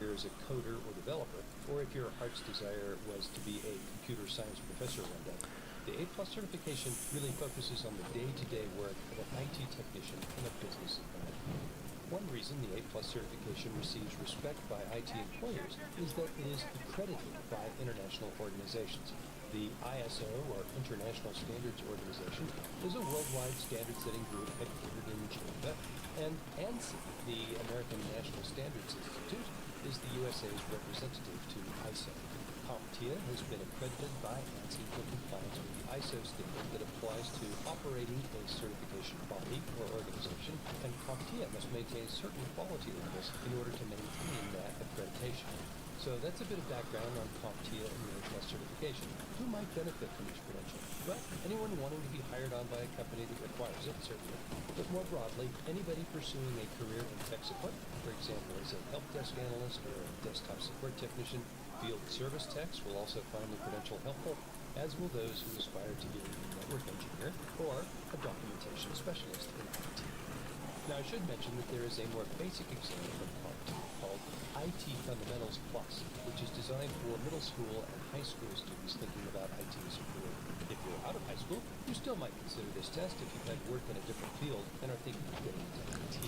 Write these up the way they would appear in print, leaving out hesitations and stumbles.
career as a coder or developer, or if your heart's desire was to be a computer science professor one day. The A+ certification really focuses on the day-to-day work of an IT technician in a business environment. One reason the A+ certification receives respect by IT employers is that it is accredited by international organizations. The ISO, or International Standards Organization, is a worldwide standard-setting group headquartered in Geneva, and ANSI, the American National Standards Institute, is the USA's representative to ISO. CompTIA has been accredited by ANSI for compliance with the ISO standard that applies to operating a certification body or organization, and CompTIA must maintain certain quality levels in order to maintain that accreditation. So that's a bit of background on CompTIA and the A+ certification. Who might benefit from each credential? Well, anyone wanting to be hired on by a company that requires it, certainly. But more broadly, anybody pursuing a career in tech support, for example, as a help desk analyst or a desktop support technician. Field service techs will also find the credential helpful, as will those who aspire to be a network engineer or a documentation specialist in IT. Now, I should mention that there is a more basic exam from CompTIA called IT Fundamentals Plus, which is designed for middle school and high school students thinking about IT as a career. If you're out of high school, you still might consider this test if you've had work in a different field and are thinking of getting into IT.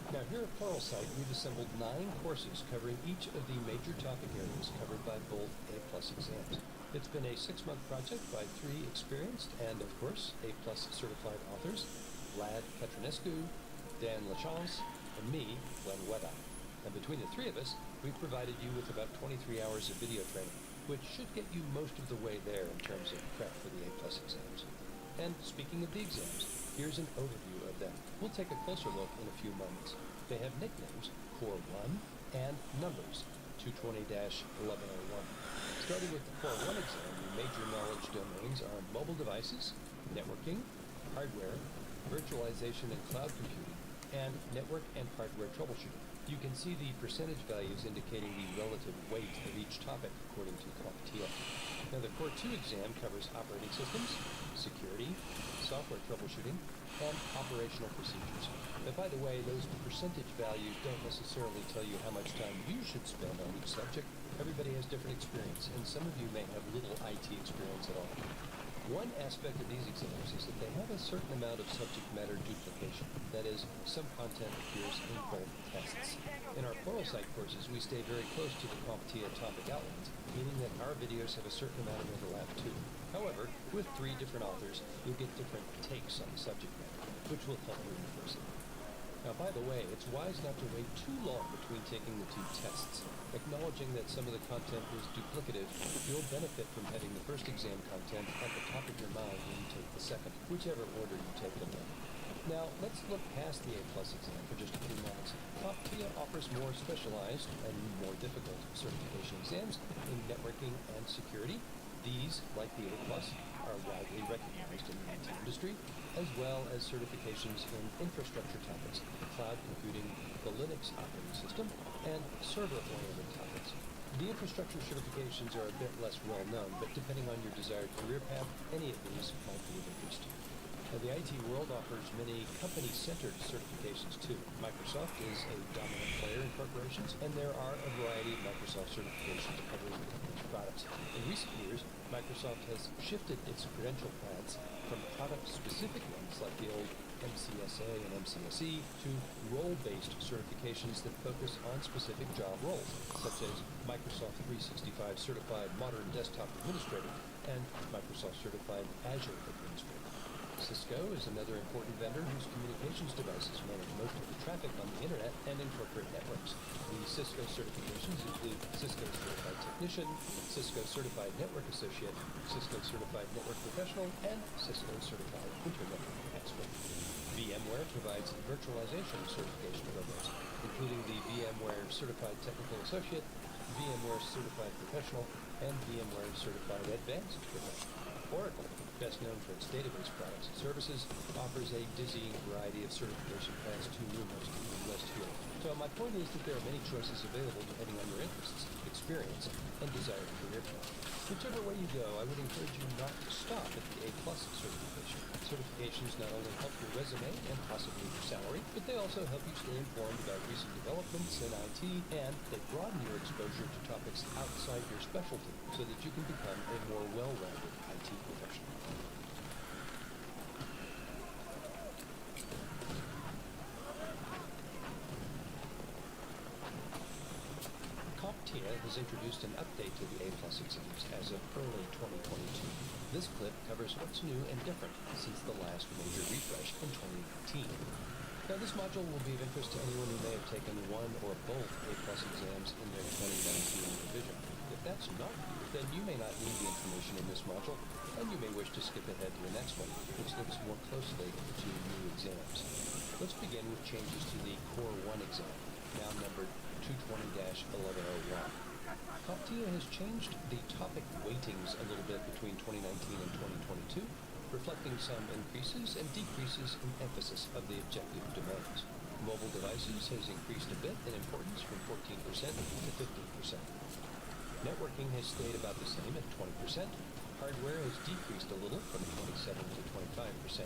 Now, here at Pluralsight, we've assembled 9 courses covering each of the major topic areas covered by both A+ exams. It's been a 6-month project by 3 experienced and, of course, A+ certified authors, Vlad Petronescu, Dan Lachance, and me, Glenn Webber. And between the 3 of us, we've provided you with about 23 hours of video training, which should get you most of the way there in terms of prep for the A+ exams. And speaking of the exams, here's an overview of them. We'll take a closer look in a few moments. They have nicknames, Core 1 and numbers, 220-1101. Starting with the Core 1 exam, the major knowledge domains are mobile devices, networking, hardware, virtualization and cloud computing, and network and hardware troubleshooting. You can see the percentage values indicating the relative weight of each topic according to CompTIA. Now, the Core 2 exam covers operating systems, security, software troubleshooting, and operational procedures. But by the way, those percentage values don't necessarily tell you how much time you should spend on each subject. Everybody has different experience, and some of you may have little IT experience at all. One aspect of these exams is that they have a certain amount of subject matter duplication. That is, some content appears in both tests. In our Pluralsight courses, we stay very close to the CompTIA topic outlines, meaning that our videos have a certain amount of overlap too. However, with 3 different authors, you'll get different takes on the subject matter, which will help reinforce it. Now, by the way, it's wise not to wait too long between taking the 2 tests. Acknowledging that some of the content is duplicative, you'll benefit from having the first exam content at the top of your mind when you take the second, whichever order you take them in. Now, let's look past the A+ exam for just a few minutes. CompTIA offers more specialized and more difficult certification exams in networking and security. These, like the A+, are widely recognized in the IT industry, as well as certifications in infrastructure topics, cloud computing, the Linux operating system, and server-oriented topics. The infrastructure certifications are a bit less well-known, but depending on your desired career path, any of these might be of interest to you. Now, the IT world offers many company-centered certifications too. Microsoft is a dominant player in corporations, and there are a variety of Microsoft certifications covering the company's products. In recent years, Microsoft has shifted its credential paths from product-specific ones like the old MCSA and MCSE to role-based certifications that focus on specific job roles, such as Microsoft 365 Certified Modern Desktop Administrator and Microsoft Certified Azure Administrator. Cisco is another important vendor whose communications devices manage most of the traffic on the internet and in corporate networks. The Cisco certifications include Cisco Certified Technician, Cisco Certified Network Associate, Cisco Certified Network Professional, and Cisco Certified Internet Expert. VMware provides virtualization certification programs, including the VMware Certified Technical Associate, VMware Certified Professional, and VMware Certified Advanced Professional. Oracle, best known for its database products and services, offers a dizzying variety of certification paths too numerous to even list here. So my point is that there are many choices available depending on your interests, experience, and desired career path. Whichever way you go, I would encourage you not to stop at the A+ certification. certifications not only help your resume and possibly your salary, but they also help you stay informed about recent developments in IT, and they broaden your exposure to topics outside your specialty so that you can become a more well-rounded IT professional. CompTIA has introduced an update to the A+ exams as of early 2022. This clip covers what's new and different since the last major refresh in 2019. Now, this module will be of interest to anyone who may have taken one or both A+ exams in their 2019 revision. If that's not you, then you may not need the information in this module, and you may wish to skip ahead to the next one, which looks more closely to new exams. Let's begin with changes to the Core 1 exam, now numbered 220-1101. CompTIA has changed the topic weightings a little bit between 2019 and 2022, reflecting some increases and decreases in emphasis of the objective domains. Mobile devices has increased a bit in importance from 14% to 15%. Networking has stayed about the same at 20%. Hardware has decreased a little from 27 to 25%.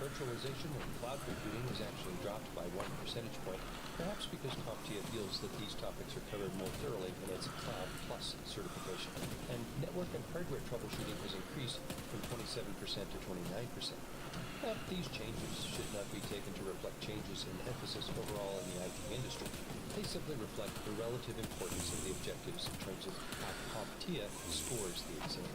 Virtualization and cloud computing has actually dropped by 1 percentage point, perhaps because CompTIA feels that these topics are covered more thoroughly in its Cloud Plus certification. And network and hardware troubleshooting has increased from 27% to 29%. But these changes should not be taken to reflect changes in emphasis overall in the IT industry. They simply reflect the relative importance of the objectives in terms of how CompTIA scores the exam.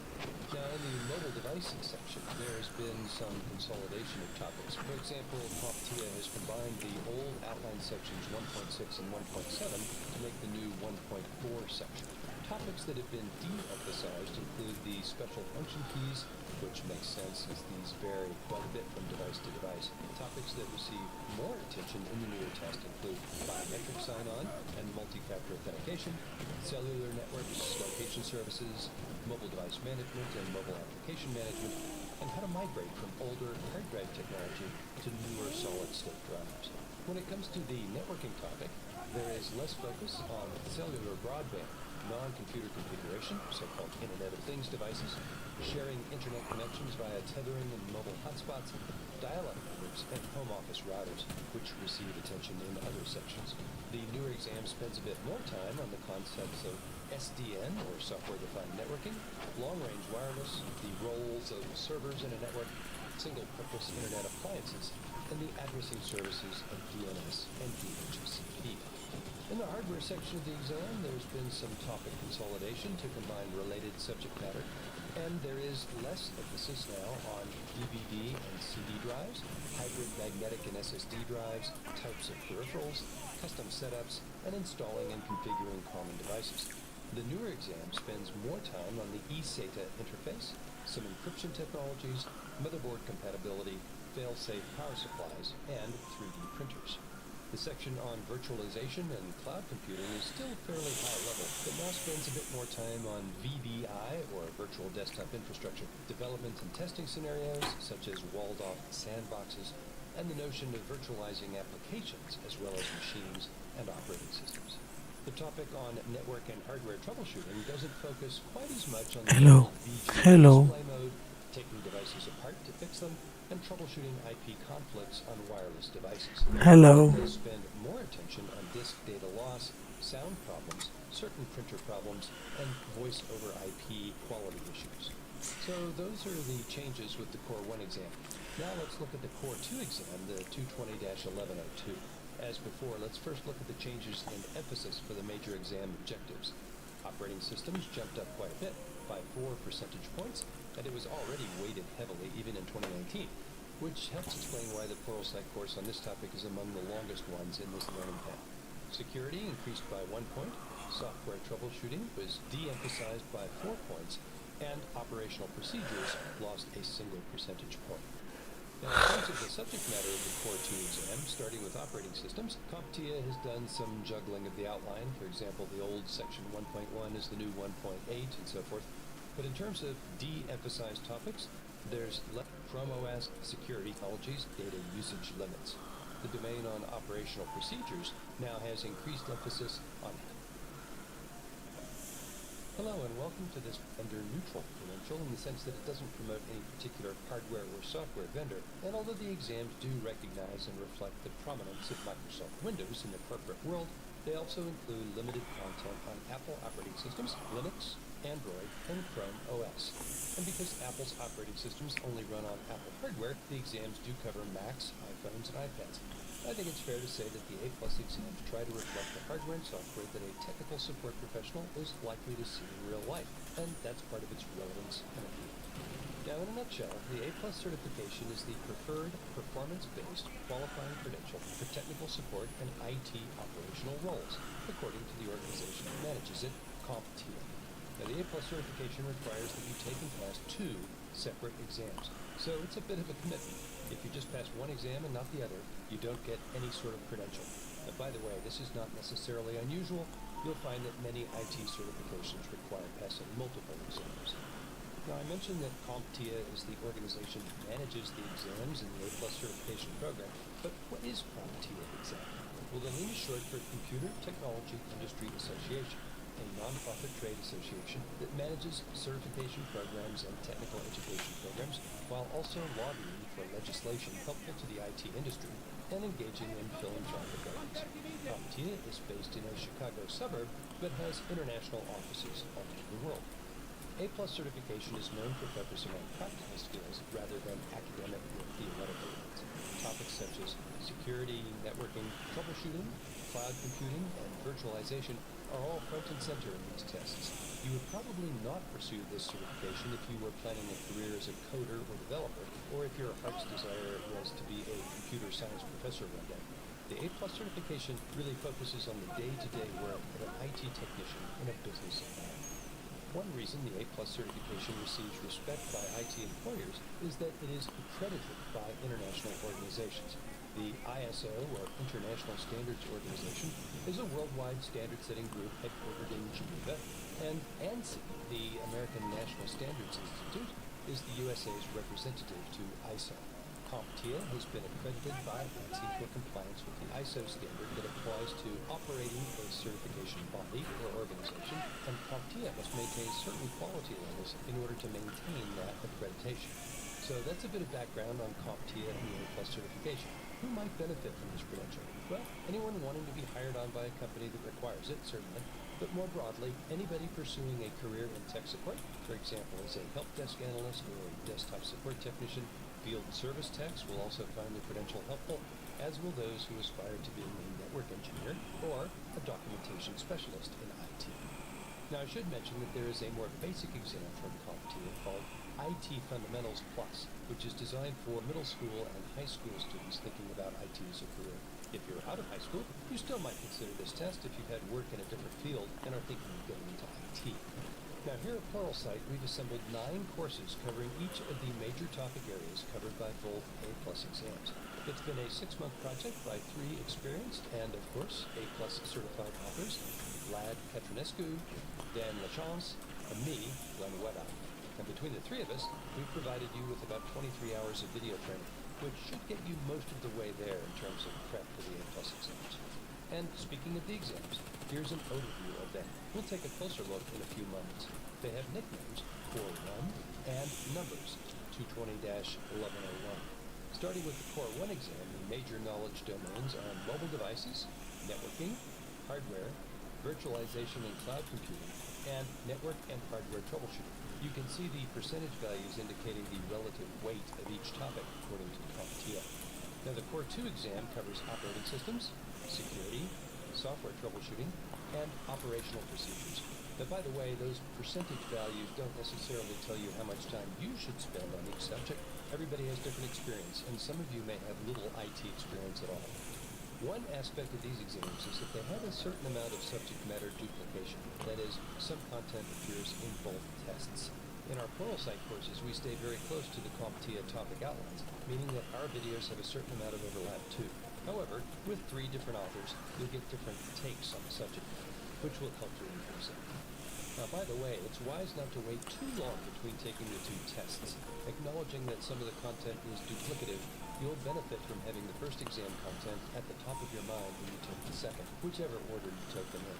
Now, in the mobile devices section, there has been some consolidation of topics. For example, CompTIA has combined the old outline sections 1.6 and 1.7 to make the new 1.4 section. Topics that have been de-emphasized include the special function keys, which makes sense as these vary quite a bit from device to device. Topics that receive more attention in the newer test include biometric sign-on and multi-factor authentication, cellular networks, location services, mobile device management and mobile application management, and how to migrate from older hard drive technology to newer solid-state drives. When it comes to the networking topic, there is less focus on cellular broadband, non-computer configuration, so-called Internet of Things devices, sharing internet connections via tethering and mobile hotspots, dial-up networks, and home office routers, which receive attention in other sections. The newer exam spends a bit more time on the concepts of SDN, or software-defined networking, long-range wireless, the roles of servers in a network, single-purpose internet appliances, and the addressing services of DNS and DHCP. In the hardware section of the exam, there's been some topic consolidation to combine related subject matter, and there is less emphasis now on DVD and CD drives, hybrid magnetic and SSD drives, types of peripherals, custom setups, and installing and configuring common devices. The newer exam spends more time on the eSATA interface, some encryption technologies, motherboard compatibility, fail-safe power supplies, and 3D printers. The section on virtualization and cloud computing is still fairly high level, but now spends a bit more time on VDI, or virtual desktop infrastructure, development and testing scenarios, such as walled-off sandboxes, and the notion of virtualizing applications, as well as machines and operating systems. The topic on network and hardware troubleshooting doesn't focus quite as much on the VGA display mode, taking devices apart to fix them, and troubleshooting IP conflicts on wireless devices. Hello. They spend more attention on disk data loss, sound problems, certain printer problems, and voice over IP quality issues. So those are the changes with the Core 1 exam. Now let's look at the Core 2 exam, the 220-1102. As before, let's first look at the changes in emphasis for the major exam objectives. Operating systems jumped up quite a bit, by 4 percentage points, and it was already weighted heavily even in 2019, which helps explain why the Pluralsight course on this topic is among the longest ones in this learning path. Security increased by 1 point, software troubleshooting was de-emphasized by 4 points, and operational procedures lost a single percentage point. Now, in terms of the subject matter of the Core 2 exam, starting with operating systems, CompTIA has done some juggling of the outline. For example, the old section 1.1 is the new 1.8, and so forth. But in terms of de-emphasized topics, there's Chrome OS, security technologies, data usage limits. The domain on operational procedures now has increased emphasis on Hello and welcome to this vendor-neutral credential in the sense that it doesn't promote any particular hardware or software vendor, and although the exams do recognize and reflect the prominence of Microsoft Windows in the corporate world, they also include limited content on Apple operating systems, Linux, Android, and Chrome OS. And because Apple's operating systems only run on Apple hardware, the exams do cover Macs, iPhones, and iPads. I think it's fair to say that the A+ exams try to reflect the hardware and software that a technical support professional is likely to see in real life, and that's part of its relevance and appeal. Now, in a nutshell, the A+ certification is the preferred performance-based qualifying credential for technical support and IT operational roles, according to the organization that manages it, CompTIA. Now, the A+ certification requires that you take and pass 2 separate exams, so it's a bit of a commitment. If you just pass one exam and not the other, you don't get any sort of credential. Now, by the way, this is not necessarily unusual. You'll find that many IT certifications require passing multiple exams. Now, I mentioned that CompTIA is the organization that manages the exams in the A+ certification program, but what is CompTIA exactly? Well, the name is short for Computer Technology Industry Association, a non-profit trade association that manages certification programs and technical education programs while also lobbying for legislation helpful to the IT industry and engaging in philanthropic efforts. CompTIA is based in a Chicago suburb but has international offices all over the world. A+ certification is known for focusing on practical skills rather than academic or theoretical ones. Topics such as security, networking, troubleshooting, cloud computing, and virtualization are all front and center in these tests. You would probably not pursue this certification if you were planning a career as a coder or developer, or if your heart's desire was to be a computer science professor one day. The A+ certification really focuses on the day-to-day work of an IT technician in a business environment. One reason the A+ certification receives respect by IT employers is that it is accredited by international organizations. The ISO, or International Standards Organization, is a worldwide standard-setting group headquartered in Geneva, and ANSI, the American National Standards Institute, is the USA's representative to ISO. CompTIA has been accredited by ANSI for compliance with the ISO standard that applies to operating a certification body or organization, and CompTIA must maintain certain quality levels in order to maintain that accreditation. So that's a bit of background on CompTIA and the A+ certification. Who might benefit from this credential? Well, anyone wanting to be hired on by a company that requires it, certainly. But more broadly, anybody pursuing a career in tech support, for example, as a help desk analyst or a desktop support technician, field service techs will also find the credential helpful, as will those who aspire to being a network engineer or a documentation specialist in IT. Now, I should mention that there is a more basic exam from CompTIA called IT Fundamentals Plus, which is designed for middle school and high school students thinking about IT as a career. If you're out of high school, you still might consider this test if you've had work in a different field and are thinking of going into IT. Now, here at Pluralsight, we've assembled 9 courses covering each of the major topic areas covered by both A+ exams. It's been a 6-month project by 3 experienced and, of course, A+ certified authors, Vlad Petronescu, Dan Lachance, and me, Glenn Weddock. And between the 3 of us, we've provided you with about 23 hours of video training, which should get you most of the way there in terms of prep for the A+ exams. And speaking of the exams, here's an overview of them. We'll take a closer look in a few moments. They have nicknames, Core 1 and numbers, 220-1101. Starting with the Core 1 exam, the major knowledge domains are mobile devices, networking, hardware, virtualization and cloud computing, and network and hardware troubleshooting. You can see the percentage values indicating the relative weight of each topic according to CompTIA. Now, the Core 2 exam covers operating systems, security, software troubleshooting, and operational procedures. Now, by the way, those percentage values don't necessarily tell you how much time you should spend on each subject. Everybody has different experience, and some of you may have little IT experience at all. One aspect of these exams is that they have a certain amount of subject matter duplication. That is, some content appears in both tests. In our Pluralsight courses, we stay very close to the CompTIA topic outlines, meaning that our videos have a certain amount of overlap too. However, with 3 different authors, you'll get different takes on the subject matter, which will help to reinforce it. Now, by the way, it's wise not to wait too long between taking the 2 tests. Acknowledging that some of the content is duplicative, you'll benefit from having the first exam content at the top of your mind when you take the second, whichever order you took them in.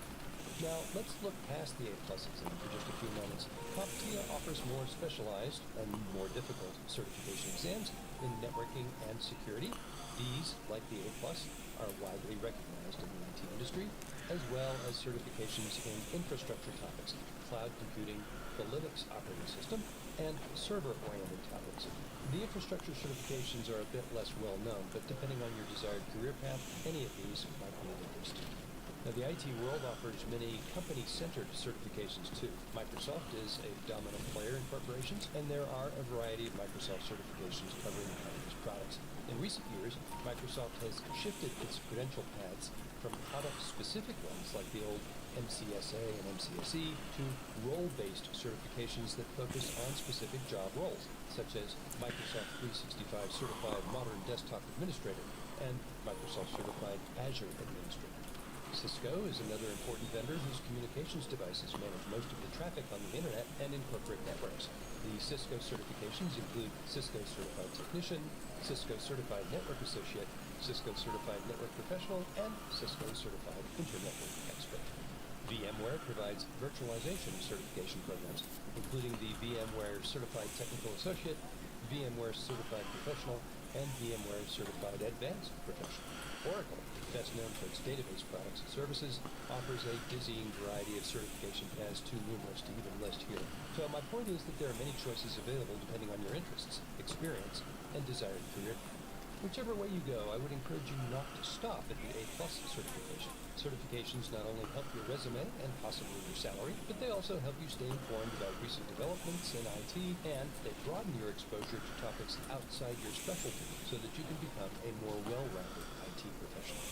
Now, let's look past the A-plus exam for just a few moments. CompTIA offers more specialized and more difficult certification exams in networking and security. These, like the A-plus, are widely recognized in the IT industry, as well as certifications in infrastructure topics, cloud computing, the Linux operating system, and server-oriented topics. The infrastructure certifications are a bit less well known, but depending on your desired career path, any of these might be of interest. Now, the IT world offers many company-centered certifications too. Microsoft is a dominant player in corporations, and there are a variety of Microsoft certifications covering the company's products. In recent years, Microsoft has shifted its credential paths from product-specific ones like the old MCSA and MCSE to role-based certifications that focus on specific job roles, such as Microsoft 365 Certified Modern Desktop Administrator and Microsoft Certified Azure Administrator. Cisco is another important vendor whose communications devices manage most of the traffic on the internet and in corporate networks. The Cisco certifications include Cisco Certified Technician, Cisco Certified Network Associate, Cisco Certified Network Professional, and Cisco Certified Internetwork Expert. VMware provides virtualization certification programs, including the VMware Certified Technical Associate, VMware Certified Professional, and VMware Certified Advanced Professional. Oracle, best known for its database products and services, offers a dizzying variety of certification paths too numerous to even list here. So my point is that there are many choices available depending on your interests, experience, and desired career. Whichever way you go, I would encourage you not to stop at the A-plus certification. Certifications not only help your resume and possibly your salary, but they also help you stay informed about recent developments in IT, and they broaden your exposure to topics outside your specialty so that you can become a more well-rounded IT professional.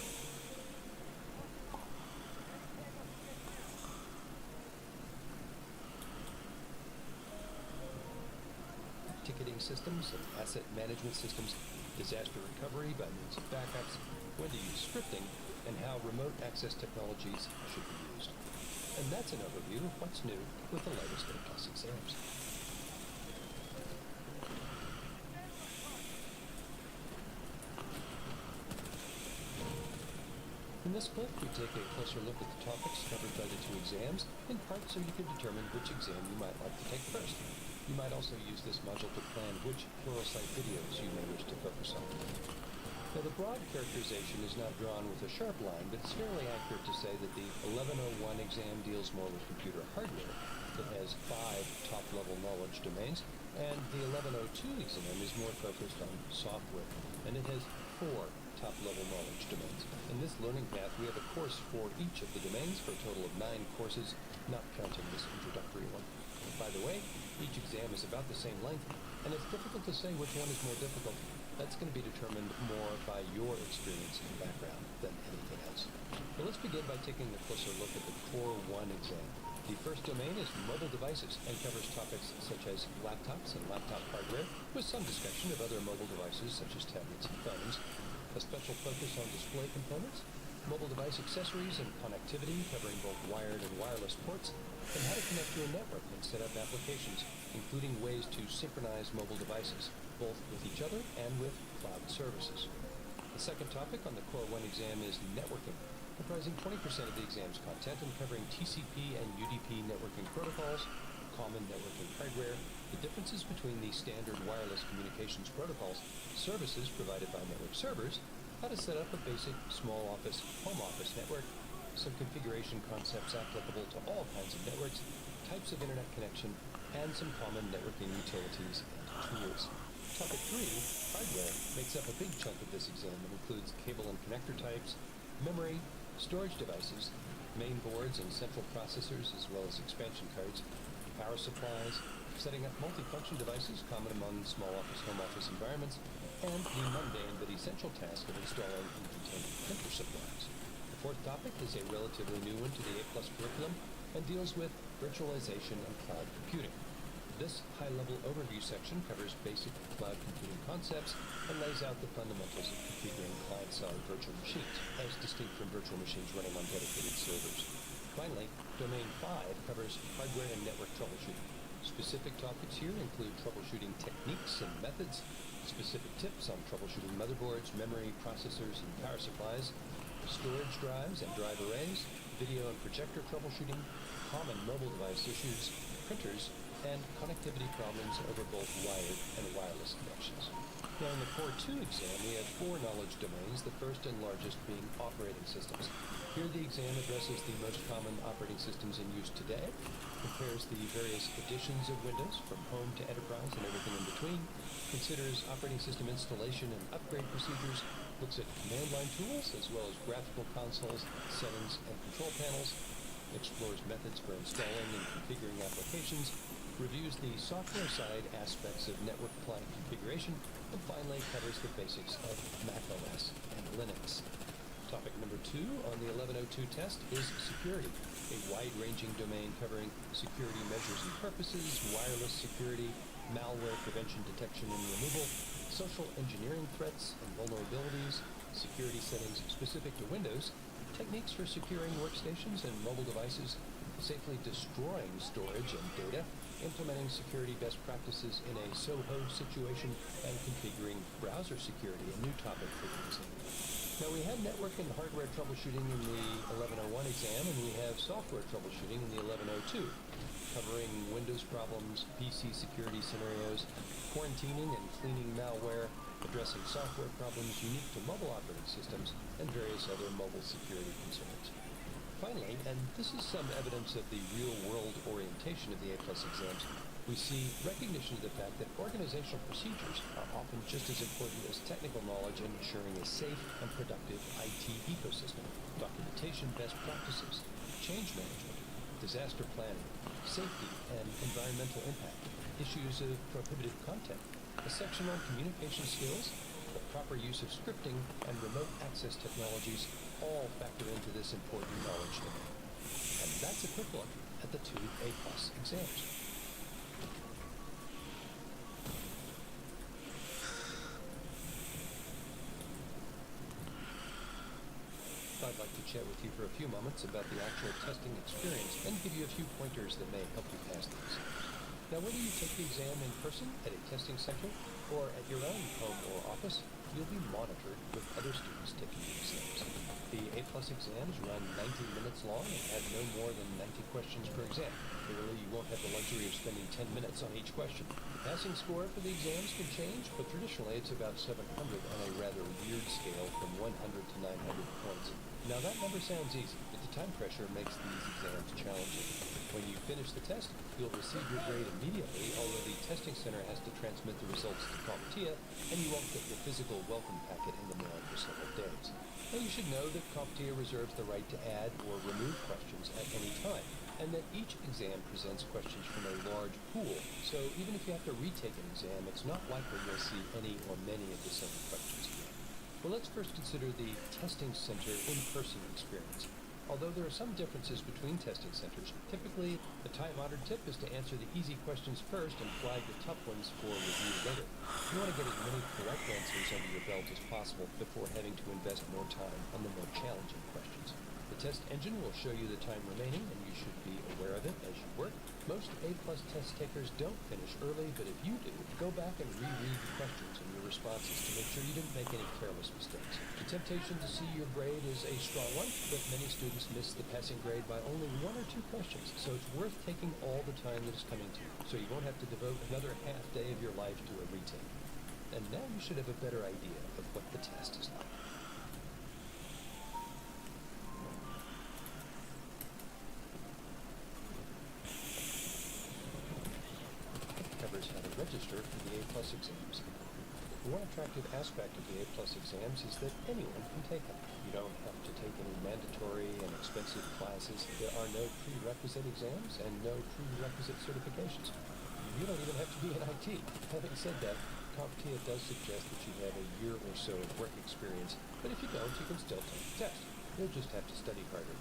Ticketing systems and asset management systems, disaster recovery by means of backups, when to use scripting, and how remote access technologies should be used. And that's an overview of what's new with the latest A-plus exams. In this clip, we take a closer look at the topics covered by the two exams, in part so you can determine which exam you might like to take first. You might also use this module to plan which Pluralsight videos you may wish to focus on. Now, the broad characterization is not drawn with a sharp line, but it's fairly accurate to say that the 1101 exam deals more with computer hardware. It has 5 top-level knowledge domains, and the 1102 exam is more focused on software, and it has 4 top-level knowledge domains. In this learning path, we have a course for each of the domains for a total of 9 courses, not counting this introductory one. And by the way, each exam is about the same length, and it's difficult to say which one is more difficult. That's going to be determined more by your experience and background than anything else. But let's begin by taking a closer look at the Core 1 exam. The first domain is mobile devices and covers topics such as laptops and laptop hardware, with some discussion of other mobile devices such as tablets and phones. A special focus on display components, mobile device accessories and connectivity covering both wired and wireless ports, and how to connect to a network and set up applications, including ways to synchronize mobile devices, both with each other and with cloud services. The second topic on the Core 1 exam is networking, comprising 20% of the exam's content and covering TCP and UDP networking protocols, common networking hardware, the differences between the standard wireless communications protocols, services provided by network servers, how to set up a basic small office, home office network, some configuration concepts applicable to all kinds of networks, types of internet connection, and some common networking utilities and tools. Topic 3, hardware, makes up a big chunk of this exam and includes cable and connector types, memory, storage devices, main boards and central processors, as well as expansion cards, power supplies, setting up multifunction devices common among small office, home office environments, and the mundane but essential task of installing and maintaining printer supplies. The fourth topic is a relatively new one to the A-plus curriculum and deals with virtualization and cloud computing. This high-level overview section covers basic cloud computing concepts and lays out the fundamentals of configuring client-side virtual machines, as distinct from virtual machines running on dedicated servers. Finally, Domain 5 covers hardware and network troubleshooting. Specific topics here include troubleshooting techniques and methods, specific tips on troubleshooting motherboards, memory, processors, and power supplies, storage drives and drive arrays, video and projector troubleshooting, common mobile device issues, printers, and connectivity problems over both wired and wireless connections. Now in the Core 2 exam, we have 4 knowledge domains, the first and largest being operating systems. Here the exam addresses the most common operating systems in use today, compares the various editions of Windows from home to enterprise and everything in between, considers operating system installation and upgrade procedures, looks at command line tools as well as graphical consoles, settings, and control panels, explores methods for installing and configuring applications, reviews the software side aspects of network client configuration, and finally covers the basics of Mac OS and Linux. Topic number 2 on the 1102 test is security, a wide-ranging domain covering security measures and purposes, wireless security, malware prevention, detection, and removal, social engineering threats and vulnerabilities, security settings specific to Windows, techniques for securing workstations and mobile devices, safely destroying storage and data, implementing security best practices in a SOHO situation, and configuring browser security, a new topic for the exam. Now we have network and hardware troubleshooting in the 1101 exam, and we have software troubleshooting in the 1102, covering Windows problems, PC security scenarios, quarantining and cleaning malware, addressing software problems unique to mobile operating systems, and various other mobile security concerns. Finally, and this is some evidence of the real-world orientation of the A+ exams, we see recognition of the fact that organizational procedures are often just as important as technical knowledge in ensuring a safe and productive IT ecosystem. Documentation best practices, change management, disaster planning, safety and environmental impact, issues of prohibited content, a section on communication skills, the proper use of scripting, and remote access technologies all factor into this important knowledge domain. And that's a quick look at the 2 A+ exams. I'd like to chat with you for a few moments about the actual testing experience and give you a few pointers that may help you pass the exams. Now, whether you take the exam in person at a testing center or at your own home or office, you'll be monitored with other students taking the exams. The A+ exams run 90 minutes long and have no more than 90 questions per exam. Clearly, you won't have the luxury of spending 10 minutes on each question. The passing score for the exams can change, but traditionally it's about 700 on a rather weird scale from 100 to 900 points. Now that number sounds easy, but the time pressure makes these exams challenging. When you finish the test, you'll receive your grade immediately, although the testing center has to transmit the results to CompTIA, and you won't get your physical welcome packet in the mail for several days. Now you should know that CompTIA reserves the right to add or remove questions at any time, and that each exam presents questions from a large pool, so even if you have to retake an exam, it's not likely you'll see any or many of the same questions again. Well, let's first consider the testing center in-person experience. Although there are some differences between testing centers, typically the time-honored tip is to answer the easy questions first and flag the tough ones for review later. You want to get as many correct answers under your belt as possible before having to invest more time on the more challenging questions. The test engine will show you the time remaining, and you should be aware of it as you work. Most A+ test takers don't finish early, but if you do, go back and reread the questions and your responses to make sure you didn't make any careless mistakes. The temptation to see your grade is a strong one, but many students miss the passing grade by only 1 or 2 questions, so it's worth taking all the time that is coming to you, so you won't have to devote another half day of your life to a retake. And now you should have a better idea of what the test is like. How to register for the A+ exams. One attractive aspect of the A+ exams is that anyone can take them. You don't have to take any mandatory and expensive classes. There are no prerequisite exams and no prerequisite certifications. You don't even have to be in IT. Having said that, CompTIA does suggest that you have a year or so of work experience, but if you don't, you can still take the test. You'll just have to study harder.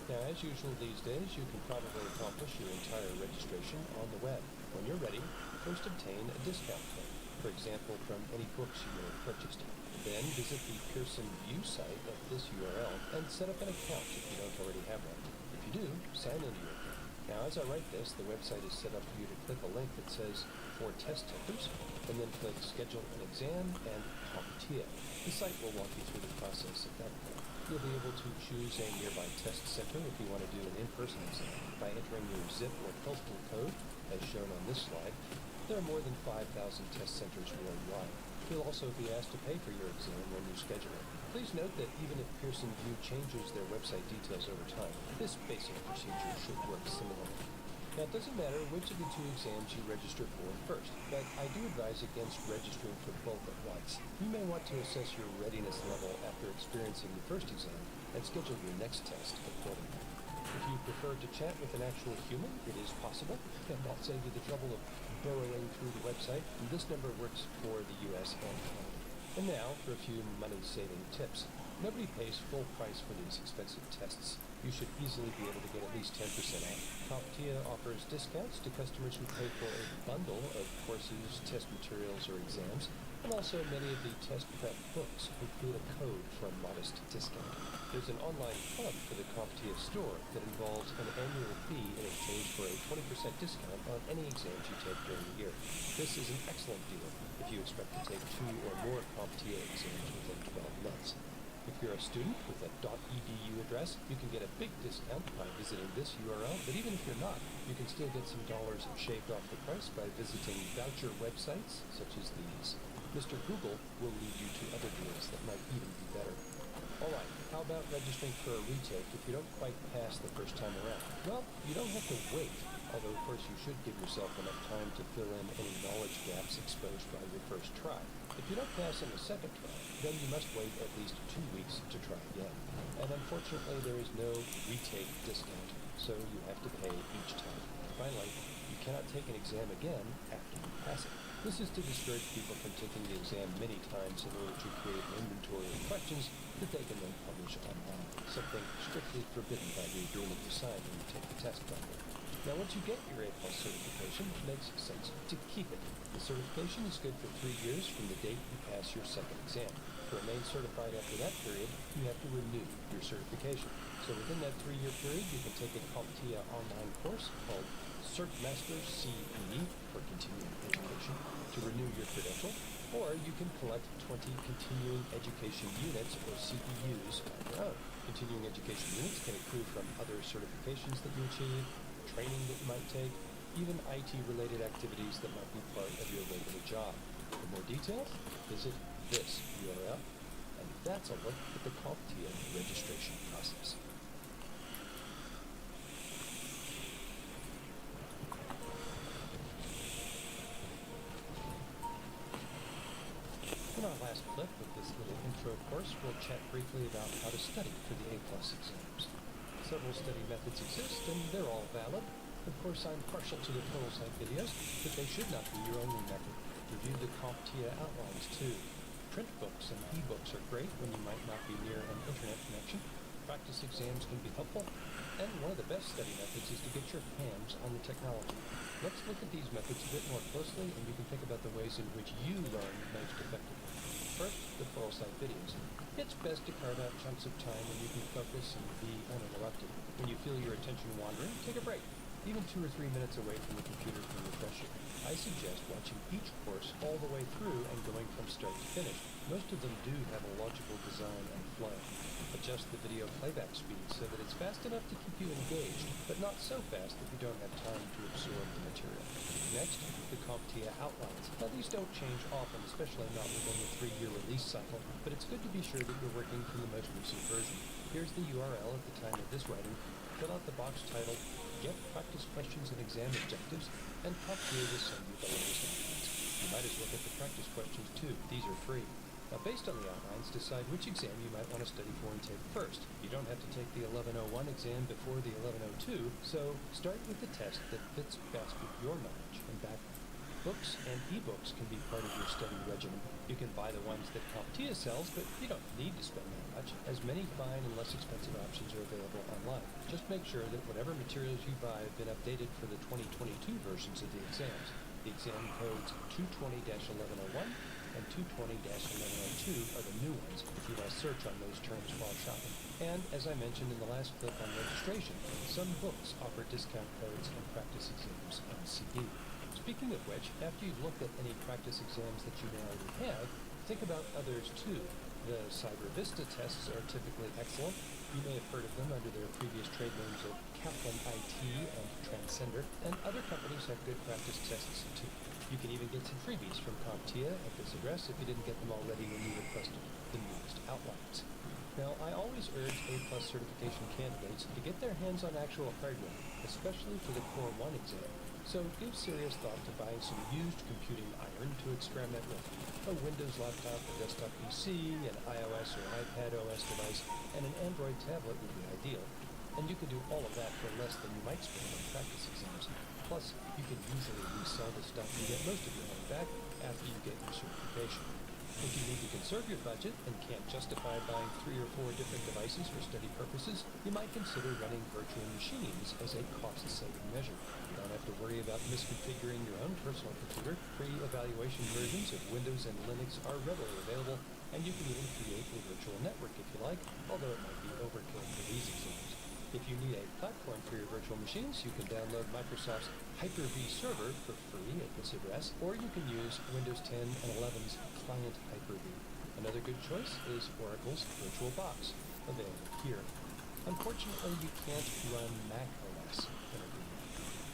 Now, as usual these days, you can probably accomplish your entire registration on the web. When you're ready, first obtain a discount code, for example, from any books you may have purchased. Then visit the Pearson View site at this URL and set up an account if you don't already have one. If you do, sign into your account. Now, as I write this, the website is set up for you to click a link that says for test takers, and then click Schedule an Exam and CompTIA. The site will walk you through the process at that point. You'll be able to choose a nearby test center if you want to do an in-person exam by entering your zip or postal code, as shown on this slide. There are more than 5,000 test centers worldwide. You'll also be asked to pay for your exam when you schedule it. Please note that even if Pearson VUE changes their website details over time, this basic procedure should work similarly. Now, it doesn't matter which of the two exams you register for first, but I do advise against registering for both at once. You may want to assess your readiness level after experiencing the first exam and schedule your next test accordingly. If you prefer to chat with an actual human, it is possible, and I'll save you the trouble of burrowing through the website. And this number works for the US and Canada. And now for a few money-saving tips. Nobody pays full price for these expensive tests. You should easily be able to get at least 10% off. CompTIA offers discounts to customers who pay for a bundle of courses, test materials, or exams, and also many of the test prep books include a code for a modest discount. There's an online club for the CompTIA store that involves an annual fee in exchange for a 20% discount on any exams you take during the year. This is an excellent deal if you expect to take 2 or more CompTIA exams within 12 months. If you're a student with a .edu address, you can get a big discount by visiting this URL, but even if you're not, you can still get some dollars shaved off the price by visiting voucher websites such as these. Mr. Google will lead you to other deals that might even be better. Alright, how about registering for a retake if you don't quite pass the first time around? Well, you don't have to wait, although of course you should give yourself enough time to fill in any knowledge gaps exposed by your first try. If you don't pass in the second try, then you must wait at least 2 weeks to try again. And unfortunately, there is no retake discount, so you have to pay each time. Finally, you cannot take an exam again after you pass it. This is to discourage people from taking the exam many times in order to create an inventory of questions that they can then publish online, something strictly forbidden by the agreement you sign when you take the test bundle. Now, once you get your A+ certification, it makes sense to keep it. The certification is good for 3 years from the date you pass your second exam. To remain certified after that period, you have to renew your certification. So within that 3-year period, you can take a CompTIA online course called CertMaster CE for continuing education to renew your credential, or you can collect 20 continuing education units, or CEUs, on your own. Continuing education units can accrue from other certifications that you achieve, training that you might take, even IT-related activities that might be part of your regular job. For more details, visit this URL, and that's a look at the CompTIA registration process. In our last clip of this little intro course, we'll chat briefly about how to study for the A+ exams. Several study methods exist, and they're all valid. Of course, I'm partial to the total site videos, but they should not be your only method. Review the CompTIA outlines, too. Print books and e-books are great when you might not be near an internet connection. Practice exams can be helpful, and one of the best study methods is to get your hands on the technology. Let's look at these methods a bit more closely, and you can think about the ways in which you learn most effectively. First, the full site videos. It's best to carve out chunks of time when you can focus and be uninterrupted. When you feel your attention wandering, take a break. Even 2 or 3 minutes away from the computer can refresh you. I suggest watching each course all the way through and going from start to finish. Most of them do have a logical design and flow. Adjust the video playback speed so that it's fast enough to keep you engaged, but not so fast that you don't have time to absorb the material. Next, the CompTIA outlines. Now, these don't change often, especially not within the 3-year release cycle, but it's good to be sure that you're working from the most recent version. Here's the URL at the time of this writing. Fill out the box titled Get Practice Questions and Exam Objectives, and CompTIA will send you the latest outlines. You might as well get the practice questions too. These are free. Now, based on the outlines, decide which exam you might want to study for and take first. You don't have to take the 1101 exam before the 1102, so start with the test that fits best with your knowledge and background. Books and e-books can be part of your study regimen. You can buy the ones that CompTIA sells, but you don't need to spend that much, as many fine and less expensive options are available online. Just make sure that whatever materials you buy have been updated for the 2022 versions of the exams. The exam codes 220-1101 and 220-1102 are the new ones if you want to search on those terms while shopping. And as I mentioned in the last clip on registration, some books offer discount codes and practice exams on CD. Speaking of which, after you've looked at any practice exams that you may already have, think about others too. The Cyber Vista tests are typically excellent. You may have heard of them under their previous trade names of Kaplan IT and Transcender, and other companies have good practice tests too. You can even get some freebies from CompTIA at this address if you didn't get them already when you requested the newest outlines. Now, I always urge A-plus certification candidates to get their hands on actual hardware, especially for the Core 1 exam. So give serious thought to buying some used computing iron to experiment with. A Windows laptop, a desktop PC, an iOS or iPad OS device, and an Android tablet would be ideal. And you can do all of that for less than you might spend on practice exams. Plus, you can usually resell the stuff and get most of your money back after you get your certification. If you need to conserve your budget and can't justify buying 3 or 4 different devices for study purposes, you might consider running virtual machines as a cost-saving measure. You don't have to worry about misconfiguring your own personal computer. Free evaluation versions of Windows and Linux are readily available, and you can even create a virtual network if you like, although it might be overkill for these exams. If you need a platform for your virtual machines, you can download Microsoft's Hyper-V server for free at this address, or you can use Windows 10 and 11's client Hyper-V. Another good choice is Oracle's VirtualBox, available here. Unfortunately, you can't run Mac OS in a V.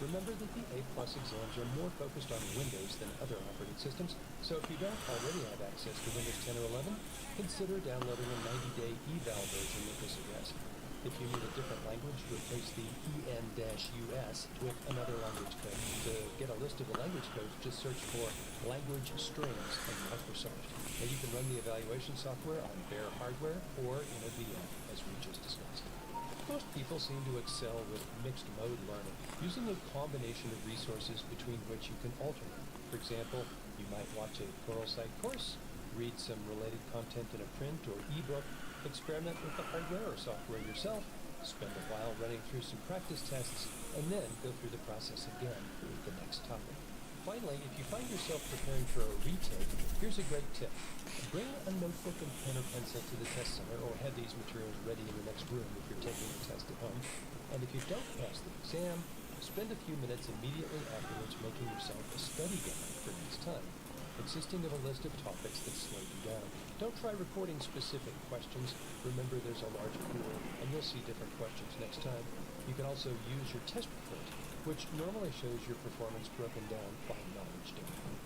Remember that the A-plus exams are more focused on Windows than other operating systems, so if you don't already have access to Windows 10 or 11, consider downloading a 90-day eval version at this address. If you need a different language, replace the EN-US with another language code. To get a list of the language codes, just search for language strings in Microsoft. And you can run the evaluation software on bare hardware or in a VM, as we just discussed. Most people seem to excel with mixed mode learning, using a combination of resources between which you can alternate. For example, you might watch a Pluralsight course, read some related content in a print or ebook, experiment with the hardware or software yourself, spend a while running through some practice tests, and then go through the process again with the next topic. Finally, if you find yourself preparing for a retake, here's a great tip. Bring a notebook and pen or pencil to the test center, or have these materials ready in the next room if you're taking the test at home. And if you don't pass the exam, spend a few minutes immediately afterwards making yourself a study guide for next time, consisting of a list of topics that slow you down. Don't try recording specific questions. Remember, there's a large pool, and you'll see different questions next time. You can also use your test report, which normally shows your performance broken down by knowledge domain.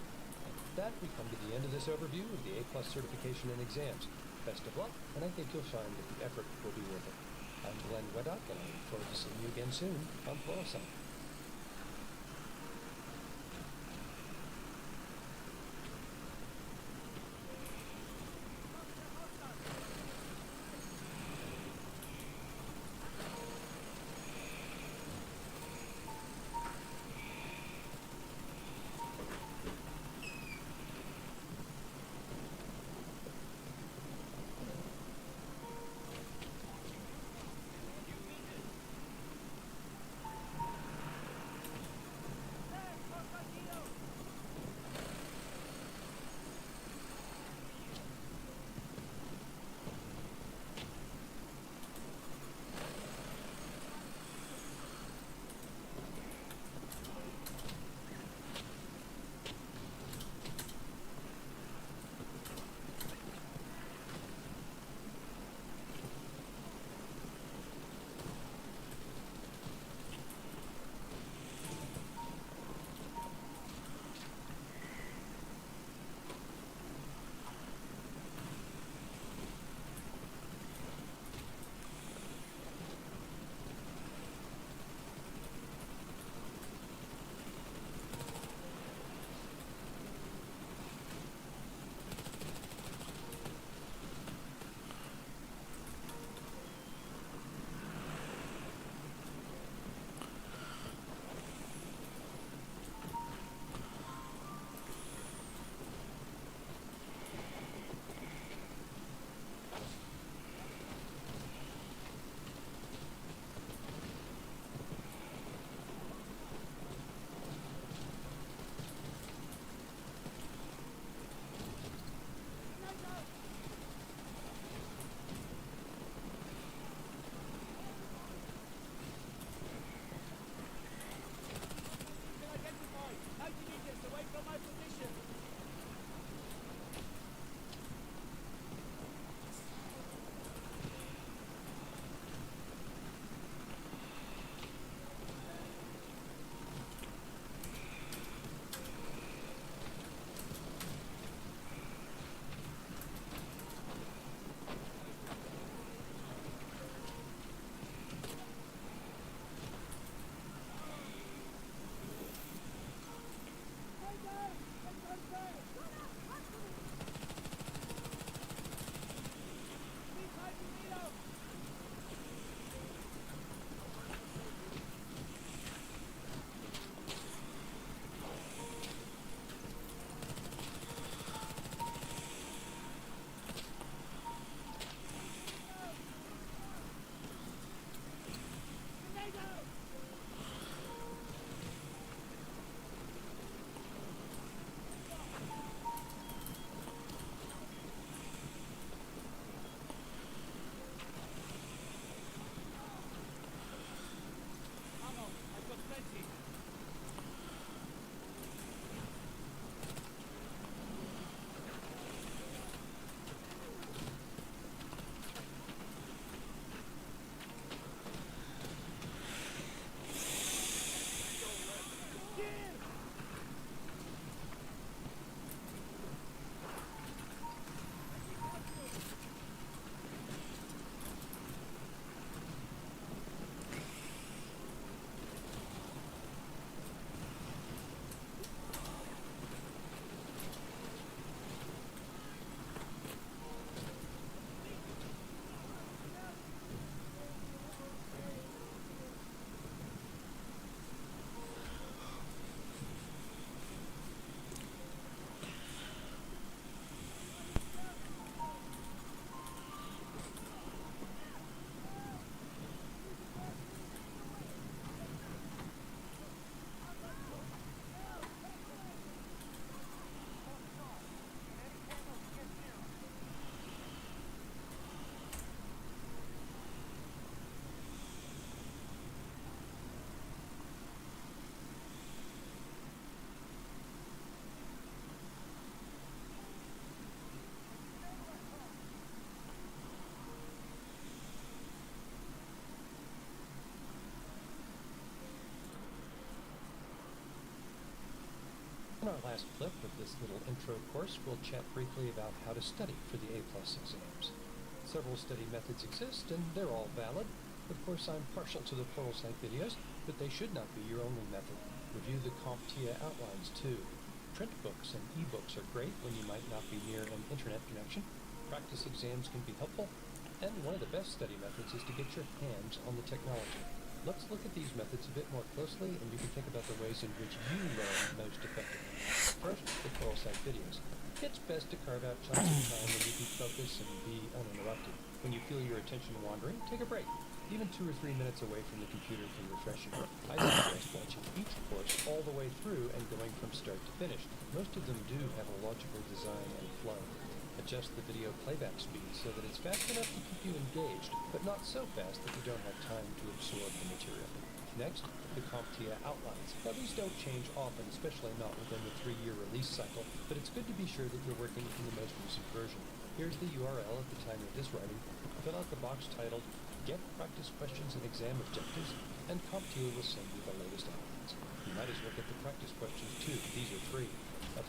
With that, we come to the end of this overview of the A-plus certification and exams. Best of luck, and I think you'll find that the effort will be worth it. I'm Glenn Weddock, and I look forward to seeing you again soon on Pluralsight. last clip of this little intro course, we'll chat briefly about how to study for the A+ exams. Several study methods exist, and they're all valid. Of course, I'm partial to the Pluralsight videos, but they should not be your only method. Review the CompTIA outlines, too. Print books and e-books are great when you might not be near an internet connection. Practice exams can be helpful, and one of the best study methods is to get your hands on the technology. Let's look at these methods a bit more closely, and you can think about the ways in which you learn most effectively. First, the Pluralsight videos. It's best to carve out chunks of time when you can focus and be uninterrupted. When you feel your attention wandering, take a break. Even 2 or 3 minutes away from the computer can refresh you. I suggest watching each course all the way through and going from start to finish. Most of them do have a logical design and flow. Adjust the video playback speed so that it's fast enough to keep you engaged, but not so fast that you don't have time to absorb the material. Next, the CompTIA outlines. Now, these don't change often, especially not within the 3-year release cycle, but it's good to be sure that you're working in the most recent version. Here's the URL at the time of this writing. Fill out the box titled Get Practice Questions and Exam Objectives, and CompTIA will send you the latest outlines. You might as well get the practice questions too. These are free.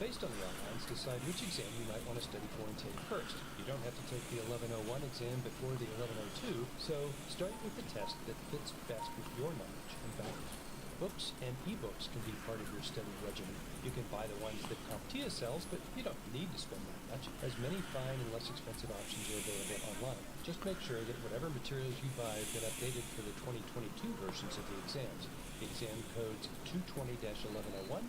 Based on the outlines, decide which exam you might want to study for and take first. You don't have to take the 1101 exam before the 1102, so start with the test that fits best with your knowledge and values. Books and e-books can be part of your study regimen. You can buy the ones that CompTIA sells, but you don't need to spend that much, as many fine and less expensive options are available online. Just make sure that whatever materials you buy have been updated for the 2022 versions of the exams. The exam codes 220-1101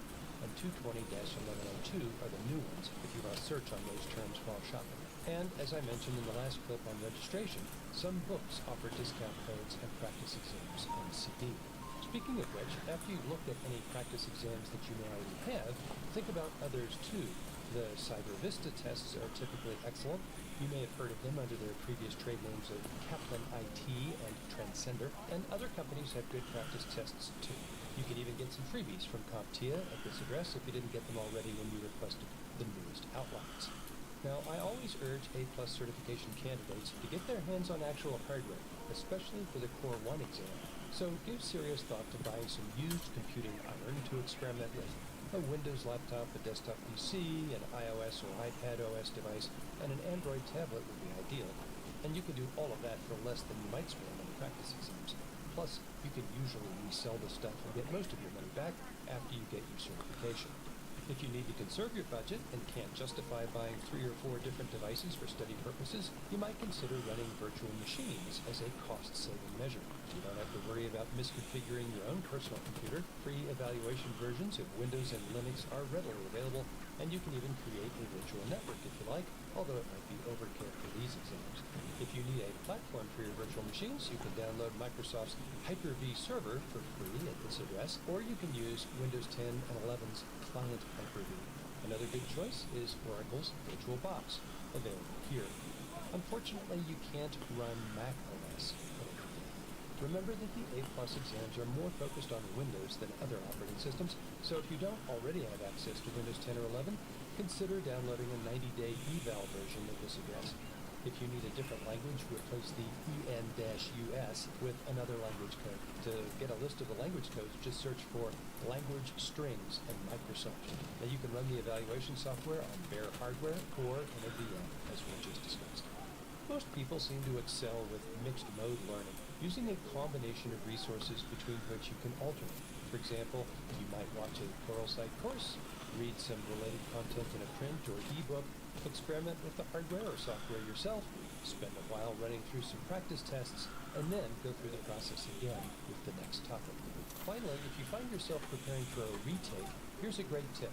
and 220-1102 are the new ones if you want to search on those terms while shopping. And as I mentioned in the last clip on registration, some books offer discount codes and practice exams on CD. Speaking of which, after you've looked at any practice exams that you may already have, think about others too. The CyberVista tests are typically excellent. You may have heard of them under their previous trade names of Kaplan IT and Transcender, and other companies have good practice tests too. You can even get some freebies from CompTIA at this address if you didn't get them already when you requested the newest outlines. Now, I always urge A+ certification candidates to get their hands on actual hardware, especially for the Core 1 exam. So give serious thought to buying some used computing iron to experiment with. A Windows laptop, a desktop PC, an iOS or iPad OS device, and an Android tablet would be ideal. And you can do all of that for less than you might spend on practice exams. Plus, you can usually resell the stuff and get most of your money back after you get your certification. If you need to conserve your budget and can't justify buying 3 or 4 different devices for study purposes, you might consider running virtual machines as a cost-saving measure. You don't have to worry about misconfiguring your own personal computer. Free evaluation versions of Windows and Linux are readily available, and you can even create a virtual network if you like, although it might be overkill for these exams. If you need a platform for your virtual machines, you can download Microsoft's Hyper-V server for free at this address, or you can use Windows 10 and 11's client Hyper-V. Another good choice is Oracle's VirtualBox, available here. Unfortunately, you can't run Mac OS. Remember that the A+ exams are more focused on Windows than other operating systems, so if you don't already have access to Windows 10 or 11, consider downloading a 90-day eval version of this address. If you need a different language, replace the EN-US with another language code. To get a list of the language codes, just search for language strings and Microsoft. Now you can run the evaluation software on bare hardware or in a VM, as we just discussed. Most people seem to excel with mixed mode learning, using a combination of resources between which you can alternate. For example, you might watch a Pluralsight course, read some related content in a print or ebook, experiment with the hardware or software yourself, spend a while running through some practice tests, and then go through the process again with the next topic. Finally, if you find yourself preparing for a retake, here's a great tip.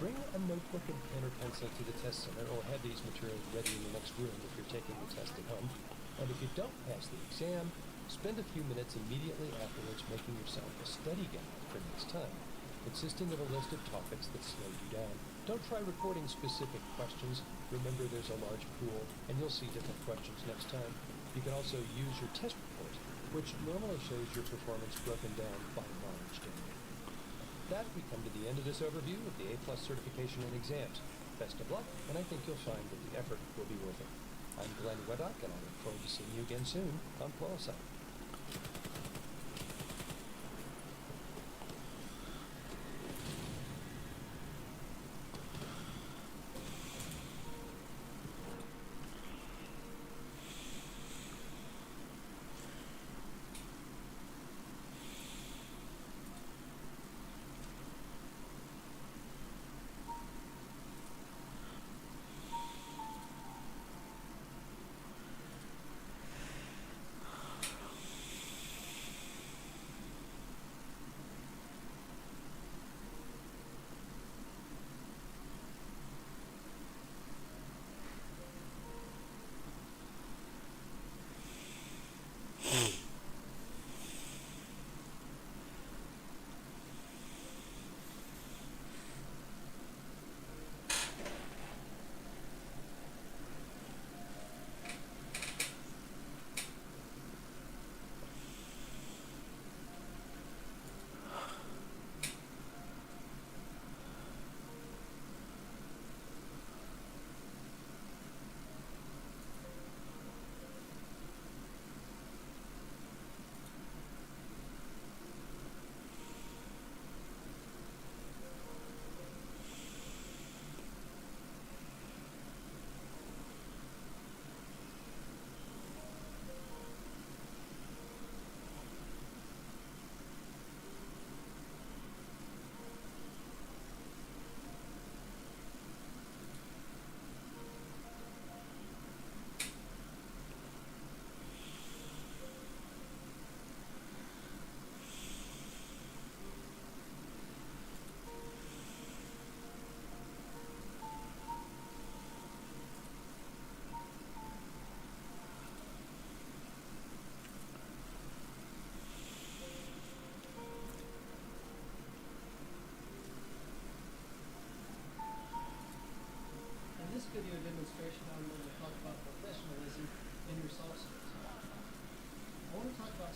Bring a notebook and pen or pencil to the test center, or have these materials ready in the next room if you're taking the test at home. And if you don't pass the exam, spend a few minutes immediately afterwards making yourself a study guide for next time, consisting of a list of topics that slow you down. Don't try recording specific questions. Remember, there's a large pool, and you'll see different questions next time. You can also use your test report, which normally shows your performance broken down by knowledge domain. That, we come to the end of this overview of the A+ certification and exams. Best of luck, and I think you'll find that the effort will be worth it. I'm Glenn Weddock, and I look forward to seeing you again soon on Pluralsight.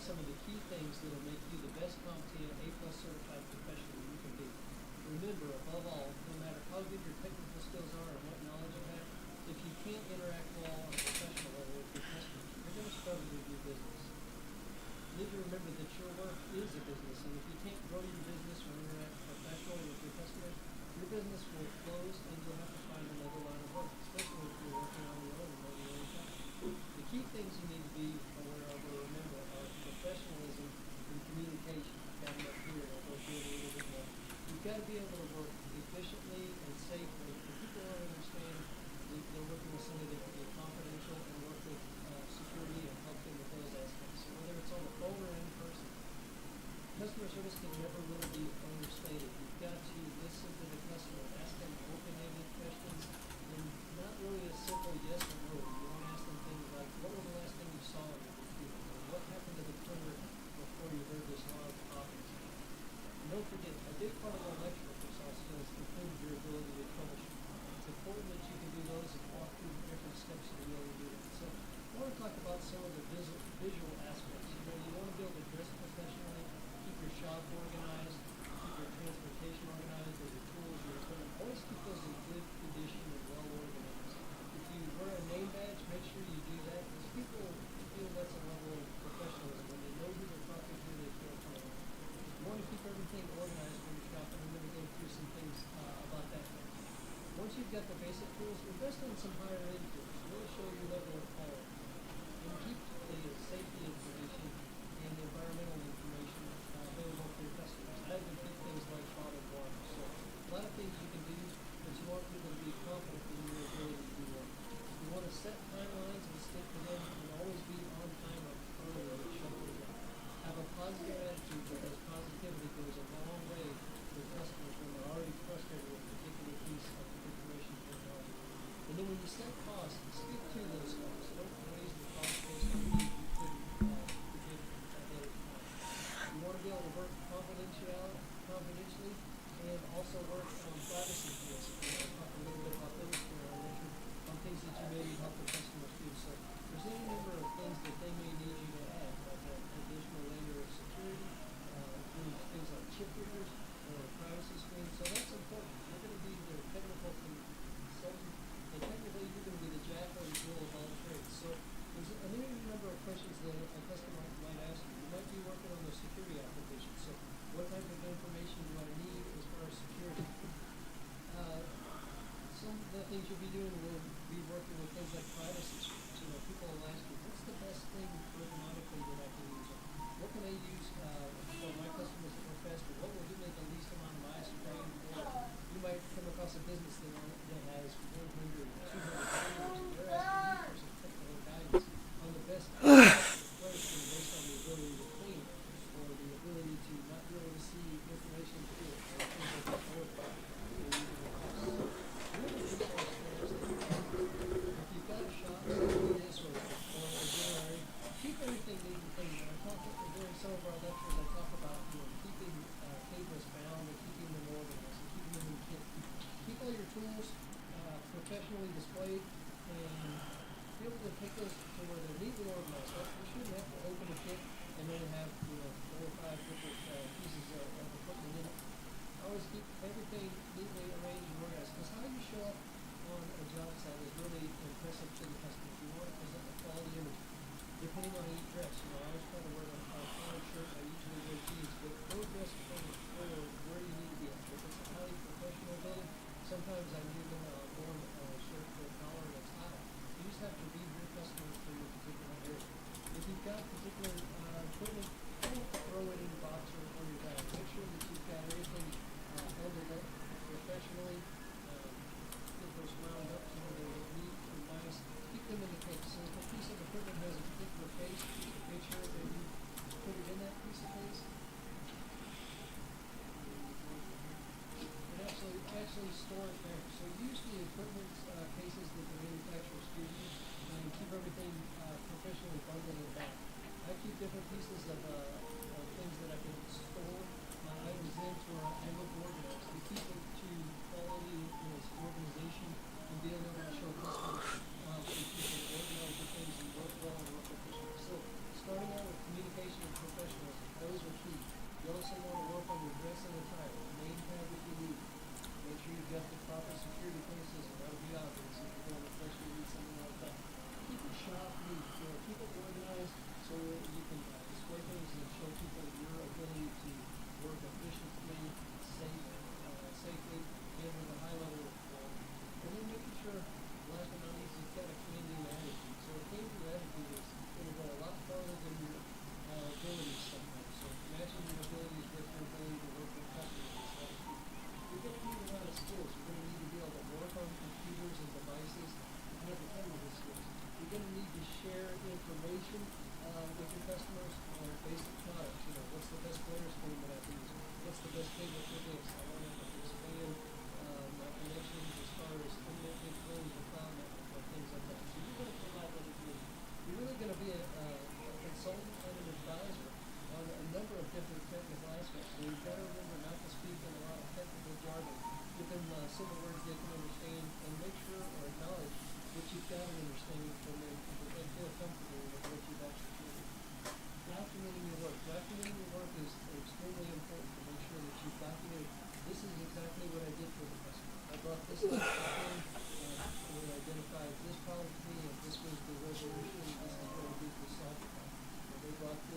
some of the key things that will make you the best CompTIA A+ certified professional you can be. Remember, above all, no matter how good your technical skills are and what knowledge you have, if you can't interact well on a professional level with your customers, you're going to struggle to do business. You need to remember that your work is a business, and if you can't grow your business or interact professionally with your customers, your business will close and you'll have to find another line of work, especially if you're working on your own and on your own time. The key things you need to be aware of or remember are professionalism and communication. Got them up here, I'll go through it a little bit more. You've got to be able to work efficiently and safely. And people don't understand that they're working with somebody that can be confidential and work with security and help them with those aspects. So whether it's on the phone or in person, customer service can never really be understated. You've got to listen to the customer, ask them open-ended questions, and not really a simple yes or no. You want to ask them things like, what was the last thing you saw on your computer? Or what happened to the printer before you heard this loud popping sound? And don't forget, a big part of electrical soft skills include your ability to troubleshoot. It's important that you can do those and walk through the different steps to be able to do that. So I want to talk about some of the visual aspects. You want to be able to dress professionally, keep your shop organized, keep your transportation organized, or your tools, your equipment. Always keep those in good condition and well organized. If you wear a name badge, make sure you do that because people feel that's a level of professionalism. When they know who they're talking to, they feel comfortable. You want to keep everything organized for your shop, and I'm going to go through some things about that next. Once you've got the basic tools, invest in some higher end tools. Really show your level of quality. And keep the safety information and the environmental information available for your customers. I even keep things like bottled water. So a lot of things you can do, but you want people to be confident in your ability to do work. You want to set timelines and stick to them and always be on time or early with showing up. Have a positive attitude because positivity goes a long way with customers when they're already frustrated with a particular piece of information technology. And then when you set costs, stick to those costs. Don't raise the cost based on what you couldn't predict ahead of time. You want to be able to work confidentially and also work on privacy policy. I'll talk a little bit about those here later on things that you may need help with customers do. So there's any number of things that they may need you to add, like an additional layer of security, things like chip readers or privacy screens. So that's important. You're going to be their technical consultant, and technically you're going to be the jack or the Jill of all trades. So there's any number of questions that a customer might ask you. You might be working on the security application. So what type of information do I need as far as security? Some of the things you'll be doing will be working with things like privacy screens. People will ask you, what's the best thing ergonomically that I can use? What can I use for my customers that work faster? What will give me the least amount of my screen? Or you might come across a business that has 100, 200 users. They're asking you for some technical guidance on the best place based on the ability to clean or the ability to not be able to see information through it or things like that. If you've got a shop like this or a gallery, keep everything neat and clean. During some of our lectures, I talk about keeping cables bound and keeping them organized and keeping them in kit. Keep all your tools professionally displayed and be able to take those to where they're neatly organized. So you shouldn't have to open a kit and then have 4 or 5 different pieces of equipment in it. Always keep everything neatly arranged and organized because how you show up on a job site is really impressive to the customers. You want to present a quality image. Depending on each dress, I always try to wear a collared shirt. I usually wear jeans, but go dress for where you need to be at. If it's a highly professional building, sometimes I need them wearing a shirt with a collar that's high. You just have to read your customers for your particular area. If you've got particular equipment, don't throw it in the box or on your bag. Make sure that you've got everything handled up professionally. Get those wound up so they're neat and nice. Keep them in the case. So if a piece of equipment has a particular case, make sure that you put it in that piece of case. And actually store it there. So use the equipment cases that the manufacturers give you and keep everything professionally bundled in the back. I keep different pieces of things that I can store my items in where I look organized. To keep it to quality organization and be able to show customers how to keep it organized with things and work well and work efficiently. So starting out with communication and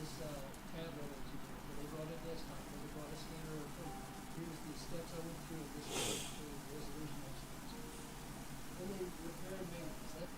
this tablet into here, or they brought a desktop, or they brought a scanner or printer. Here's the steps I went through, and this is the resolution estimates. And then repair and maintenance. That,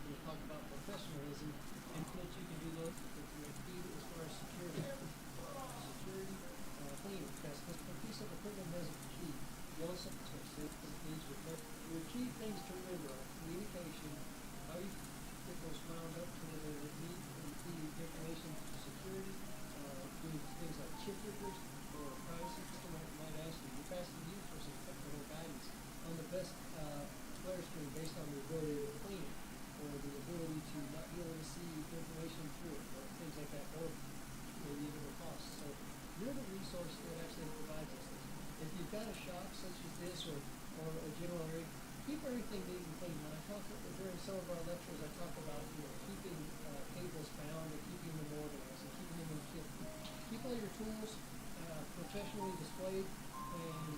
we talk about professionalism, and that you can do those with your key as far as security. Security, cleaning test. This piece of equipment has a key. You also needs repair. Your key things to remember are communication, how you get those wound up to where they would meet and key information, security, doing things like chip rippers or privacy customer might ask you. You're asking you for some technical guidance on the best flare screen based on the ability to clean it, or the ability to not be able to see information through it, or things like that, or maybe even the cost. So you're the resource that actually provides us this. If you've got a shop such as this, or a general area, keep everything neat and clean. When I talk during some of our lectures, I talk about keeping cables bound and keeping them organized and keeping them in kit. Keep all your tools professionally displayed, and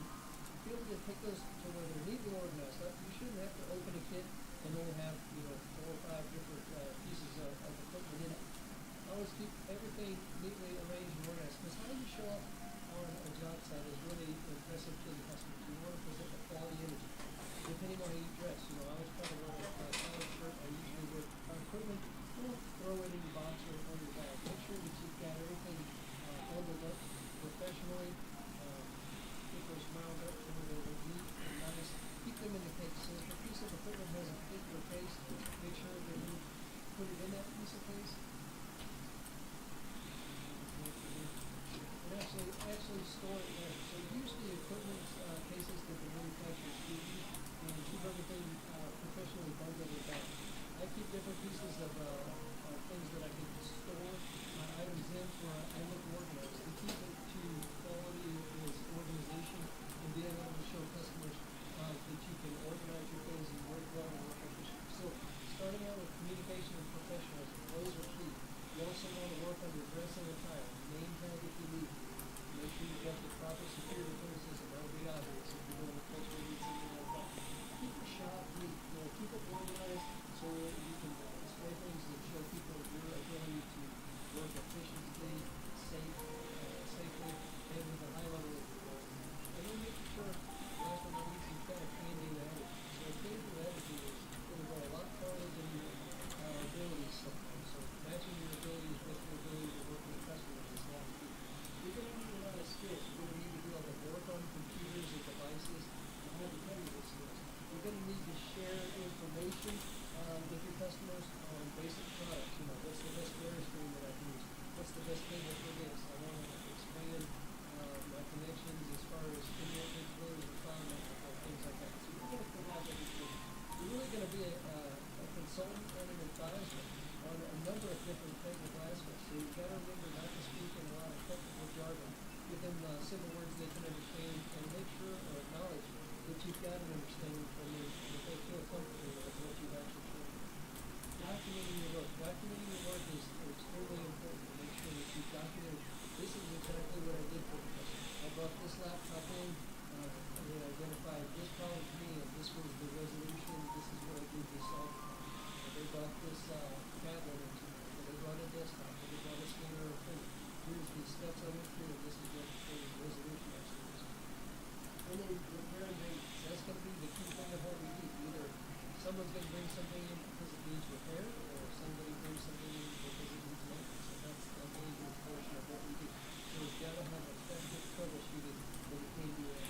be able to take those to where they're neatly organized. You shouldn't have to open a kit and only have 4 or 5 different pieces of equipment in it. Always keep everything neatly arranged and organized, because how you show up on a job site is really impressive to the customers. You want to present a quality image. Depending on how you dress, I always try to wear a collared shirt. I usually wear our equipment. Don't throw it in your box or on your bag. Make sure that you've got everything bundled up professionally. Get those wound up so that they're neat and nice. Keep them in the case. So if a piece of equipment has a particular case, make sure that you put it in that piece of case. And actually store it there. So use the equipment cases that the manufacturers give you, and keep everything professionally bundled with that. I keep different pieces of things that I can store my items in where I look organized. The key to quality is organization, and being able to show customers that you can organize your things and work well and work efficiently. So starting out with communication and professionalism, those are key. You also want to work on your dress and attire. Name tag if you need. Make sure you've got the proper security clearances, and that'll be obvious if you're doing a cultural meet, something like that. Keep your shop neat. Keep it organized so that you can display things that show people your ability to work efficiently, safely, and with a high level of quality. And then making sure, last but not least, you've got a can-do attitude. So a can-do attitude is going to go a lot farther than your abilities sometimes. So matching your abilities with your ability to work with customers is a lot of key. You're going to need a lot of skills. You're going to need to be able to work on computers and devices and have technical skills. You're going to need to share information with your customers on basic products. What's the best flare screen that I can use? What's the best cable for this? I want to expand my connections as far as internet capabilities and cloud network, things like that. So you're going to provide everything. You're really going to be a consultant and an advisor on a number of different technical aspects. So you've got to remember not to speak in a lot of technical jargon. Give them simple words they can understand, and make sure or acknowledge that you've got an understanding from them, that they feel comfortable with what you've actually shown them. Documenting your work. Documenting your work is extremely important to make sure that you've documented, this is exactly what I did for the customer. I brought this laptop in, they identified this problem to me, and this was the resolution, this is what I did to solve it. They brought this tablet into me, or they brought a desktop, or they brought a scanner or printer. Here's the steps I went through, and this is what the resolution actually is. And then repair and maintenance. That's going to be the key someone's going to bring something in because it needs repair, or somebody brings something in because it needs maintenance. And that's the major portion of what we do. So we've got to have effective troubleshooting when it came to it.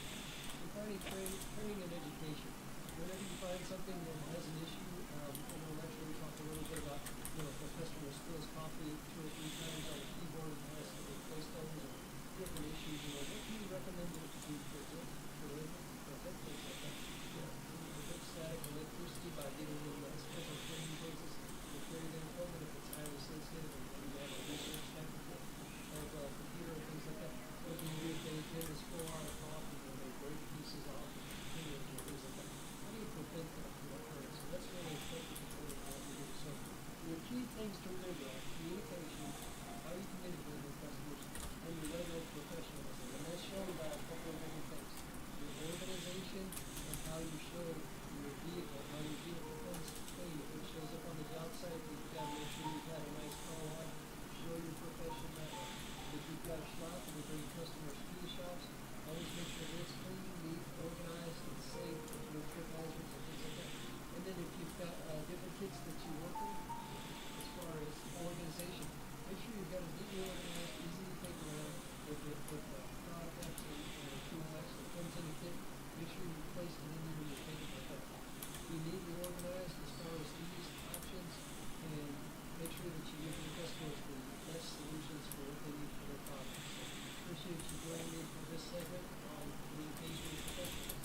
Regarding training and education, whenever you find something that has an issue, in our lecture we talked a little bit about, if a customer spills coffee 2 or 3 times on the keyboard and has to replace those or different issues, what do you recommend to do for prevent things like that? Prevent static electricity by getting them special training courses to carry their equipment if it's highly sensitive and maybe you have a research technical of a computer and things like that. What do you do if they tend to spill out of coffee or they break pieces off of the container and things like that? How do you prevent that from occurring? So that's really important for what we do. So your key things to remember are communication, how you communicate with customers, and your level of professionalism. And that's shown by a couple of different things. Your organization and how you show your vehicle, how your vehicle comes clean. If it shows up on the job site, you've got to make sure you've had a nice car wash, show your profession that way. If you've got a shop and you bring customers to the shops, always make sure that it's clean, neat, organized, and safe, no trip hazards and things like that. And then if you've got different kids that you work with, as far as organization, make sure you've got a neatly organized, easy to take around with product X and tool X that comes in a kit. Make sure you place it in there when you're taking it back. Be neatly organized as far as these options, and make sure that you give your customers the best solutions for what they need for their products. So appreciate you joining me for this segment on communication and professionalism.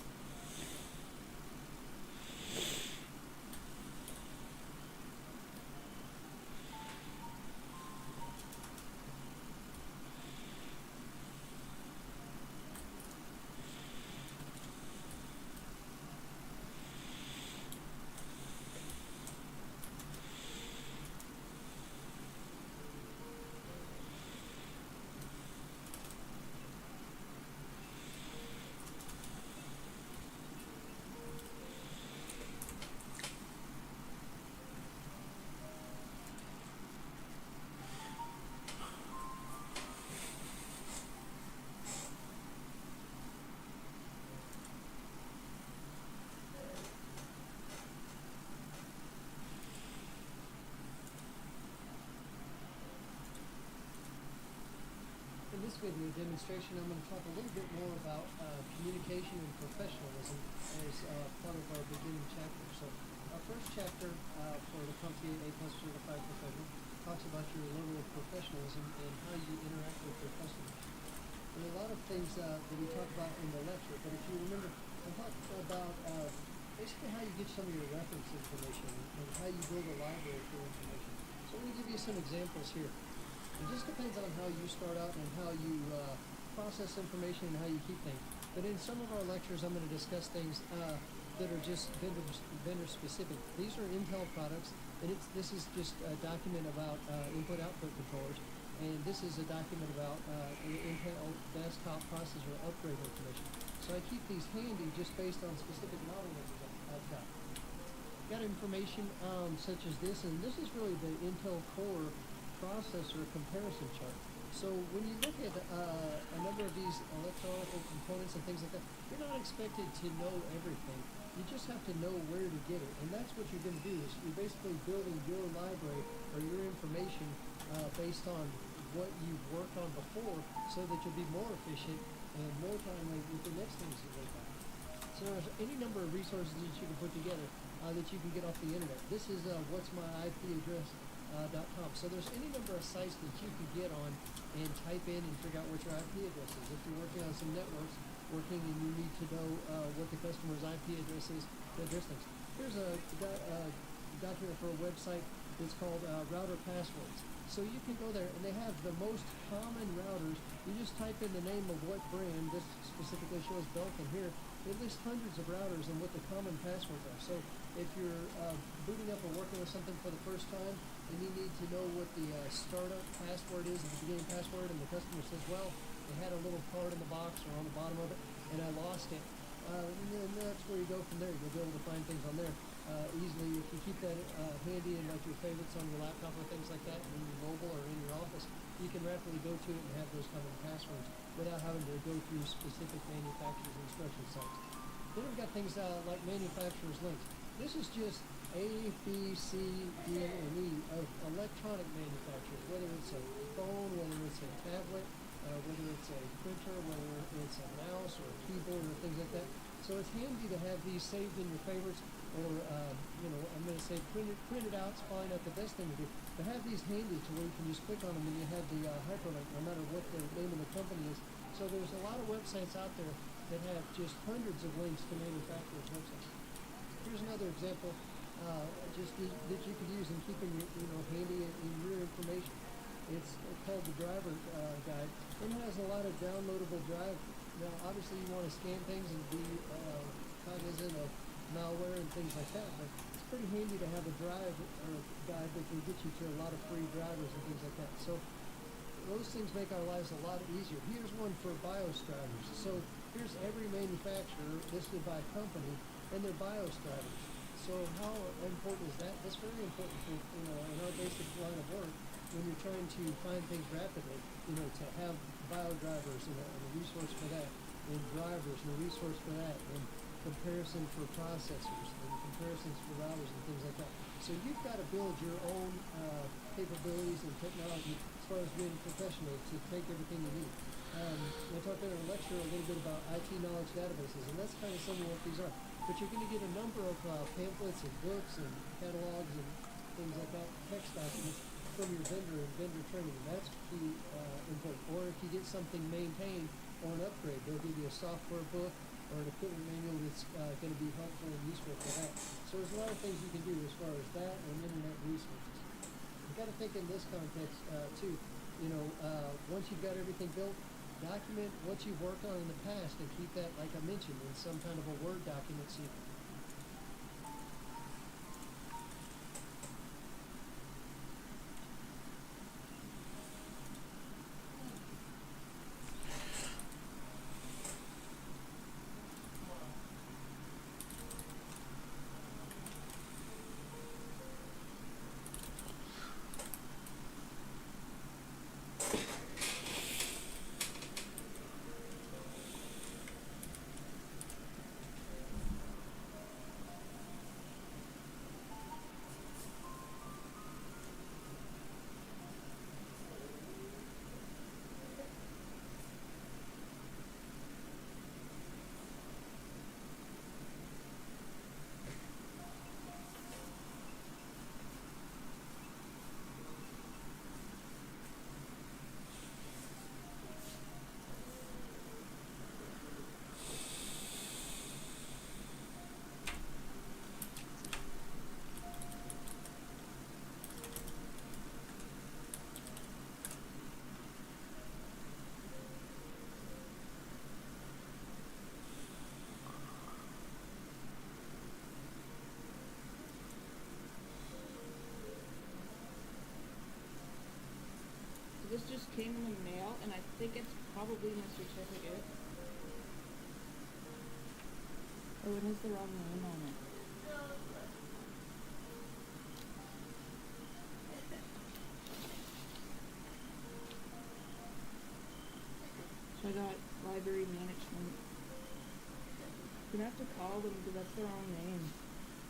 In this video demonstration, I'm going to talk a little bit more about communication and professionalism as part of our beginning chapter. So our first chapter for the company A+ certified professional talks about your level of professionalism and how you interact with your customers. There are a lot of things that we talk about in the lecture, but if you remember, I talked about basically how you get some of your reference information and how you build a library for information. So let me give you some examples here. It just depends on how you start out and how you process information and how you keep things. But in some of our lectures, I'm going to discuss things that are just vendor specific. These are Intel products, and this is just a document about input-output controllers, and this is a document about Intel desktop processor upgrade information. So I keep these handy just based on specific model numbers I've got. Got information such as this, and this is really the Intel Core processor comparison chart. So when you look at a number of these electronic components and things like that, you're not expected to know everything. You just have to know where to get it. And that's what you're going to do, is you're basically building your library or your information based on what you've worked on before, so that you'll be more efficient and more timely with the next things you work on. So there's any number of resources that you can put together that you can get off the internet. This is what's my IP address. .com. So there's any number of sites that you can get on and type in and figure out what your IP address is. If you're working on some networks, and you need to know what the customer's IP address is, there's things. Here's a document for a website that's called Router Passwords. So you can go there, and they have the most common routers. You just type in the name of what brand. This specifically shows Belkin here. It lists hundreds of routers and what the common passwords are. So if you're booting up or working with something for the first time, and you need to know what the startup password is, at the beginning password, and the customer says, well, it had a little card in the box or on the bottom of it, and I lost it. And then that's where you go from there. You'll be able to find things on there easily. If you keep that handy in like your favorites on your laptop or things like that, in your mobile or in your office, you can rapidly go to it and have those common passwords without having to go through specific manufacturer's instruction sites. Then we've got things like manufacturer's links. This is just A, B, C, D, and E of electronic manufacturers, whether it's a phone, whether it's a tablet, whether it's a printer, whether it's a mouse or a keyboard or things like that. So it's handy to have these saved in your favorites, or I'm going to say print it out. It's probably not the best thing to do, but have these handy to where you can just click on them and you have the hyperlink, no matter what the name of the company is. So there's a lot of websites out there that have just hundreds of links to manufacturers' websites. Here's another example, that you could use in keeping handy in your information. It's called the driver guide. It has a lot of downloadable drive. Now, obviously, you want to scan things and be cognizant of malware and things like that, but it's pretty handy to have a drive or a guide that can get you to a lot of free drivers and things like that. So those things make our lives a lot easier. Here's one for BIOS drivers. So here's every manufacturer listed by company and their BIOS drivers. So how important is that? That's very important for, in our basic line of work when you're trying to find things rapidly, to have bio drivers and a resource for that, and drivers and a resource for that, and comparison for processors, and comparisons for routers and things like that. So you've got to build your own capabilities and technology as far as being a professional to take everything you need. I talked in a lecture a little bit about IT knowledge databases, and that's kind of some of what these are. But you're going to get a number of pamphlets and books and catalogs and things like that, text documents from your vendor and vendor training, and that's key important. Or if you get something maintained or an upgrade, they'll give you a software book or an equipment manual that's going to be helpful and useful for that. So there's a lot of things you can do as far as that and internet resources. You've got to think in this context too. Once you've got everything built, document what you've worked on in the past and keep that, like I mentioned, in some kind of a Word document so you This just came in the mail, and I think it's probably my certificate. Oh, it has the wrong name on it. So I got library management. I'm gonna have to call them because that's the wrong name.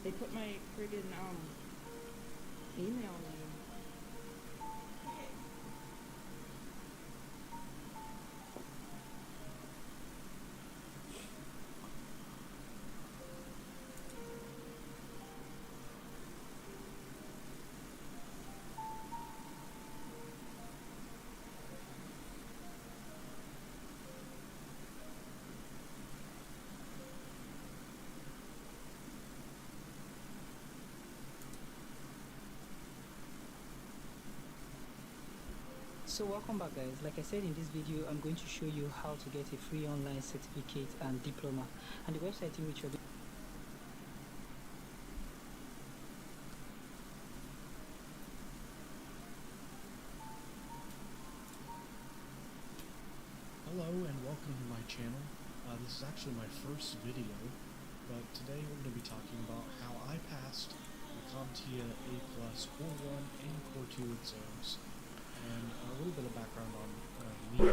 They put my friggin' email name. So welcome back, guys. Like I said in this video, I'm going to show you how to get a free online certificate and diploma, and the website in which you're Hello and welcome to my channel. This is actually my first video, but today we're going to be talking about how I passed the CompTIA A+ Core 1 and Core 2 exams, and a little bit of background on me.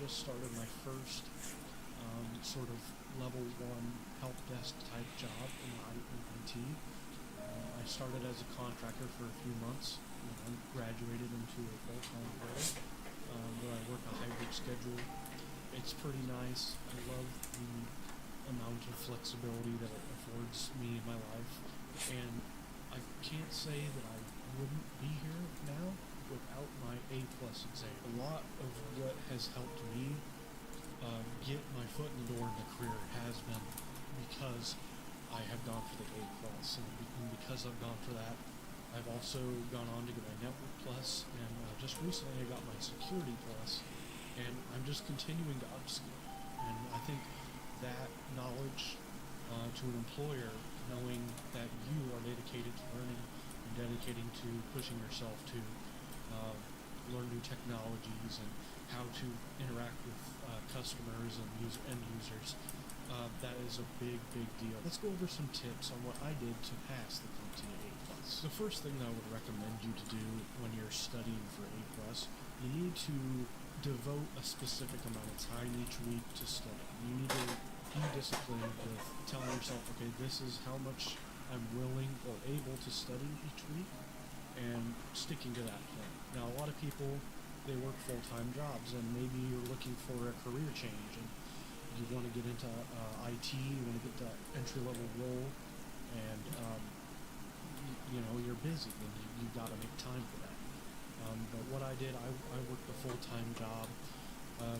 just started my first sort of level 1 help desk type job in IT. I started as a contractor for a few months, and graduated into a full-time role where I work a hybrid schedule. It's pretty nice. I love the amount of flexibility that it affords me in my life, and I can't say that I wouldn't be here now without my A+ exam. A lot of what has helped me get my foot in the door in the career has been because I have gone for the A+, and because I've gone for that, I've also gone on to get my Network Plus, and just recently I got my Security Plus, and I'm just continuing to upskill. And I think that knowledge to an employer, knowing that you are dedicated to learning and dedicating to pushing yourself to learn new technologies and how to interact with customers and end users, that is a big deal. Let's go over some tips on what I did to pass the CompTIA A+. The first thing that I would recommend you to do when you're studying for A+, you need to devote a specific amount of time each week to study. You need to be disciplined with telling yourself, okay, this is how much I'm willing or able to study each week, and sticking to that plan. Now, a lot of people, they work full-time jobs, and maybe you're looking for a career change, and you want to get into IT, you want to get that entry-level role, and you're busy, and you've got to make time for that. But what I did, I worked a full-time job,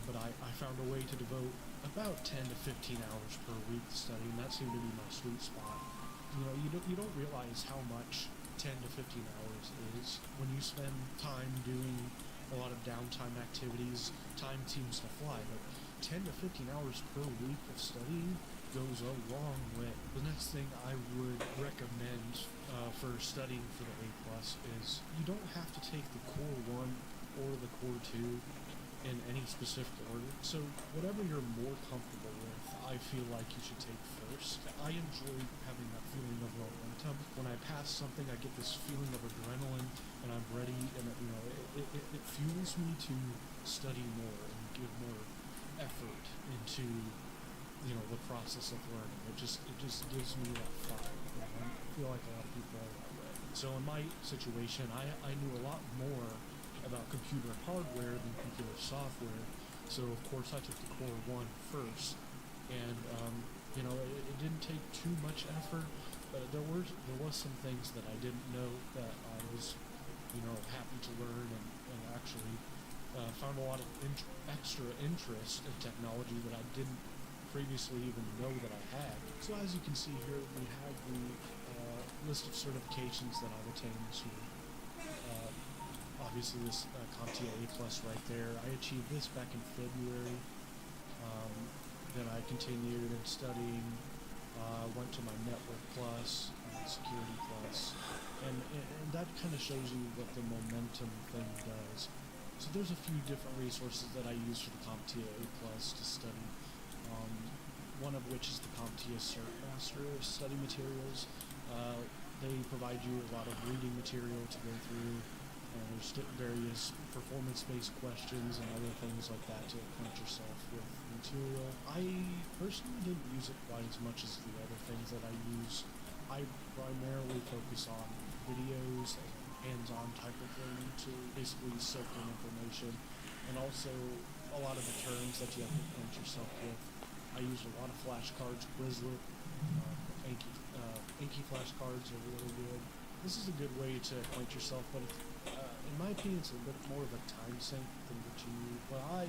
but I found a way to devote about 10 to 15 hours per week to study, and that seemed to be my sweet spot. You don't realize how much 10 to 15 hours is. When you spend time doing a lot of downtime activities, time seems to fly, but 10 to 15 hours per week of studying goes a long way. The next thing I would recommend for studying for the A+ is you don't have to take the Core 1 or the Core 2 in any specific order. So whatever you're more comfortable with, I feel like you should take first. I enjoy having that feeling of momentum. When I pass something, I get this feeling of adrenaline, and I'm ready, and it fuels me to study more and give more effort into the process of learning. It just gives me that fire. I feel like a lot of people are that way. So in my situation, I knew a lot more about computer hardware than computer software. So of course I took the Core 1 first, and it didn't take too much effort. But there was some things that I didn't know that I was happy to learn, and actually found a lot of extra interest in technology that I didn't previously even know that I had. So as you can see here, we have the list of certifications that I've attained this year. Obviously this CompTIA A+ right there. I achieved this back in February. Then I continued in studying, went to my Network Plus, Security Plus, and that kind of shows you what the momentum thing does. So there's a few different resources that I use for the CompTIA A+ to study. One of which is the CompTIA Cert Master study materials. They provide you a lot of reading material to go through, and there's various performance-based questions and other things like that to acquaint yourself with material. I personally didn't use it quite as much as the other things that I use. I primarily focus on videos and hands-on type of learning to basically soak in information, and also a lot of the terms that you have to acquaint yourself with. I use a lot of flashcards, Quizlet, Anki flashcards are really good. This is a good way to acquaint yourself, but in my opinion, it's a bit more of a time sink than what you need. What I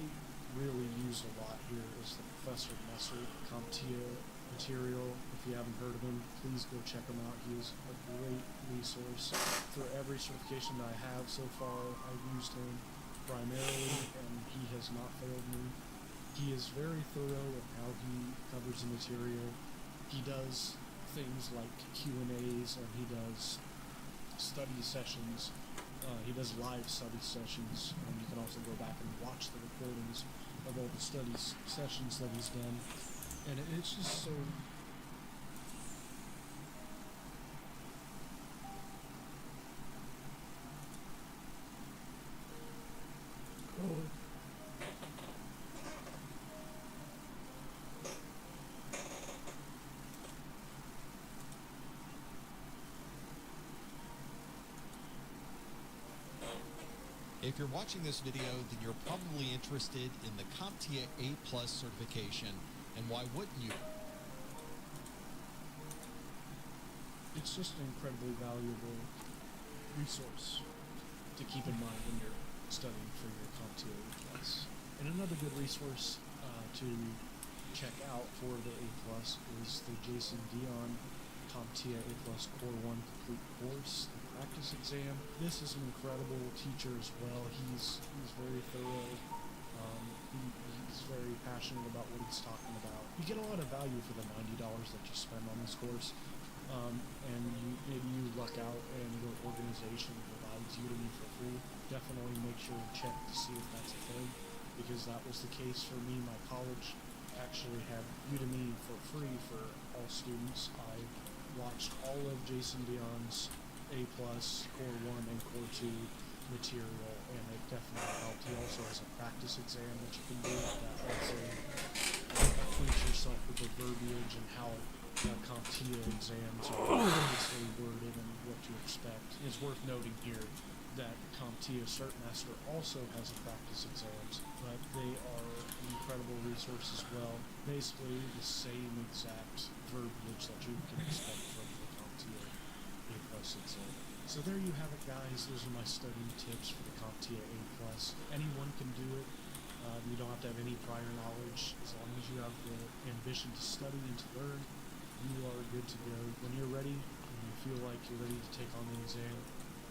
really use a lot here is the Professor Messer CompTIA material. If you haven't heard of him, please go check him out. He is a great resource. For every certification that I have so far, I've used him primarily, and he has not failed me. He is very thorough in how he covers the material. He does things like Q&As, and he does study sessions. He does live study sessions, and you can also go back and watch the recordings of all the study sessions that he's done. And it's just so... cool. If you're watching this video, then you're probably interested in the CompTIA A+ certification, and why wouldn't you? It's just an incredibly valuable resource to keep in mind when you're studying for your CompTIA A+. And another good resource to check out for the A+ is the Jason Dion CompTIA A+ Core 1 Complete Course, the practice exam. This is an incredible teacher as well. He's very thorough. He's very passionate about what he's talking about. You get a lot of value for the $90 that you spend on this course. And maybe you luck out and your organization provides Udemy for free. Definitely make sure to check to see if that's a thing, because that was the case for me. My college actually had Udemy for free for all students. I watched all of Jason Dion's A+, Core 1, and Core 2 material, and it definitely helped. He also has a practice exam that you can do that also acquaints yourself with the verbiage and how CompTIA exams are obviously worded and what to expect. It's worth noting here that CompTIA CertMaster also has a practice exams, but they are an incredible resource as well. Basically the same exact verbiage that you can expect from the CompTIA A+ exam. So there you have it, guys. Those are my studying tips for the CompTIA A+. Anyone can do it. You don't have to have any prior knowledge. As long as you have the ambition to study and to learn, you are good to go. When you're ready, when you feel like you're ready to take on the exam,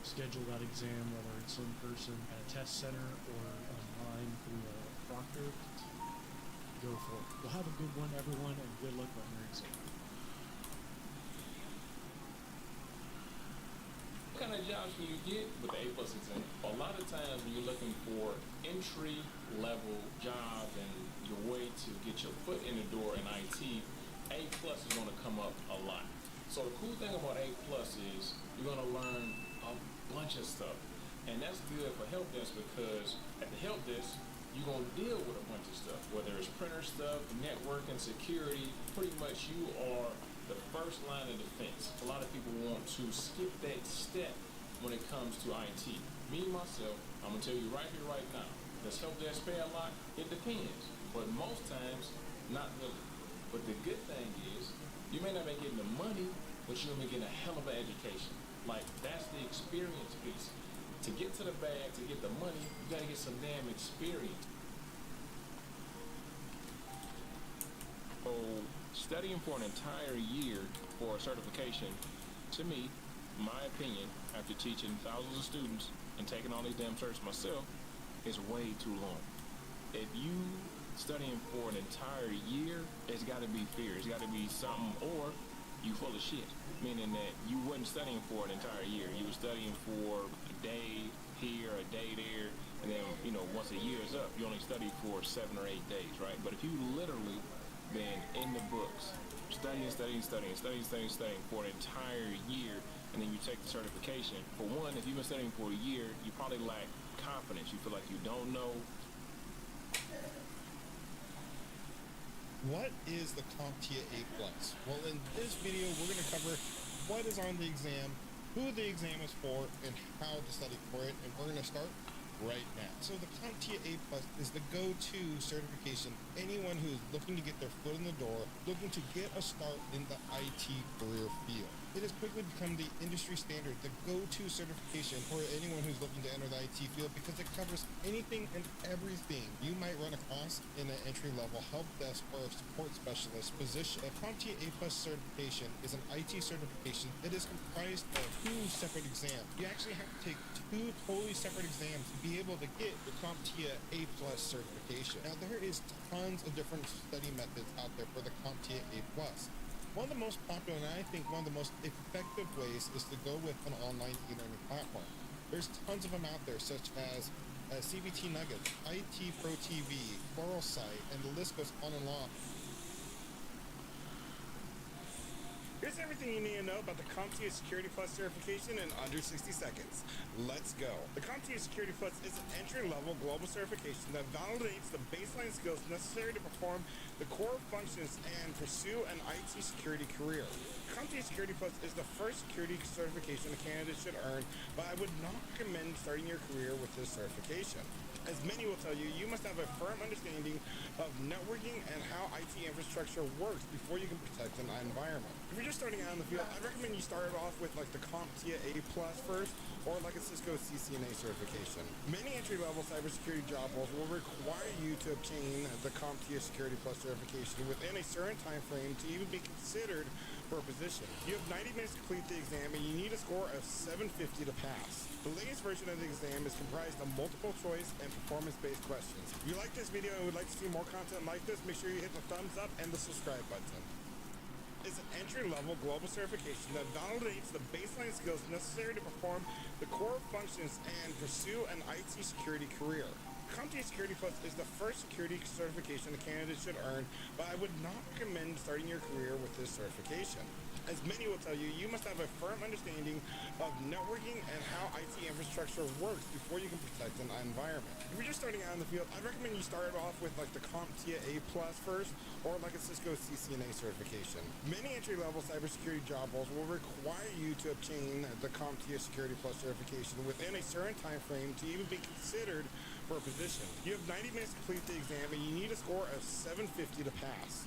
schedule that exam, whether it's in person at a test center or online through a proctor. Go for it. Well, have a good one, everyone, and good luck on your exam. What kind of jobs can you get with the A+ exam? A lot of times when you're looking for entry-level job and your way to get your foot in the door in IT, A+ is going to come up a lot. So the cool thing about A+ is you're going to learn a bunch of stuff. And that's good for help desk, because at the help desk, you're going to deal with a bunch of stuff, whether it's printer stuff, network and security. Pretty much you are the first line of defense. A lot of people want to skip that step when it comes to IT. Me, myself, I'm going to tell you right here, right now, does help desk pay a lot? It depends. But most times, not really. But the good thing is, you may not be getting the money, but you're going to be getting a hell of an education. Like, that's the experience piece. To get to the bag, to get the money, you got to get some damn experience. So, studying for an entire year for a certification, to me, my opinion, after teaching thousands of students and taking all these damn certs myself, is way too long. If you studying for an entire year, it's got to be fear. It's got to be something, or you full of shit. Meaning that you wasn't studying for an entire year. You were studying for a day here, a day there, and then, once a year is up, you only study for 7 or 8 days, right? But if you literally been in the books, studying for an entire year, and then you take the certification, for one, if you've been studying for a year, you probably lack confidence. You feel like you don't know. What is the CompTIA A+? Well, in this video, we're going to cover what is on the exam, who the exam is for, and how to study for it, and we're going to start right now. So the CompTIA A+ is the go-to certification. Anyone who is looking to get their foot in the door, looking to get a start in the IT career field. It has quickly become the industry standard, the go-to certification for anyone who's looking to enter the IT field, because it covers anything and everything you might run across in an entry-level help desk or support specialist position. A CompTIA A+ certification is an IT certification that is comprised of 2 separate exams. You actually have to take 2 totally separate exams to be able to get your CompTIA A+ certification. Now, there is tons of different study methods out there for the CompTIA A+. One of the most popular, and I think one of the most effective ways, is to go with an online e-learning platform. There's tons of them out there, such as CBT Nuggets, IT Pro TV, Pluralsight, and the list goes on and on. Here's everything you need to know about the CompTIA Security Plus certification in under 60 seconds. Let's go. The CompTIA Security Plus is an entry-level global certification that validates the baseline skills necessary to perform the core functions and pursue an IT security career. CompTIA Security Plus is the first security certification a candidate should earn, but I would not recommend starting your career with this certification. As many will tell you, you must have a firm understanding of networking and how IT infrastructure works before you can protect an environment. If you're just starting out in the field, I'd recommend you start off with like the CompTIA A+ first, or like a Cisco CCNA certification. Many entry-level cybersecurity job roles will require you to obtain the CompTIA Security Plus certification within a certain time frame to even be considered for a position. You have 90 minutes to complete the exam, and you need a score of 750 to pass. The latest version of the exam is comprised of multiple choice and performance-based questions. If you like this video and would like to see more content like this, make sure you hit the thumbs up and the subscribe button. Is an entry-level global certification that validates the baseline skills necessary to perform the core functions and pursue an IT security career. CompTIA Security Plus is the first security certification a candidate should earn, but I would not recommend starting your career with this certification. As many will tell you, you must have a firm understanding of networking and how IT infrastructure works before you can protect an environment. If you're just starting out in the field, I'd recommend you start off with like the CompTIA A+ first, or like a Cisco CCNA certification. Many entry-level cybersecurity job roles will require you to obtain the CompTIA Security Plus certification within a certain time frame to even be considered for a position. You have 90 minutes to complete the exam, and you need a score of 750 to pass.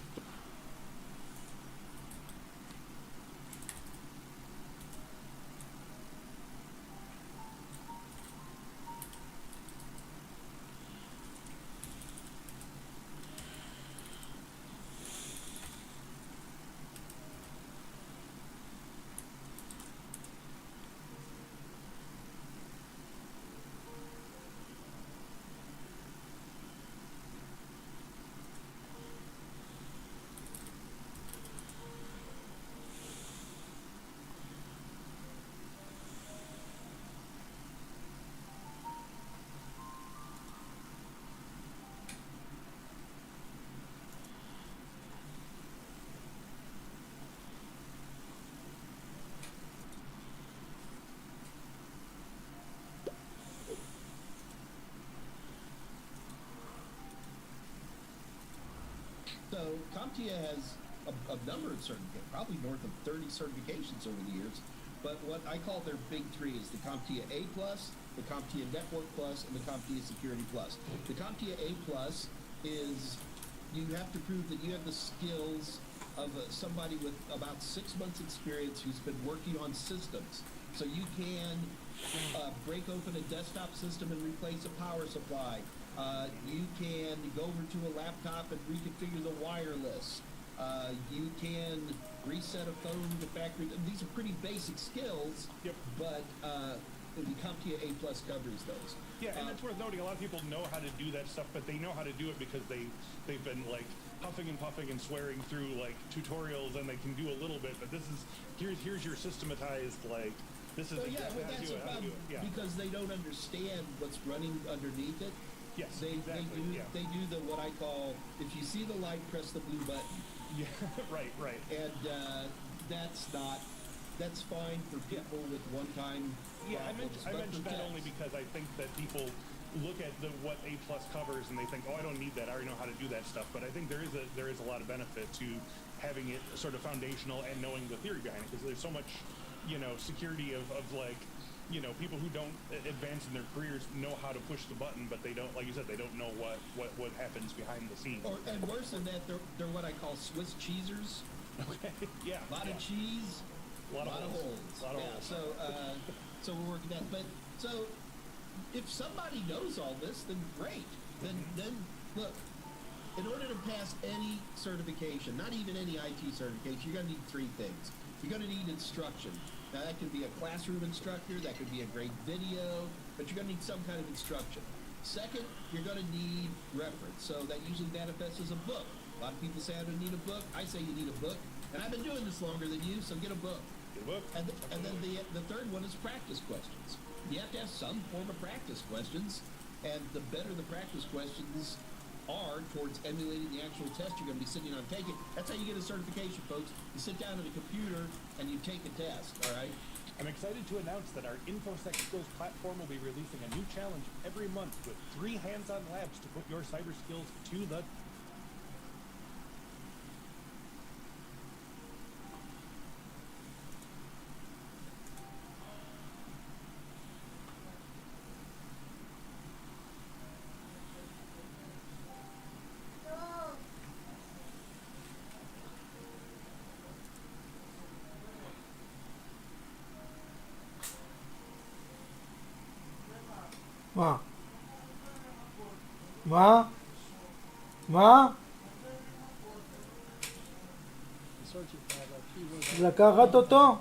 So CompTIA has a number of certifications, probably north of 30 certifications over the years. But what I call their big three is the CompTIA A+, the CompTIA Network Plus, and the CompTIA Security Plus. The CompTIA A+ is you have to prove that you have the skills of somebody with about 6 months experience who's been working on systems. So you can break open a desktop system and replace a power supply. You can go over to a laptop and reconfigure the wireless. You can reset a phone to factory. These are pretty basic skills, Yep. but the CompTIA A+ covers those. Yeah, and it's worth noting a lot of people know how to do that stuff, but they know how to do it because they've been like huffing and puffing and swearing through like tutorials, and they can do a little bit. But this is here's your systematized like this is So yeah, exactly but how to that's do it. a How to do problem it. Yeah. because they don't understand what's running underneath it. Yes. They Exactly. do Yeah. they do the what I call, if you see the light, press the blue button. Yeah. Right. Right. And that's fine for people with one-time Yeah, I problems, but mentioned for that only techs- because I think that people look at what A+ covers and they think, oh, I don't need that. I already know how to do that stuff. But I think there is a lot of benefit to having it sort of foundational and knowing the theory behind it, because there's so much, security of like, people who don't advance in their careers know how to push the button, but they don't, like you said, they don't know what happens behind the scenes. and worse than that, they're what I call Swiss cheesers. Okay. Yeah. A lot of cheese, A lot of holes. A lot of yeah, holes. so we're working that. But so if somebody knows all this, then great. Then look, in order to pass any certification, not even any IT certification, you're gonna need three things. You're gonna need instruction. Now that could be a classroom instructor, that could be a great video, but you're gonna need some kind of instruction. Second, you're gonna need reference. So that usually manifests as a book. A lot of people say I don't need a book. I say you need a book. And I've been doing this longer than you, so get a book. Get a book. And then the third one is practice questions. You have to have some form of practice questions, and the better the practice questions, are towards emulating the actual test you're going to be sitting on taking. That's how you get a certification, folks. You sit down at a computer and you take a test, all right? I'm excited to announce that our InfoSec Skills platform will be releasing a new challenge every month with 3 hands-on labs to put your cyber skills to the מה? מה? מה? לקחת אותו?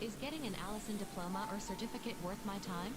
Is getting an Allison diploma or certificate worth my time?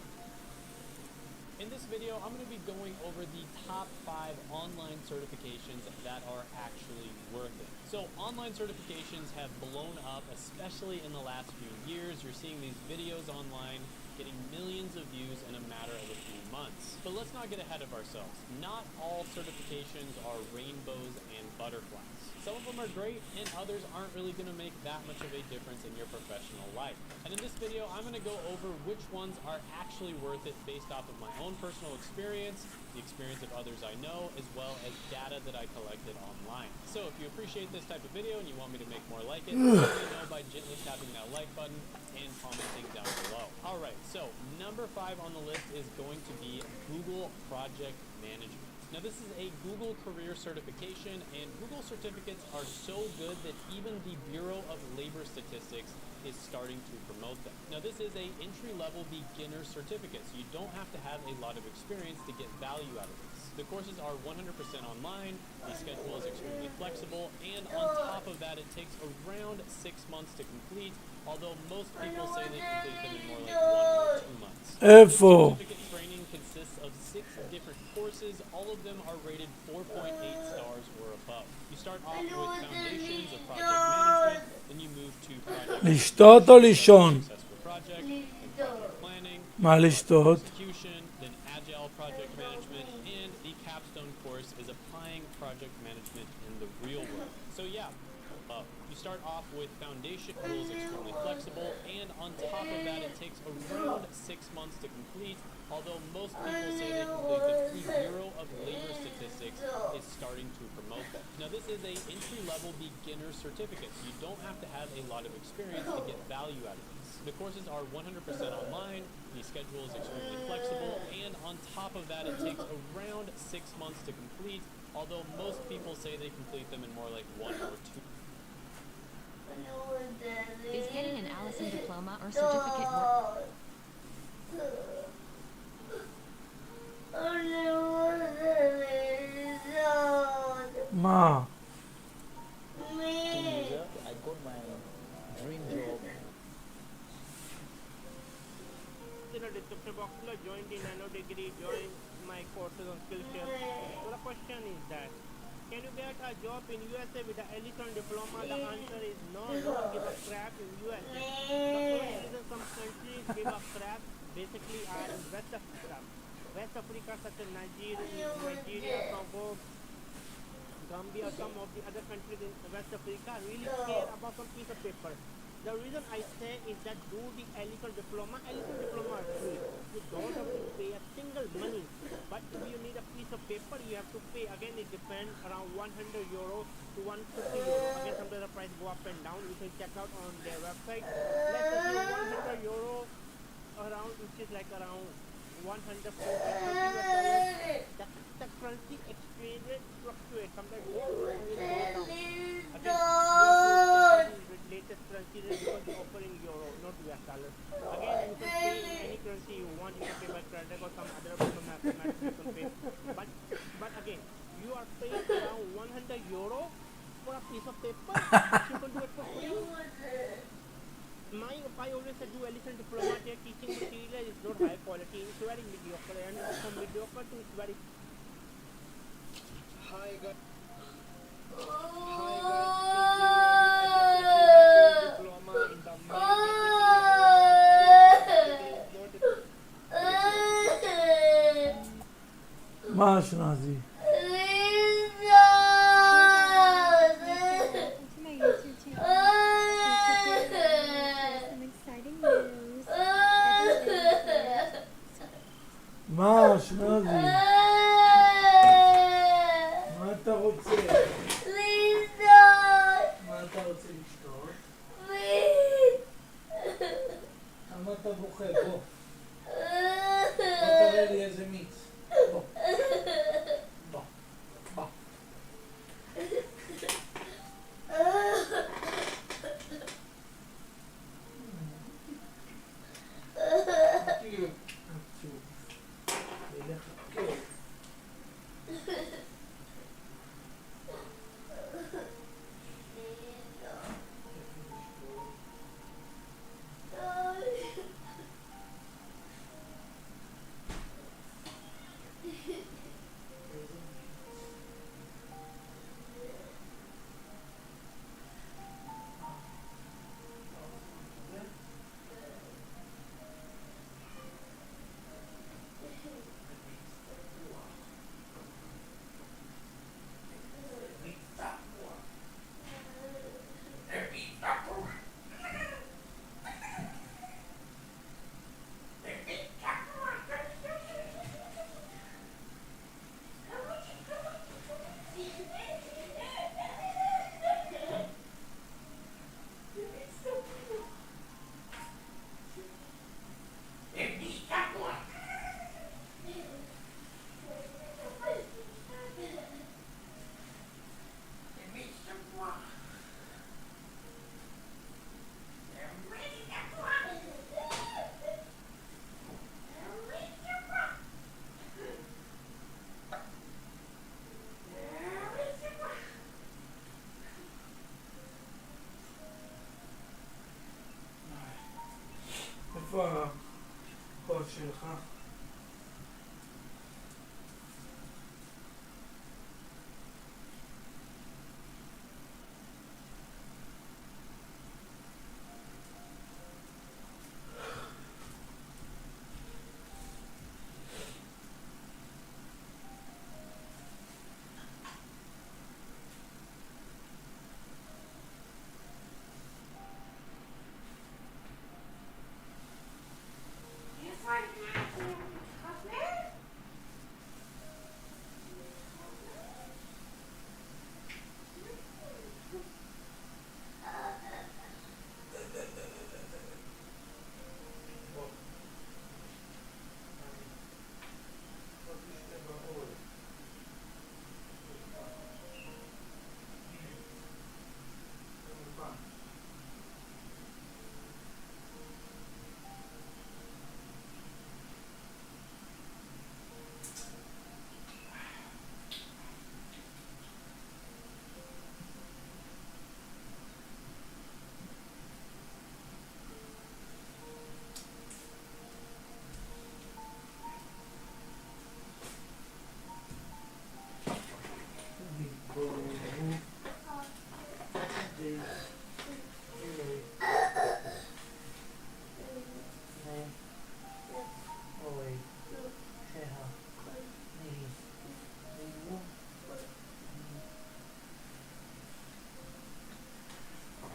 In this video, I'm going to be going over the top 5 online certifications that are actually worth it. So online certifications have blown up, especially in the last few years. You're seeing these videos online getting millions of views in a matter of a few months. But let's not get ahead of ourselves. Not all certifications are rainbows and butterflies. Some of them are great, and others aren't really going to make that much of a difference in your professional life. And in this video, I'm going to go over which ones are actually worth it based off of my own personal experience, the experience of others I know, as well as data that I collected online. So if you appreciate this type of video and you want me to make more like it, let me know by gently tapping that like button and commenting down below. Alright, so number 5 on the list is going to be Google Project Management. Now this is a Google career certification, and Google certificates are so good that even the Bureau of Labor Statistics is starting to promote them. Now this is a entry-level beginner certificate, so you don't have to have a lot of experience to get value out of this. The courses are 100% online, the schedule is extremely flexible, and on top of that it takes around 6 months to complete, although most people say they complete them in more like 1 or 2 months. איפה? Certificate training consists of 6 different courses. All of them are rated 4.8 stars or above. You start off with foundations of project management, then you move to project לשתות או לישון? successful project, then project planning, מה לשתות? execution, then agile project management, and the capstone course is applying project management in the real world. So yeah, you start off with foundation rules, extremely flexible, and on top of that it takes around 6 months to complete, although most people say they complete them. The Bureau of Labor Statistics is starting to promote them. Now this is a entry-level beginner certificate, so you don't have to have a lot of experience to get value out of this. The courses are 100% online, the schedule is extremely flexible, and on top of that it takes around 6 months to complete, although most people say they complete them in more like 1 or 2. Is getting an Allison diploma or certificate worth? מה? I got my dream job. In the description box below, join the nano degree, join my courses on Skillshare. So the question is that, can you get a job in USA with an Ellison diploma? The answer is no, no one give a crap in USA. The only reason some countries give a crap basically are in West Africa. West Africa such as Nigeria, Congo, Gambia, some of the other countries in West Africa really care about some piece of paper. The reason I say is that do the Ellison diploma is free. You don't have to pay a single money. But if you need a piece of paper, you have to pay. Again, it depends around 100 euro to 150 euro. Again, sometimes the price go up and down. You can check out on their website. Let's assume 100 euro around, which is like around 140 US dollars. The currency exchange rate fluctuates. Sometimes it goes up, sometimes it goes down. Again, you have to check the latest currency rate because you offer in euro, not US dollars. Again, you can pay in any currency you want. You can pay by credit or some other mathematics you can pay. But again, you are paying around 100 euro for a piece of paper. You can do it for free. I always say do Ellison diploma. Their teaching material is not high quality. It's very mediocre, and from mediocre to it's very. Hi guys. Diploma in the מה אשנזי? מה אשנזי? מה אתה רוצה? מה אתה רוצה לשתות? למה אתה בוכה? בוא. בוא תראה לי איזה מיץ. בוא. הבוס שלך?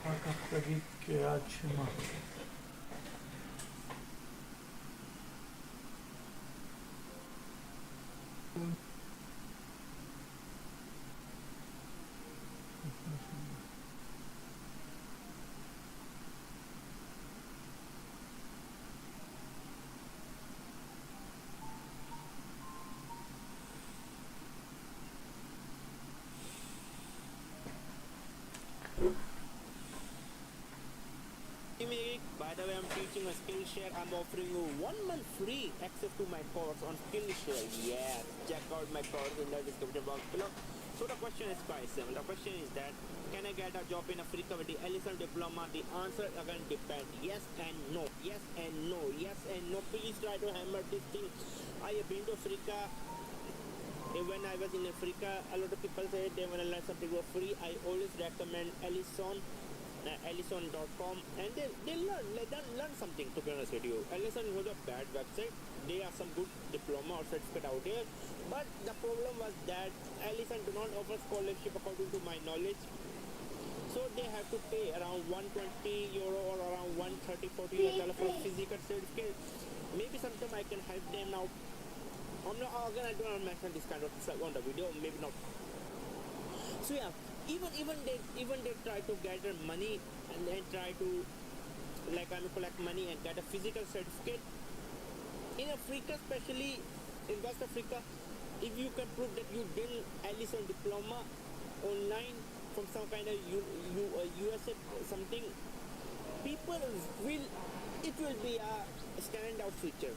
אחר כך תגיד קריאת שמע. By the way, I'm teaching a Skillshare. I'm offering you 1 month free access to my course on Skillshare. Yeah, check out my course in the description box below. So the question is quite simple. The question is that, can I get a job in Africa with the Ellison diploma? The answer again depends. Yes and no. Yes and no. Yes and no. Please try to hammer this thing. I have been to Africa. When I was in Africa, a lot of people say they want to learn something for free. I always recommend Ellison.com, and they learn something, to be honest with you. Ellison was a bad website. There are some good diploma or certificate out here, but the problem was that Ellison do not offer scholarship according to my knowledge. So they have to pay around €120 or around $130-40 for physical certificate. Maybe sometime I can help them out. I'm not again, I don't want to mention this kind of stuff on the video, maybe not. So yeah, even they try to gather money and then try to collect money and get a physical certificate. In Africa, especially in West Africa, if you can prove that you did Ellison diploma online from some kind of USA something, people it will be a standout feature.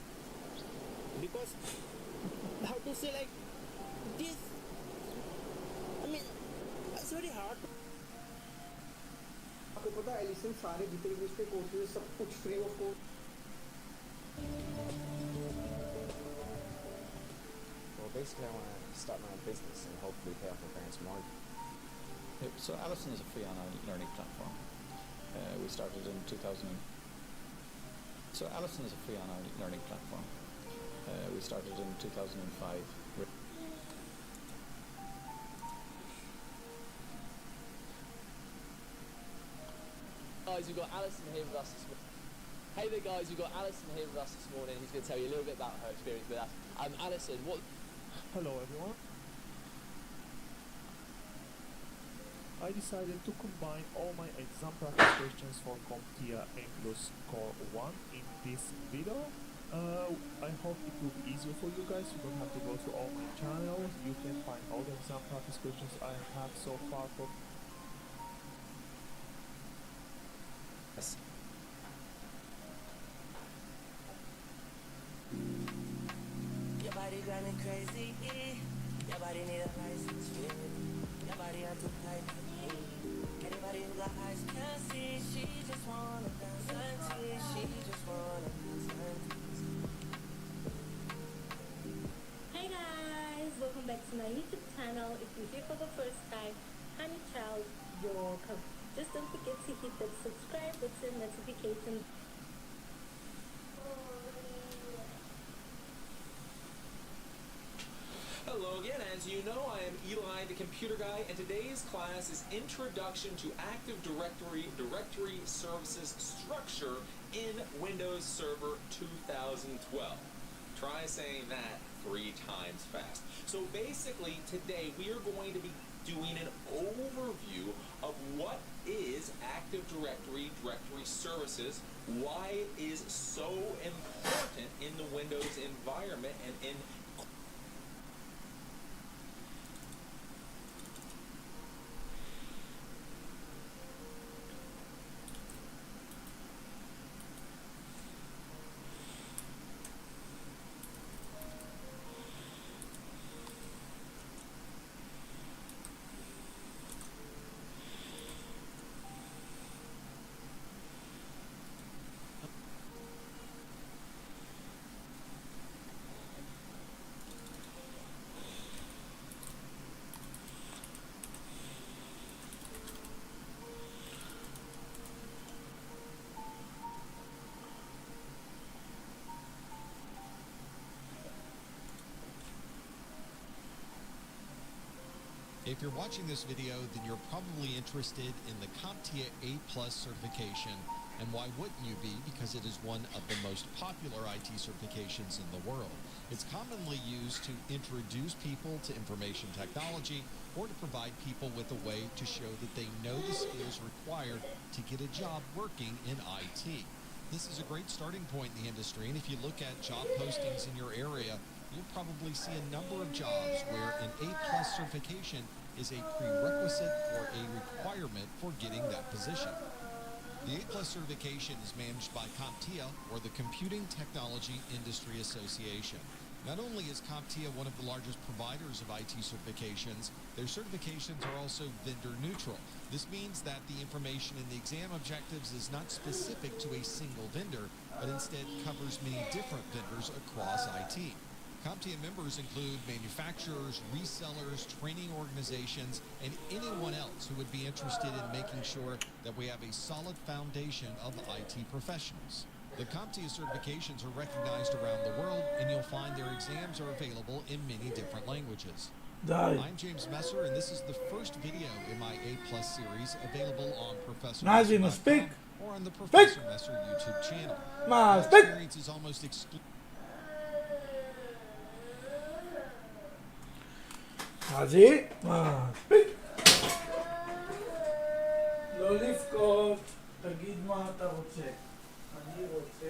Because how to say like this, I mean, it's very hard. आपको पता है Allison सारे जितने भी उसके courses सब कुछ free of cost. Well, basically I want to start my own business and hopefully pay off my parents' mortgage. So Allison is a free online learning platform. We started in 2000. So Allison is a free online learning platform. We started in 2005. Guys, we've got Alison here with us this morning. Hey there guys, we've got Alison here with us this morning. Who's going to tell you a little bit about her experience with us. Alison, what... Hello everyone. I decided to combine all my exam practice questions for CompTIA A+ Core 1 in this video. I hope it will be easier for you guys. You don't have to go through all my channels. You can find all the exam practice questions I have so far for Your body driving crazy. Your body need a license. Your body on too tight. Anybody who got eyes can see. She just wanna dance and tease. She just wanna dance and tease. welcome. Just don't forget to hit that subscribe button, notification. Hello again, as you know, I am Eli, the computer guy, and today's class is Introduction to Active Directory Services Structure in Windows Server 2012. Try saying that 3 times fast. So basically, today we are going to be doing an overview of what is Active Directory Services, why it is so important in the Windows environment, and in If you're watching this video, then you're probably interested in the CompTIA A+ certification, and why wouldn't you be? Because it is one of the most popular IT certifications in the world. It's commonly used to introduce people to information technology or to provide people with a way to show that they know the skills required to get a job working in IT. This is a great starting point in the industry, and if you look at job postings in your area, you'll probably see a number of jobs where an A+ certification is a prerequisite or a requirement for getting that position. The A+ certification is managed by CompTIA, or the Computing Technology Industry Association. Not only is CompTIA one of the largest providers of IT certifications, their certifications are also vendor neutral. This means that the information in the exam objectives is not specific to a single vendor, but instead covers many different vendors across IT. CompTIA members include manufacturers, resellers, training organizations, and anyone else who would be interested in making sure that we have a solid foundation of IT professionals. The CompTIA certifications are recognized around the world, and you'll find their exams are available in many different languages. I'm James Messer, and this is the first video in my A+ series available on ProfessorMesser.com or on the Professor Messer YouTube channel. The experience is almost exclusive. רזי, מספיק. לא לבכות, תגיד מה אתה רוצה. אני רוצה...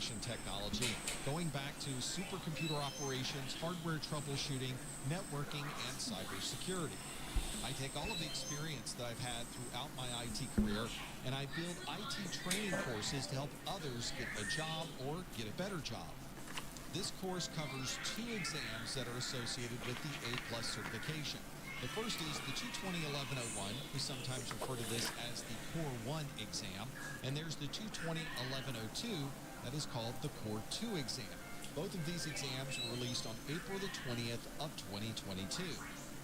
certification technology, going back to supercomputer operations, hardware troubleshooting, networking, and cybersecurity. I take all of the experience that I've had throughout my IT career, and I build IT training courses to help others get a job or get a better job. This course covers 2 exams that are associated with the A+ certification. The first is the 220-1101. We sometimes refer to this as the Core 1 exam. And there's the 220-1102 that is called the Core 2 exam. Both of these exams were released on April the 20th of 2022.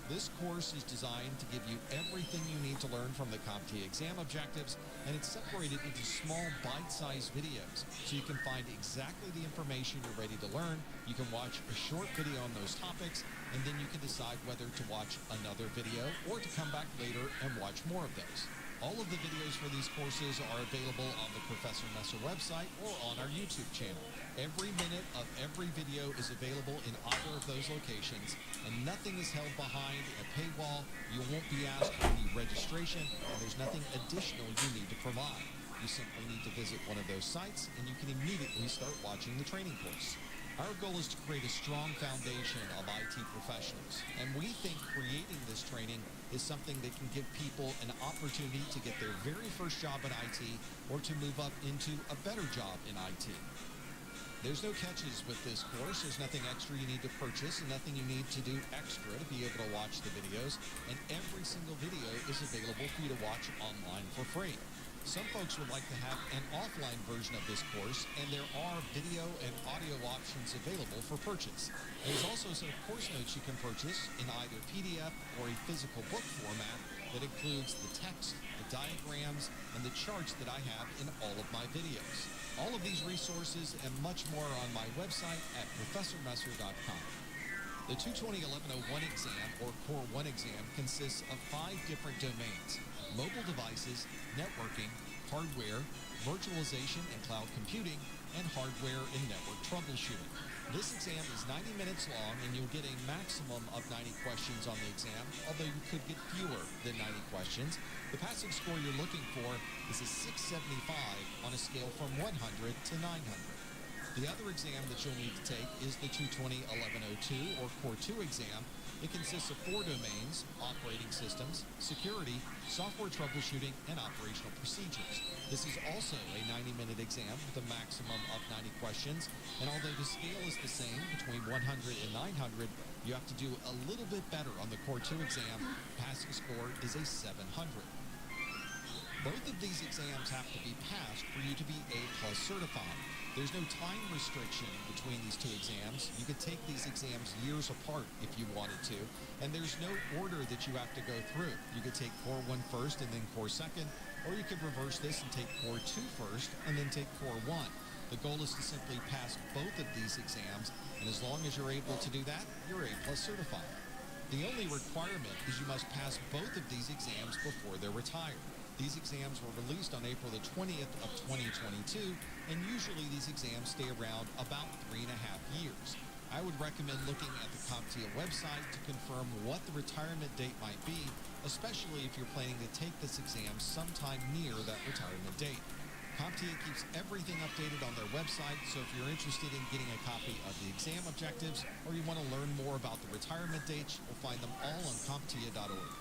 This course is designed to give you everything you need to learn from the CompTIA exam objectives, and it's separated into small bite-sized videos, so you can find exactly the information you're ready to learn. You can watch a short video on those topics, and then you can decide whether to watch another video or to come back later and watch more of those. All of the videos for these courses are available on the Professor Messer website or on our YouTube channel. Every minute of every video is available in either of those locations, and nothing is held behind a paywall. You won't be asked for any registration, and there's nothing additional you need to provide. You simply need to visit one of those sites, and you can immediately start watching the training course. Our goal is to create a strong foundation of IT professionals, and we think creating this training is something that can give people an opportunity to get their very first job in IT or to move up into a better job in IT. There's no catches with this course. There's nothing extra you need to purchase and nothing you need to do extra to be able to watch the videos, and every single video is available for you to watch online for free. Some folks would like to have an offline version of this course, and there are video and audio options available for purchase. There's also some course notes you can purchase in either PDF or a physical book format that includes the text, the diagrams, and the charts that I have in all of my videos. All of these resources and much more are on my website at professormesser.com. The 220-1101 exam, or Core 1 exam, consists of 5 different domains: mobile devices, networking, hardware, virtualization and cloud computing, and hardware and network troubleshooting. This exam is 90 minutes long, and you'll get a maximum of 90 questions on the exam, although you could get fewer than 90 questions. The passing score you're looking for is a 675 on a scale from 100 to 900. The other exam that you'll need to take is the 220-1102 or Core 2 exam. It consists of 4 domains: operating systems, security, software troubleshooting, and operational procedures. This is also a 90-minute exam with a maximum of 90 questions, and although the scale is the same between 100 and 900, you have to do a little bit better on the Core 2 exam. Passing score is a 700. Both of these exams have to be passed for you to be A+ certified. There's no time restriction between these 2 exams. You could take these exams years apart if you wanted to, and there's no order that you have to go through. You could take Core 1 first and then Core 2nd, or you could reverse this and take Core 2 first and then take Core 1. The goal is to simply pass both of these exams, and as long as you're able to do that, you're A+ certified. The only requirement is you must pass both of these exams before they're retired. These exams were released on April the 20th of 2022, and usually these exams stay around about 3.5 years. I would recommend looking at the CompTIA website to confirm what the retirement date might be, especially if you're planning to take this exam sometime near that retirement date. CompTIA keeps everything updated on their website, so if you're interested in getting a copy of the exam objectives or you want to learn more about the retirement dates, you'll find them all on CompTIA.org.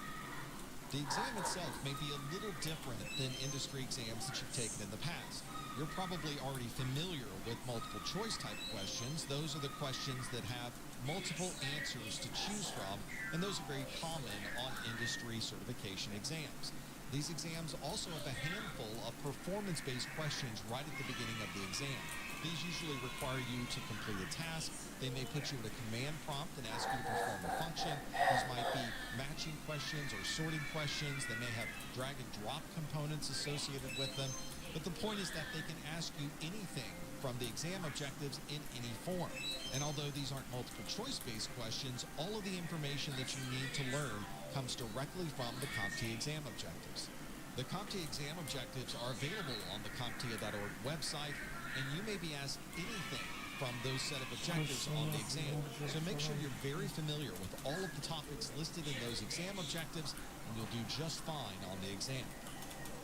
The exam itself may be a little different than industry exams that you've taken in the past. You're probably already familiar with multiple choice type questions. Those are the questions that have multiple answers to choose from, and those are very common on industry certification exams. These exams also have a handful of performance-based questions right at the beginning of the exam. These usually require you to complete a task. They may put you in a command prompt and ask you to perform a function. These might be matching questions or sorting questions. They may have drag and drop components associated with them. But the point is that they can ask you anything from the exam objectives in any form. And although these aren't multiple choice-based questions, all of the information that you need to learn comes directly from the CompTIA exam objectives. The CompTIA exam objectives are available on the CompTIA.org website, and you may be asked anything from those set of objectives on the exam. So make sure you're very familiar with all of the topics listed in those exam objectives, and you'll do just fine on the exam.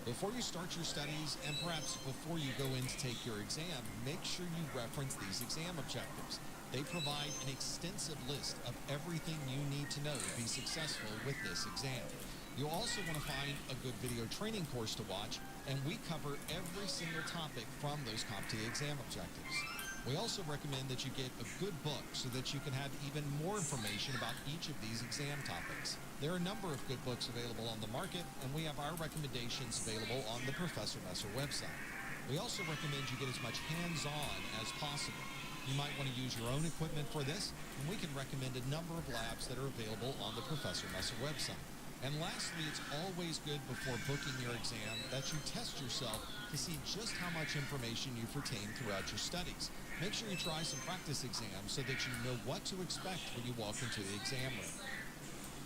Before you start your studies, and perhaps before you go in to take your exam, make sure you reference these exam objectives. They provide an extensive list of everything you need to know to be successful with this exam. You'll also want to find a good video training course to watch, and we cover every single topic from those CompTIA exam objectives. We also recommend that you get a good book so that you can have even more information about each of these exam topics. There are a number of good books available on the market, and we have our recommendations available on the Professor Messer website. We also recommend you get as much hands-on as possible. You might want to use your own equipment for this, and we can recommend a number of labs that are available on the Professor Messer website. And lastly, it's always good before booking your exam that you test yourself to see just how much information you've retained throughout your studies. Make sure you try some practice exams so that you know what to expect when you walk into the exam room.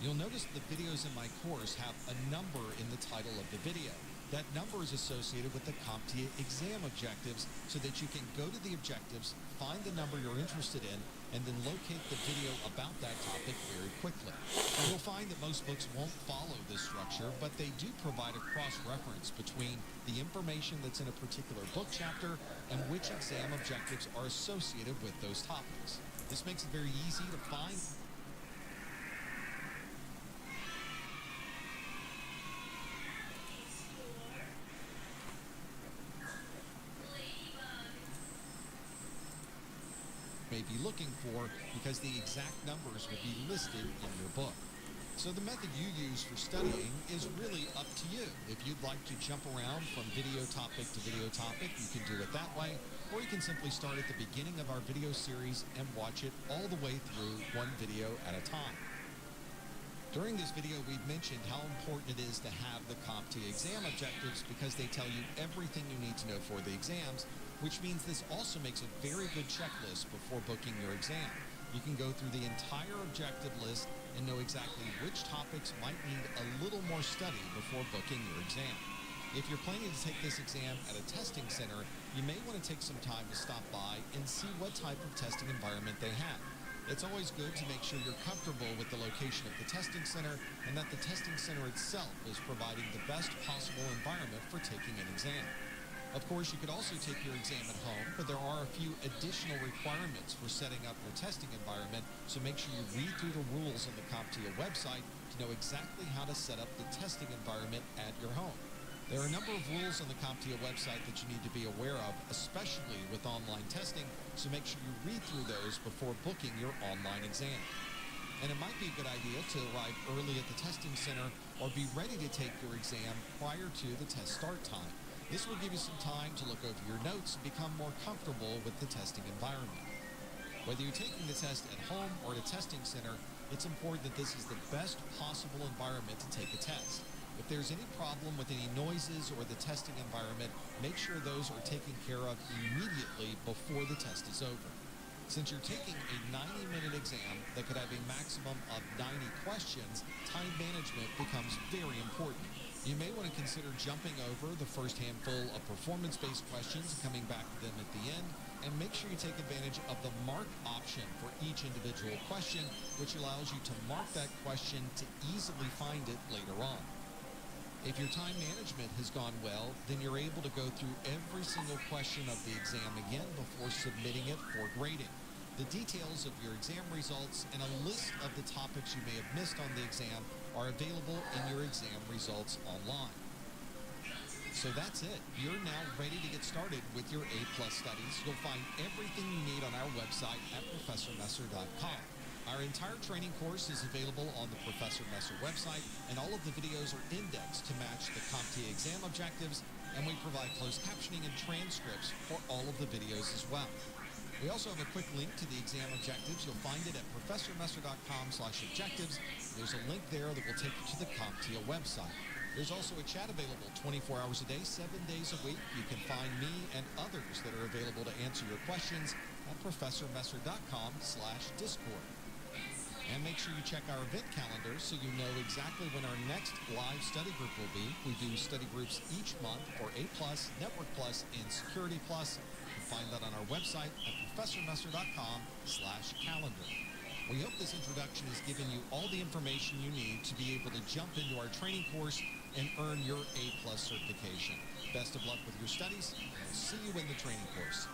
You'll notice the videos in my course have a number in the title of the video. That number is associated with the CompTIA exam objectives so that you can go to the objectives, find the number you're interested in, and then locate the video about that topic very quickly. And you'll find that most books won't follow this structure, but they do provide a cross-reference between the information that's in a particular book chapter and which exam objectives are associated with those topics. This makes it very easy to find. May be looking for, because the exact numbers will be listed in your book. So the method you use for studying is really up to you. If you'd like to jump around from video topic to video topic, you can do it that way, or you can simply start at the beginning of our video series and watch it all the way through one video at a time. During this video, we've mentioned how important it is to have the CompTIA exam objectives because they tell you everything you need to know for the exams, which means this also makes a very good checklist before booking your exam. You can go through the entire objective list and know exactly which topics might need a little more study before booking your exam. If you're planning to take this exam at a testing center, you may want to take some time to stop by and see what type of testing environment they have. It's always good to make sure you're comfortable with the location of the testing center and that the testing center itself is providing the best possible environment for taking an exam. Of course, you could also take your exam at home, but there are a few additional requirements for setting up your testing environment, so make sure you read through the rules on the CompTIA website to know exactly how to set up the testing environment at your home. There are a number of rules on the CompTIA website that you need to be aware of, especially with online testing, so make sure you read through those before booking your online exam. And it might be a good idea to arrive early at the testing center or be ready to take your exam prior to the test start time. This will give you some time to look over your notes and become more comfortable with the testing environment. Whether you're taking the test at home or at a testing center, it's important that this is the best possible environment to take a test. If there's any problem with any noises or the testing environment, make sure those are taken care of immediately before the test is over. Since you're taking a 90-minute exam that could have a maximum of 90 questions, time management becomes very important. You may want to consider jumping over the first handful of performance-based questions and coming back to them at the end, and make sure you take advantage of the mark option for each individual question, which allows you to mark that question to easily find it later on. If your time management has gone well, then you're able to go through every single question of the exam again before submitting it for grading. The details of your exam results and a list of the topics you may have missed on the exam are available in your exam results online. So that's it. You're now ready to get started with your A+ studies. You'll find everything you need on our website at ProfessorMesser.com. Our entire training course is available on the Professor Messer website, and all of the videos are indexed to match the CompTIA exam objectives, and we provide closed captioning and transcripts for all of the videos as well. We also have a quick link to the exam objectives. You'll find it at ProfessorMesser.com/objectives. There's a link there that will take you to the CompTIA website. There's also a chat available 24 hours a day, 7 days a week. You can find me and others that are available to answer your questions at ProfessorMesser.com/Discord. And make sure you check our event calendar so you know exactly when our next live study group will be. We do study groups each month for A+, Network Plus, and Security Plus. Find that on our website at ProfessorMesser.com/calendar. We hope this introduction has given you all the information you need to be able to jump into our training course and earn your A+ certification. Best of luck with your studies, and we'll see you in the training course.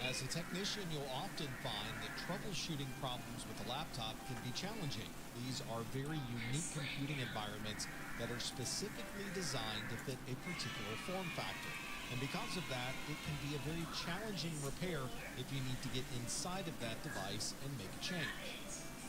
As a technician, you'll often find that troubleshooting problems with a laptop can be challenging. These are very unique computing environments that are specifically designed to fit a particular form factor. And because of that, it can be a very challenging repair if you need to get inside of that device and make a change.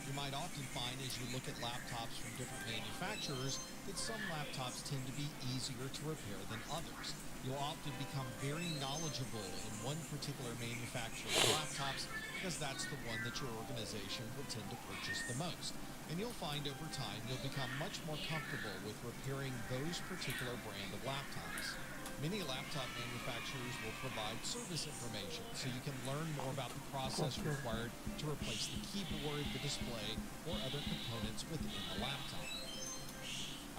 You might often find as you look at laptops from different manufacturers that some laptops tend to be easier to repair than others. You'll often become very knowledgeable in one particular manufacturer's laptops because that's the one that your organization will tend to purchase the most. And you'll find over time you'll become much more comfortable with repairing those particular brand of laptops. Many laptop manufacturers will provide service information so you can learn more about the process required to replace the keyboard, the display, or other components within the laptop.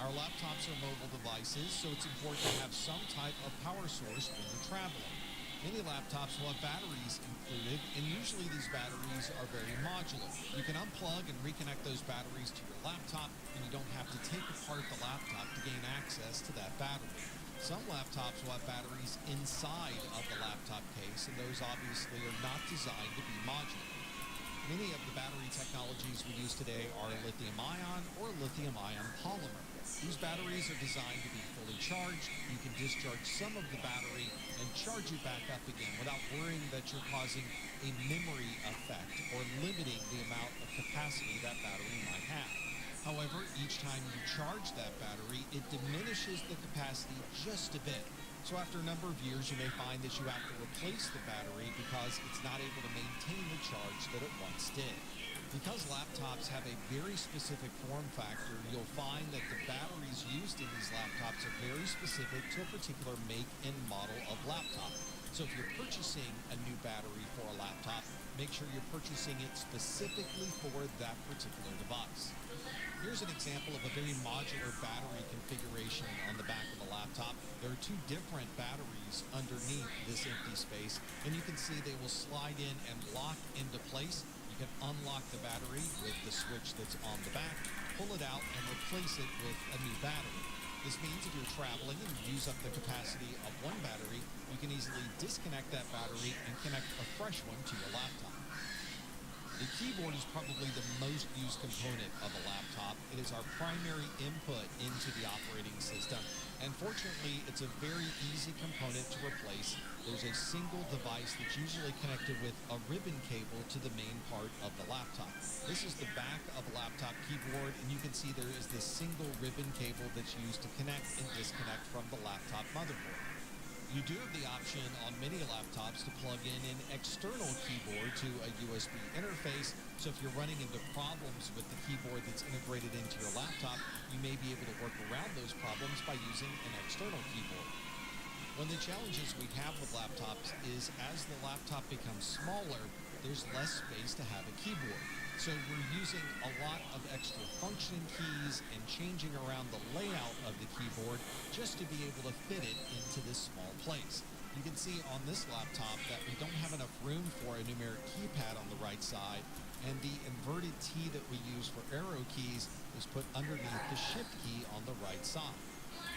Our laptops are mobile devices, so it's important to have some type of power source when you're traveling. Many laptops will have batteries included, and usually these batteries are very modular. You can unplug and reconnect those batteries to your laptop, and you don't have to take apart the laptop to gain access to that battery. Some laptops will have batteries inside of the laptop case, and those obviously are not designed to be modular. Many of the battery technologies we use today are lithium-ion or lithium-ion polymer. These batteries are designed to be fully charged. You can discharge some of the battery and charge it back up again without worrying that you're causing a memory effect or limiting the amount of capacity that battery might have. However, each time you charge that battery, it diminishes the capacity just a bit. So after a number of years, you may find that you have to replace the battery because it's not able to maintain the charge that it once did. Because laptops have a very specific form factor, you'll find that the batteries used in these laptops are very specific to a particular make and model of laptop. So if you're purchasing a new battery for a laptop, make sure you're purchasing it specifically for that particular device. Here's an example of a very modular battery configuration on the back of a laptop. There are two different batteries underneath this empty space, and you can see they will slide in and lock into place. You can unlock the battery with the switch that's on the back, pull it out, and replace it with a new battery. This means if you're traveling and you use up the capacity of one battery, you can easily disconnect that battery and connect a fresh one to your laptop. The keyboard is probably the most used component of a laptop. It is our primary input into the operating system, and fortunately, it's a very easy component to replace. There's a single device that's usually connected with a ribbon cable to the main part of the laptop. This is the back of a laptop keyboard, and you can see there is this single ribbon cable that's used to connect and disconnect from the laptop motherboard. You do have the option on many laptops to plug in an external keyboard to a USB interface, so if you're running into problems with the keyboard that's integrated into your laptop, you may be able to work around those problems by using an external keyboard. One of the challenges we have with laptops is as the laptop becomes smaller, there's less space to have a keyboard. So we're using a lot of extra function keys and changing around the layout of the keyboard just to be able to fit it into this small place. You can see on this laptop that we don't have enough room for a numeric keypad on the right side, and the inverted T that we use for arrow keys is put underneath the shift key on the right side.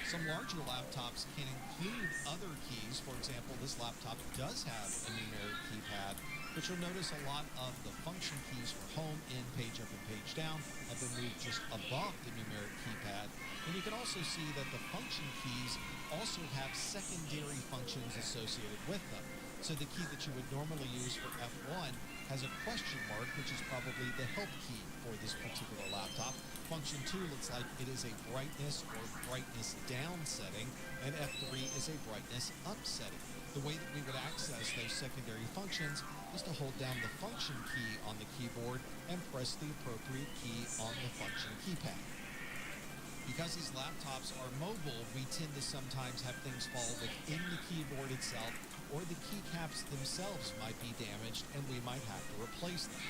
Some larger laptops can include other keys. For example, this laptop does have a numeric keypad, but you'll notice a lot of the function keys for home, in, page up, and page down have been moved just above the numeric keypad. And you can also see that the function keys also have secondary functions associated with them. So the key that you would normally use for F1 has a question mark, which is probably the help key for this particular laptop. Function 2 looks like it is a brightness or brightness down setting, and F3 is a brightness up setting. The way that we would access those secondary functions is to hold down the function key on the keyboard and press the appropriate key on the function keypad. Because these laptops are mobile, we tend to sometimes have things fall within the keyboard itself, or the keycaps themselves might be damaged and we might have to replace them.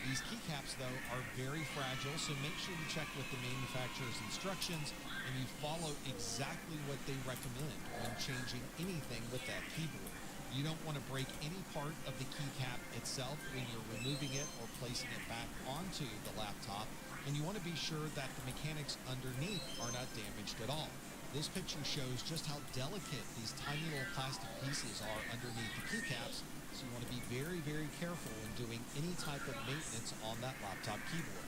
These keycaps, though, are very fragile, so make sure you check with the manufacturer's instructions and you follow exactly what they recommend when changing anything with that keyboard. You don't want to break any part of the keycap itself when you're removing it or placing it back onto the laptop, and you want to be sure that the mechanics underneath are not damaged at all. This picture shows just how delicate these tiny little plastic pieces are underneath the keycaps, so you want to be very, very careful when doing any type of maintenance on that laptop keyboard.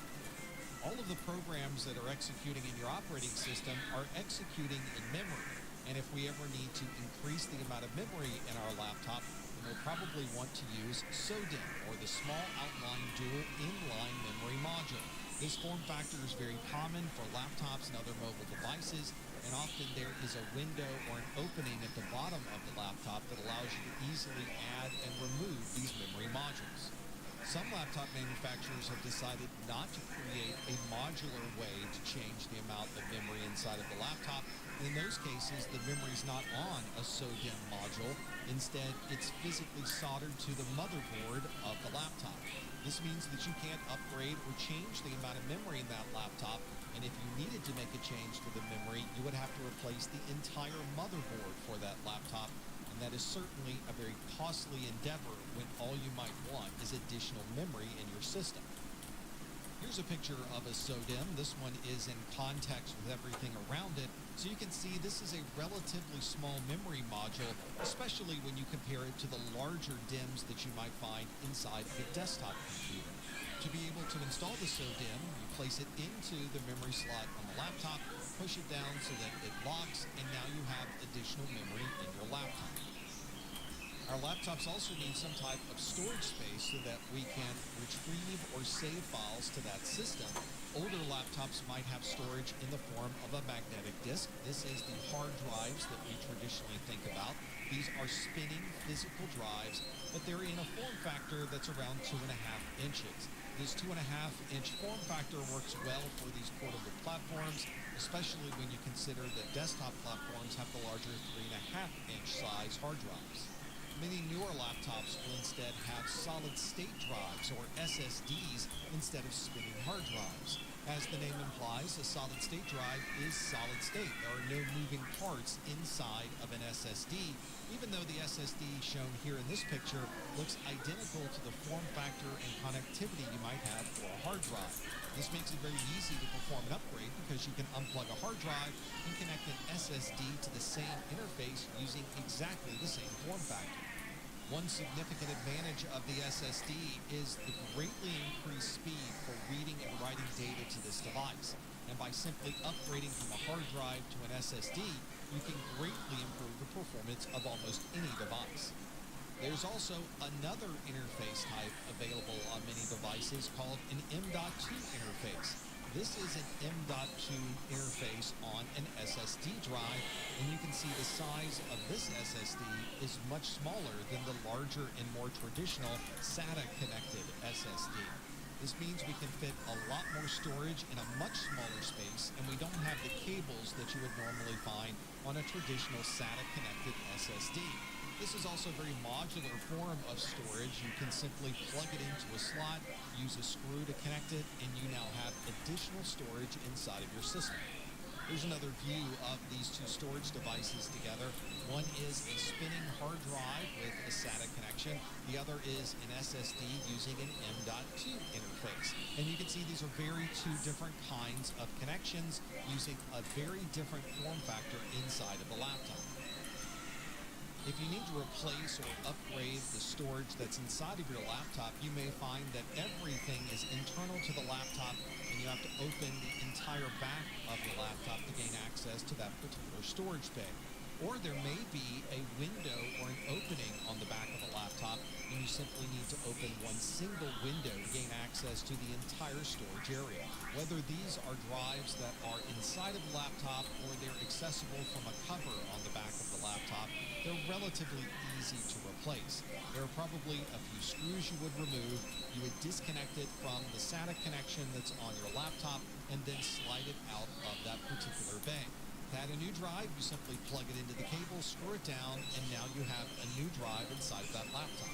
All of the programs that are executing in your operating system are executing in memory, and if we ever need to increase the amount of memory in our laptop, then we'll probably want to use SODIMM, or the Small Outline Dual Inline Memory Module. This form factor is very common for laptops and other mobile devices, and often there is a window or an opening at the bottom of the laptop that allows you to easily add and remove these memory modules. Some laptop manufacturers have decided not to create a modular way to change the amount of memory inside of the laptop. In those cases, the memory is not on a SODIMM module. Instead, it's physically soldered to the motherboard of the laptop. This means that you can't upgrade or change the amount of memory in that laptop, and if you needed to make a change to the memory, you would have to replace the entire motherboard for that laptop, and that is certainly a very costly endeavor when all you might want is additional memory in your system. Here's a picture of a SODIMM. This one is in context with everything around it, so you can see this is a relatively small memory module, especially when you compare it to the larger DIMMs that you might find inside of a desktop computer. To be able to install the SODIMM, you place it into the memory slot on the laptop, push it down so that it locks, and now you have additional memory in your laptop. Our laptops also need some type of storage space so that we can retrieve or save files to that system. Older laptops might have storage in the form of a magnetic disk. This is the hard drives that we traditionally think about. These are spinning physical drives, but they're in a form factor that's around 2.5 inches. This 2.5-inch form factor works well for these portable platforms, especially when you consider that desktop platforms have the larger 3.5-inch size hard drives. Many newer laptops will instead have solid-state drives, or SSDs, instead of spinning hard drives. As the name implies, a solid-state drive is solid-state. There are no moving parts inside of an SSD, even though the SSD shown here in this picture looks identical to the form factor and connectivity you might have for a hard drive. This makes it very easy to perform an upgrade because you can unplug a hard drive and connect an SSD to the same interface using exactly the same form factor. One significant advantage of the SSD is the greatly increased speed for reading and writing data to this device. And by simply upgrading from a hard drive to an SSD, you can greatly improve the performance of almost any device. There's also another interface type available on many devices called an M.2 interface. This is an M.2 interface on an SSD drive, and you can see the size of this SSD is much smaller than the larger and more traditional SATA-connected SSD. This means we can fit a lot more storage in a much smaller space, and we don't have the cables that you would normally find on a traditional SATA-connected SSD. This is also a very modular form of storage. You can simply plug it into a slot, use a screw to connect it, and you now have additional storage inside of your system. Here's another view of these two storage devices together. One is a spinning hard drive with a SATA connection. The other is an SSD using an M.2 interface. And you can see these are two different kinds of connections using a very different form factor inside of the laptop. If you need to replace or upgrade the storage that's inside of your laptop, you may find that everything is internal to the laptop and you have to open the entire back of the laptop to gain access to that particular storage bay. Or there may be a window or an opening on the back of a laptop, and you simply need to open one single window to gain access to the entire storage area. Whether these are drives that are inside of the laptop or they're accessible from a cover on the back of the laptop, they're relatively easy to replace. There are probably a few screws you would remove. You would disconnect it from the SATA connection that's on your laptop and then slide it out of that particular bay. To add a new drive, you simply plug it into the cable, screw it down, and now you have a new drive inside that laptop.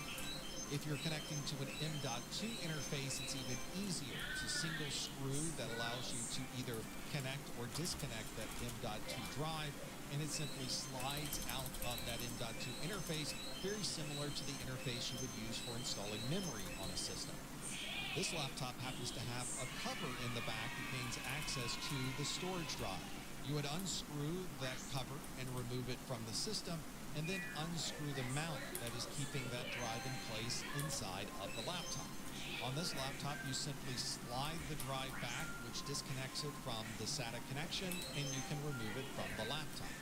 If you're connecting to an M.2 interface, it's even easier. It's a single screw that allows you to either connect or disconnect that M.2 drive, and it simply slides out of that M.2 interface, very similar to the interface you would use for installing memory on a system. This laptop happens to have a cover in the back that gains access to the storage drive. You would unscrew that cover and remove it from the system, and then unscrew the mount that is keeping that drive in place inside of the laptop. On this laptop, you simply slide the drive back, which disconnects it from the SATA connection, and you can remove it from the laptop.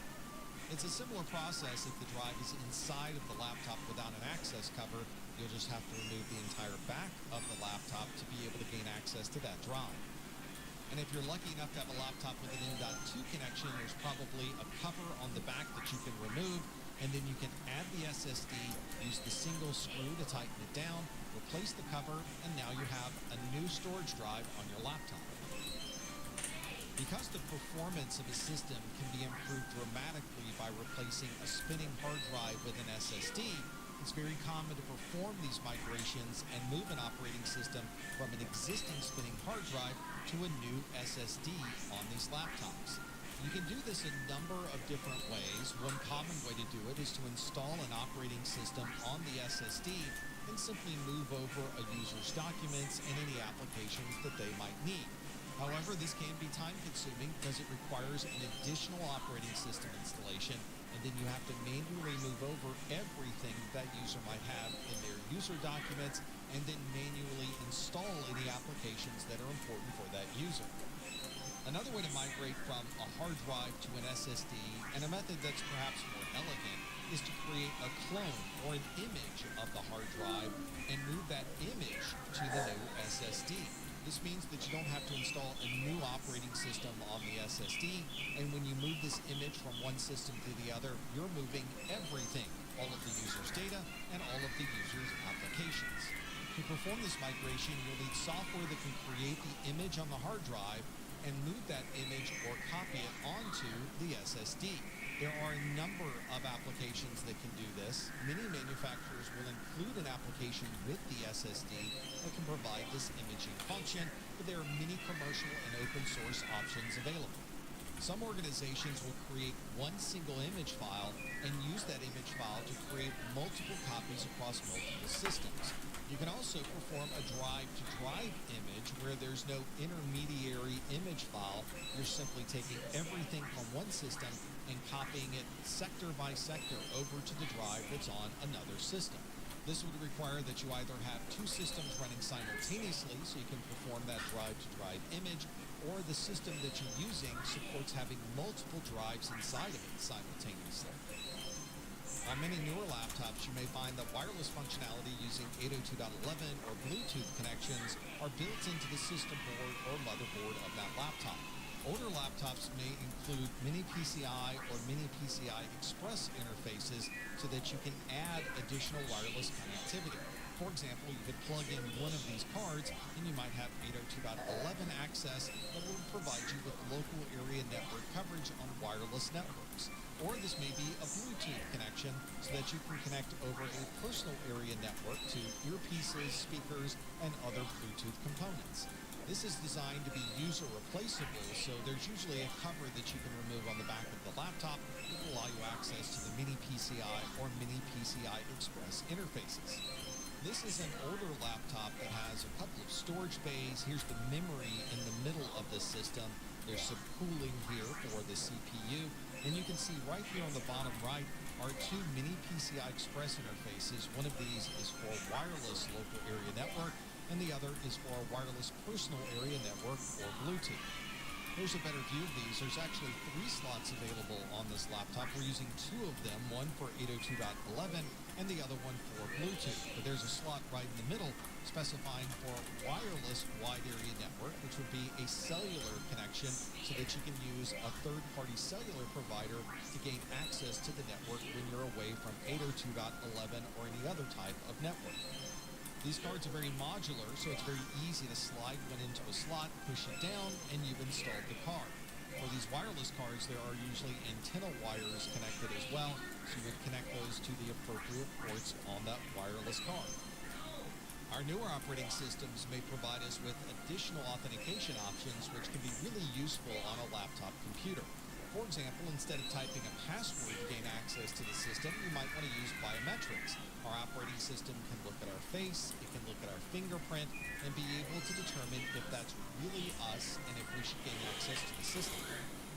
It's a similar process if the drive is inside of the laptop without an access cover. You'll just have to remove the entire back of the laptop to be able to gain access to that drive. And if you're lucky enough to have a laptop with an M.2 connection, there's probably a cover on the back that you can remove, and then you can add the SSD, use the single screw to tighten it down, replace the cover, and now you have a new storage drive on your laptop. Because the performance of a system can be improved dramatically by replacing a spinning hard drive with an SSD, it's very common to perform these migrations and move an operating system from an existing spinning hard drive to a new SSD on these laptops. You can do this a number of different ways. One common way to do it is to install an operating system on the SSD and simply move over a user's documents and any applications that they might need. However, this can be time-consuming because it requires an additional operating system installation, and then you have to manually move over everything that user might have in their user documents and then manually install any applications that are important for that user. Another way to migrate from a hard drive to an SSD, and a method that's perhaps more elegant, is to create a clone or an image of the hard drive and move that image to the new SSD. This means that you don't have to install a new operating system on the SSD, and when you move this image from one system to the other, you're moving everything, all of the user's data and all of the user's applications. To perform this migration, you'll need software that can create the image on the hard drive and move that image or copy it onto the SSD. There are a number of applications that can do this. Many manufacturers will include an application with the SSD that can provide this imaging function, but there are many commercial and open source options available. Some organizations will create one single image file and use that image file to create multiple copies across multiple systems. You can also perform a drive-to-drive image where there's no intermediary image file. You're simply taking everything from one system and copying it sector by sector over to the drive that's on another system. This would require that you either have two systems running simultaneously so you can perform that drive-to-drive image, or the system that you're using supports having multiple drives inside of it simultaneously. On many newer laptops, you may find that wireless functionality using 802.11 or Bluetooth connections are built into the system board or motherboard of that laptop. Older laptops may include Mini PCI or Mini PCI Express interfaces so that you can add additional wireless connectivity. For example, you could plug in one of these cards and you might have 802.11 access that will provide you with local area network coverage on wireless networks. Or this may be a Bluetooth connection so that you can connect over a personal area network to earpieces, speakers, and other Bluetooth components. This is designed to be user replaceable, so there's usually a cover that you can remove on the back of the laptop that will allow you access to the Mini PCI or Mini PCI Express interfaces. This is an older laptop that has a couple of storage bays. Here's the memory in the middle of the system. There's some cooling here for the CPU. And you can see right here on the bottom right are two Mini PCI Express interfaces. One of these is for wireless local area network, and the other is for a wireless personal area network or Bluetooth. Here's a better view of these. There's actually 3 slots available on this laptop. We're using 2 of them, one for 802.11 and the other one for Bluetooth. But there's a slot right in the middle specifying for wireless wide area network, which would be a cellular connection so that you can use a third-party cellular provider to gain access to the network when you're away from 802.11 or any other type of network. These cards are very modular, so it's very easy to slide one into a slot, push it down, and you've installed the card. For these wireless cards, there are usually antenna wires connected as well, so you would connect those to the appropriate ports on that wireless card. Our newer operating systems may provide us with additional authentication options, which can be really useful on a laptop computer. For example, instead of typing a password to gain access to the system, you might want to use biometrics. Our operating system can look at our face, it can look at our fingerprint, and be able to determine if that's really us and if we should gain access to the system.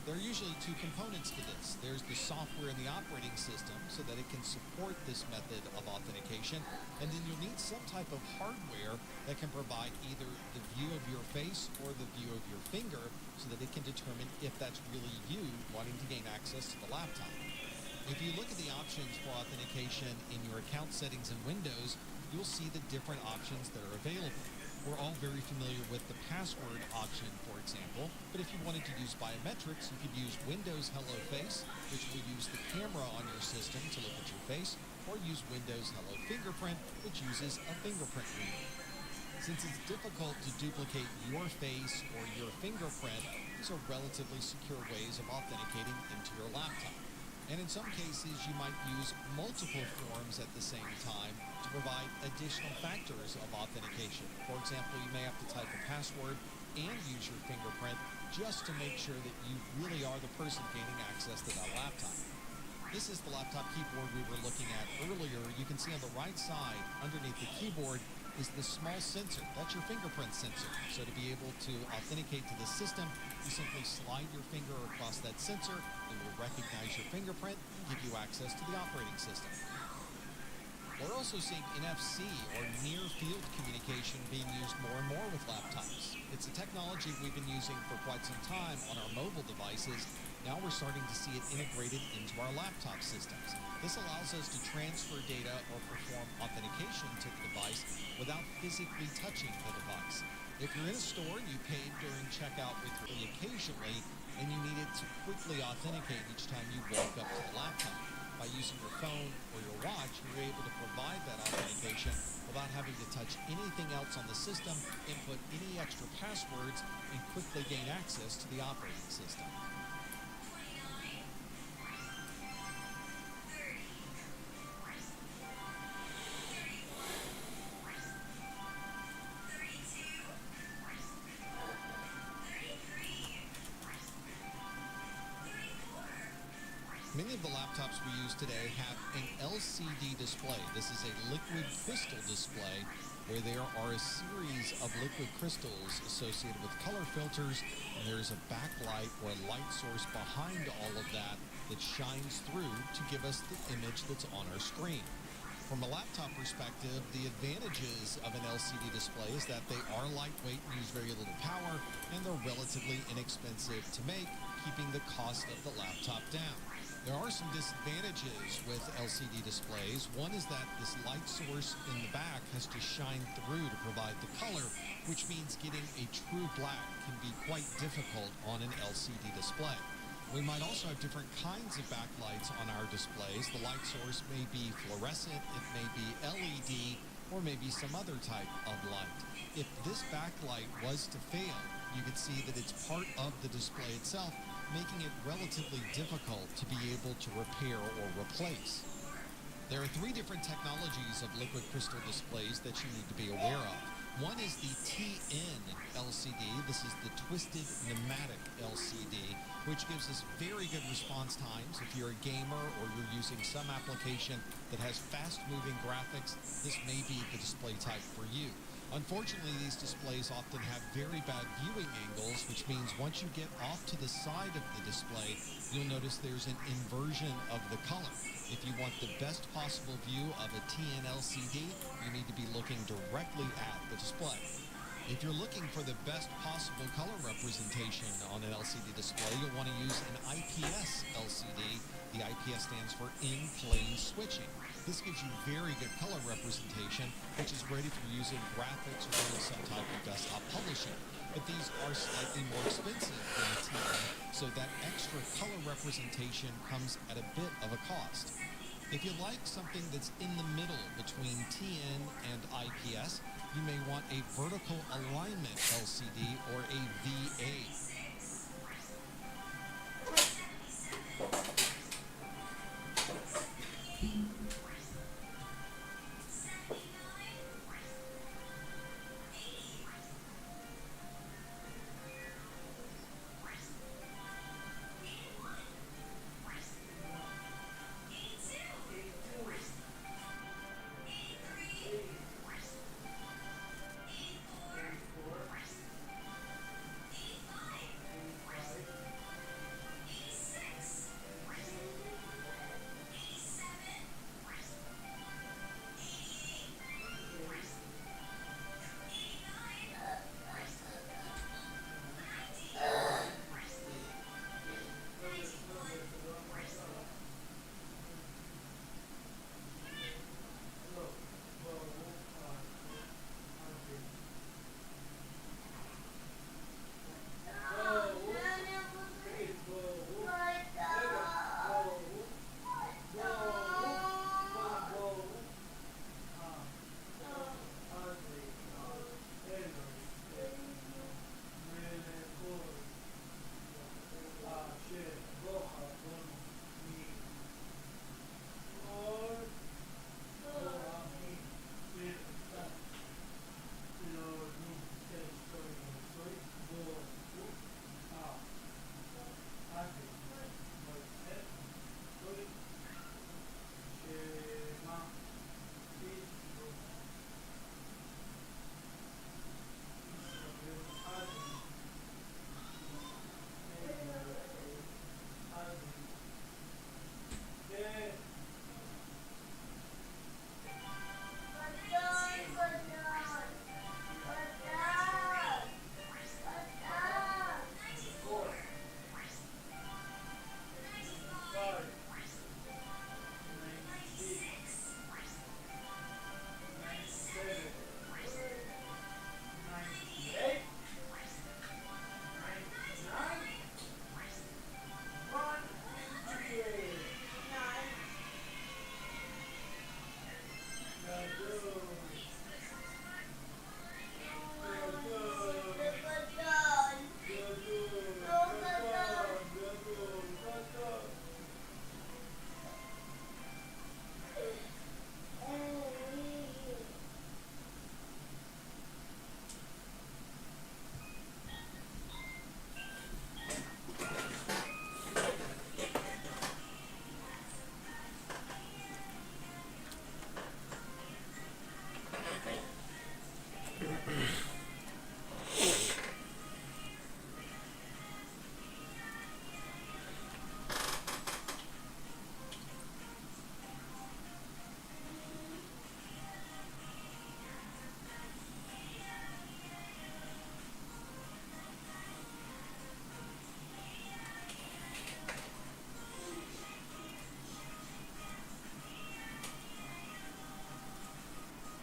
There are usually 2 components to this. There's the software in the operating system so that it can support this method of authentication, and then you'll need some type of hardware that can provide either the view of your face or the view of your finger so that it can determine if that's really you wanting to gain access to the laptop. If you look at the options for authentication in your account settings in Windows, you'll see the different options that are available. We're all very familiar with the password option, for example, but if you wanted to use biometrics, you could use Windows Hello Face, which will use the camera on your system to look at your face, or use Windows Hello Fingerprint, which uses a fingerprint reader. Since it's difficult to duplicate your face or your fingerprint, these are relatively secure ways of authenticating into your laptop. And in some cases, you might use multiple forms at the same time to provide additional factors of authentication. For example, you may have to type a password and use your fingerprint just to make sure that you really are the person gaining access to that laptop. This is the laptop keyboard we were looking at earlier. You can see on the right side, underneath the keyboard, is the small sensor. That's your fingerprint sensor. So to be able to authenticate to the system, you simply slide your finger across that sensor. It will recognize your fingerprint and give you access to the operating system. We're also seeing NFC, or near-field communication, being used more and more with laptops. It's a technology we've been using for quite some time on our mobile devices. Now we're starting to see it integrated into our laptop systems. This allows us to transfer data or perform authentication to the device without physically touching the device. If you're in a store and you paid during checkout with me occasionally, and you needed to quickly authenticate each time you walk up to the laptop, by using your phone or your watch, you're able to provide that authentication without having to touch anything else on the system, input any extra passwords, and quickly gain access to the operating system. Many of the laptops we use today have an LCD display. This is a liquid crystal display where there are a series of liquid crystals associated with color filters, and there's a backlight or a light source behind all of that that shines through to give us the image that's on our screen. From a laptop perspective, the advantages of an LCD display is that they are lightweight and use very little power, and they're relatively inexpensive to make, keeping the cost of the laptop down. There are some disadvantages with LCD displays. One is that this light source in the back has to shine through to provide the color, which means getting a true black can be quite difficult on an LCD display. We might also have different kinds of backlights on our displays. The light source may be fluorescent, it may be LED, or maybe some other type of light. If this backlight was to fail, you can see that it's part of the display itself, making it relatively difficult to be able to repair or replace. There are 3 different technologies of liquid crystal displays that you need to be aware of. One is the TN LCD. This is the Twisted Pneumatic LCD, which gives us very good response times. If you're a gamer or you're using some application that has fast-moving graphics, this may be the display type for you. Unfortunately, these displays often have very bad viewing angles, which means once you get off to the side of the display, you'll notice there's an inversion of the color. If you want the best possible view of a TN LCD, you need to be looking directly at the display. If you're looking for the best possible color representation on an LCD display, you'll want to use an IPS LCD. The IPS stands for in-plane switching. This gives you very good color representation, which is great if you're using graphics or doing some type of desktop publishing. But these are slightly more expensive than the TN, so that extra color representation comes at a bit of a cost. If you like something that's in the middle between TN and IPS, you may want a vertical alignment LCD or a VA.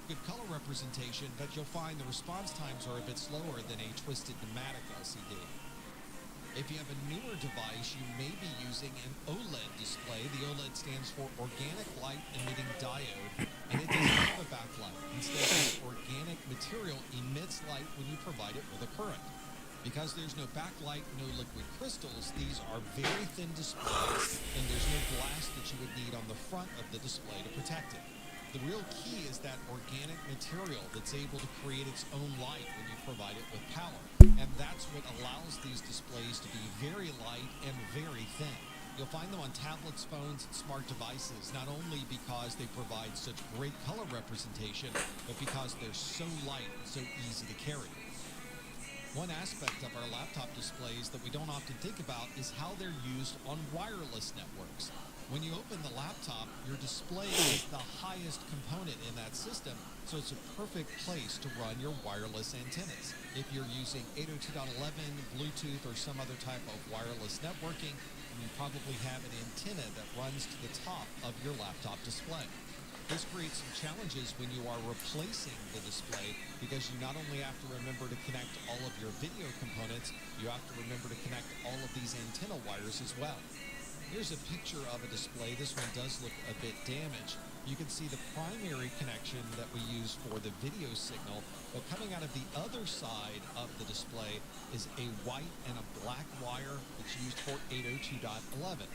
Good color representation, but you'll find the response times are a bit slower than a twisted pneumatic LCD. If you have a newer device, you may be using an OLED display. The OLED stands for Organic Light Emitting Diode, and it doesn't have a backlight. Instead, the organic material emits light when you provide it with a current. Because there's no backlight, no liquid crystals, these are very thin displays, and there's no glass that you would need on the front of the display to protect it. The real key is that organic material that's able to create its own light when you provide it with power. And that's what allows these displays to be very light and very thin. You'll find them on tablets, phones, and smart devices, not only because they provide such great color representation, but because they're so light and so easy to carry. One aspect of our laptop displays that we don't often think about is how they're used on wireless networks. When you open the laptop, your display is the highest component in that system, so it's a perfect place to run your wireless antennas. If you're using 802.11, Bluetooth, or some other type of wireless networking, you probably have an antenna that runs to the top of your laptop display. This creates some challenges when you are replacing the display because you not only have to remember to connect all of your video components, you have to remember to connect all of these antenna wires as well. Here's a picture of a display. This one does look a bit damaged. You can see the primary connection that we use for the video signal, but coming out of the other side of the display is a white and a black wire that's used for 802.11.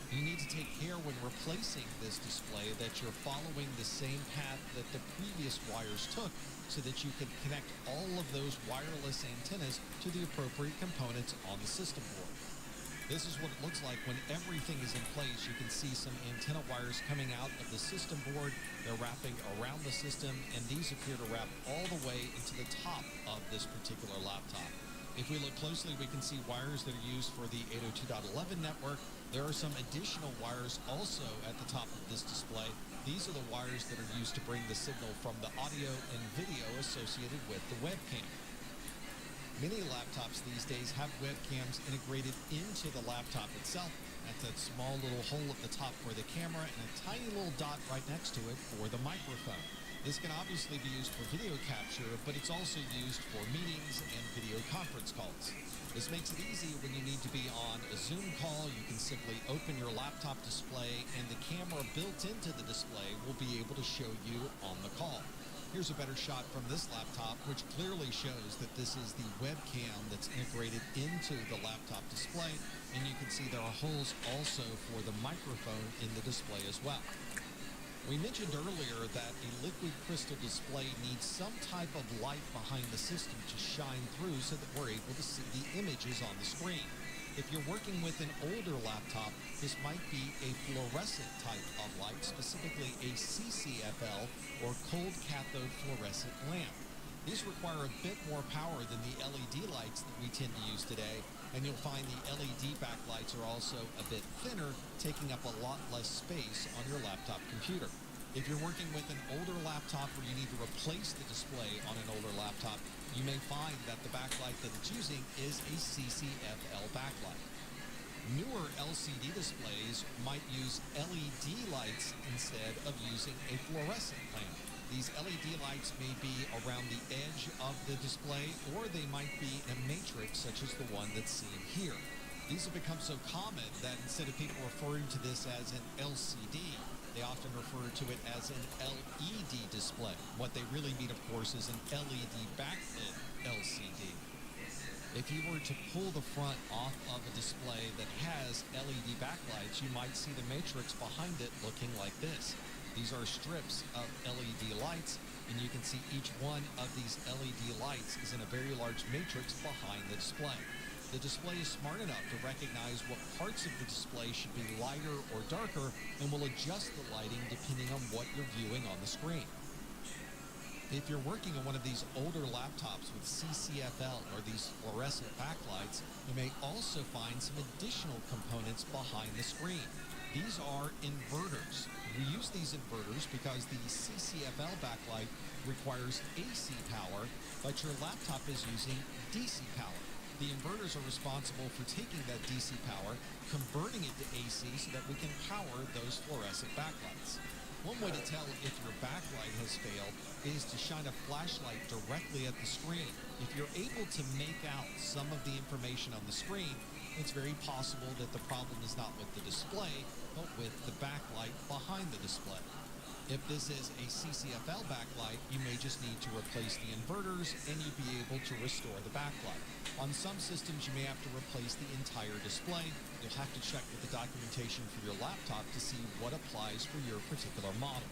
You need to take care when replacing this display that you're following the same path that the previous wires took so that you can connect all of those wireless antennas to the appropriate components on the system board. This is what it looks like when everything is in place. You can see some antenna wires coming out of the system board. They're wrapping around the system, and these appear to wrap all the way into the top of this particular laptop. If we look closely, we can see wires that are used for the 802.11 network. There are some additional wires also at the top of this display. These are the wires that are used to bring the signal from the audio and video associated with the webcam. Many laptops these days have webcams integrated into the laptop itself. That's that small little hole at the top for the camera and a tiny little dot right next to it for the microphone. This can obviously be used for video capture, but it's also used for meetings and video conference calls. This makes it easy when you need to be on a Zoom call. You can simply open your laptop display and the camera built into the display will be able to show you on the call. Here's a better shot from this laptop, which clearly shows that this is the webcam that's integrated into the laptop display, and you can see there are holes also for the microphone in the display as well. We mentioned earlier that a liquid crystal display needs some type of light behind the system to shine through so that we're able to see the images on the screen. If you're working with an older laptop, this might be a fluorescent type of light, specifically a CCFL or cold cathode fluorescent lamp. These require a bit more power than the LED lights that we tend to use today, and you'll find the LED backlights are also a bit thinner, taking up a lot less space on your laptop computer. If you're working with an older laptop or you need to replace the display on an older laptop, you may find that the backlight that it's using is a CCFL backlight. Newer LCD displays might use LED lights instead of using a fluorescent lamp. These LED lights may be around the edge of the display, or they might be in a matrix such as the one that's seen here. These have become so common that instead of people referring to this as an LCD, they often refer to it as an LED display. What they really mean, of course, is an LED backlit LCD. If you were to pull the front off of a display that has LED backlights, you might see the matrix behind it looking like this. These are strips of LED lights, and you can see each one of these LED lights is in a very large matrix behind the display. The display is smart enough to recognize what parts of the display should be lighter or darker and will adjust the lighting depending on what you're viewing on the screen. If you're working on one of these older laptops with CCFL or these fluorescent backlights, you may also find some additional components behind the screen. These are inverters. We use these inverters because the CCFL backlight requires AC power, but your laptop is using DC power. The inverters are responsible for taking that DC power, converting it to AC so that we can power those fluorescent backlights. One way to tell if your backlight has failed is to shine a flashlight directly at the screen. If you're able to make out some of the information on the screen, it's very possible that the problem is not with the display, but with the backlight behind the display. If this is a CCFL backlight, you may just need to replace the inverters and you'd be able to restore the backlight. On some systems, you may have to replace the entire display. You'll have to check with the documentation for your laptop to see what applies for your particular model.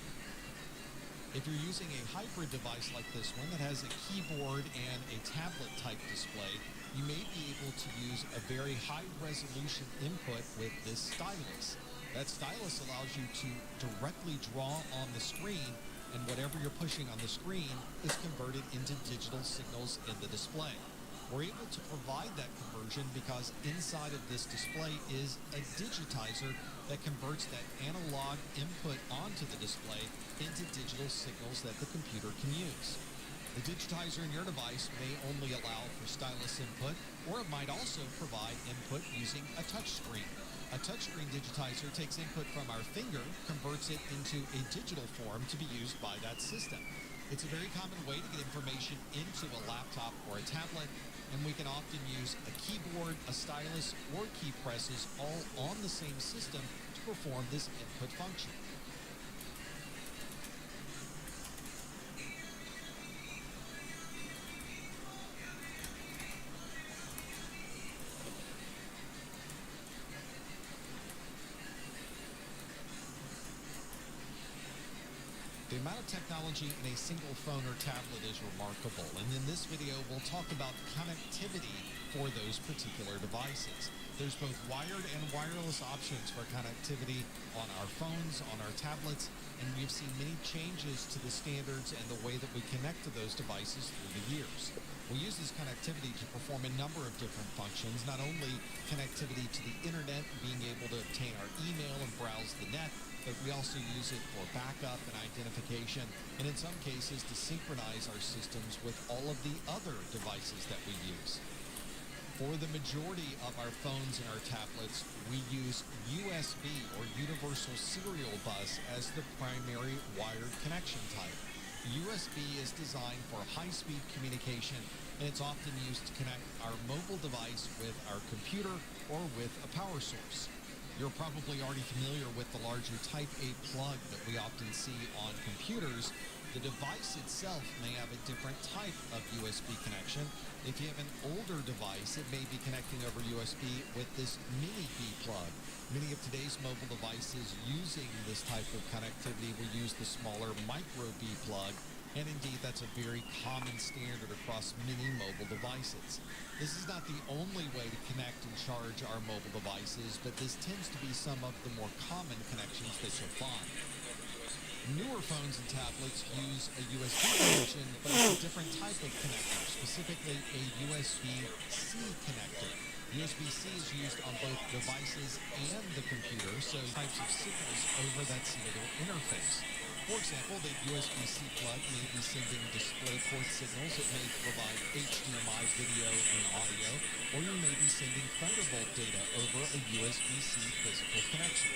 If you're using a hybrid device like this one that has a keyboard and a tablet type display, you may be able to use a very high resolution input with this stylus. That stylus allows you to directly draw on the screen, and whatever you're pushing on the screen is converted into digital signals in the display. We're able to provide that conversion because inside of this display is a digitizer that converts that analog input onto the display into digital signals that the computer can use. The digitizer in your device may only allow for stylus input, or it might also provide input using a touch screen. A touchscreen digitizer takes input from our finger, converts it into a digital form to be used by that system. It's a very common way to get information into a laptop or a tablet, and we can often use a keyboard, a stylus, or key presses all on the same system to perform this input function. The amount of technology in a single phone or tablet is remarkable, and in this video we'll talk about connectivity for those particular devices. There's both wired and wireless options for connectivity on our phones, on our tablets, and we've seen many changes to the standards and the way that we connect to those devices through the years. We use this connectivity to perform a number of different functions, not only connectivity to the internet, being able to obtain our email and browse the net, but we also use it for backup and identification, and in some cases to synchronize our systems with all of the other devices that we use. For the majority of our phones and our tablets, we use USB or Universal Serial Bus as the primary wired connection type. USB is designed for high-speed communication, and it's often used to connect our mobile device with our computer or with a power source. You're probably already familiar with the larger Type A plug that we often see on computers. The device itself may have a different type of USB connection. If you have an older device, it may be connecting over USB with this mini B plug. Many of today's mobile devices using this type of connectivity will use the smaller micro B plug, and indeed that's a very common standard across many mobile devices. This is not the only way to connect and charge our mobile devices, but this tends to be some of the more common connections that you'll find. Newer phones and tablets use a USB connection, but it's a different type of connector, specifically a USB-C connector. USB-C is used on both devices and the computer, so types of signals over that single interface. For example, the USB-C plug may be sending DisplayPort signals. It may provide HDMI video and audio, or you may be sending Thunderbolt data over a USB-C physical connection.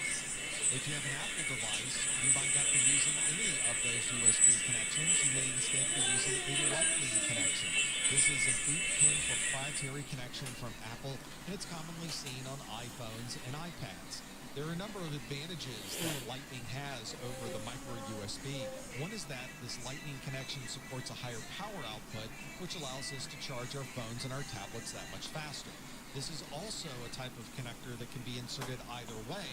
If you have an Apple device, you might not be using any of those USB connections. You may instead be using a Lightning connection. This is a boot pin proprietary connection from Apple, and it's commonly seen on iPhones and iPads. There are a number of advantages that Lightning has over the micro USB. One is that this Lightning connection supports a higher power output, which allows us to charge our phones and our tablets that much faster. This is also a type of connector that can be inserted either way,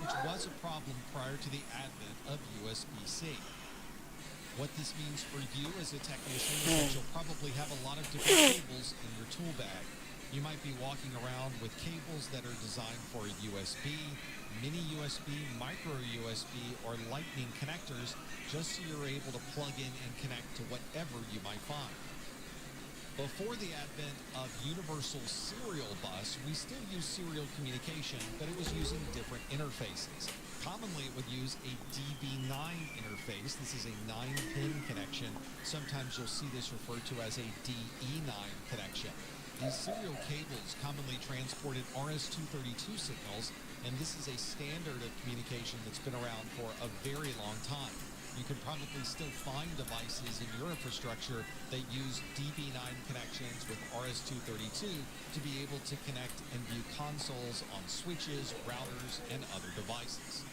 which was a problem prior to the advent of USB-C. What this means for you as a technician is that you'll probably have a lot of different cables in your tool bag. You might be walking around with cables that are designed for a USB, mini USB, micro USB, or Lightning connectors, just so you're able to plug in and connect to whatever you might find. Before the advent of Universal Serial Bus, we still use serial communication, but it was using different interfaces. Commonly, it would use a DB9 interface. This is a 9-pin connection. Sometimes you'll see this referred to as a DE9 connection. These serial cables commonly transported RS-232 signals, and this is a standard of communication that's been around for a very long time. You can probably still find devices in your infrastructure that use DB9 connections with RS-232 to be able to connect and view consoles on switches, routers, and other devices.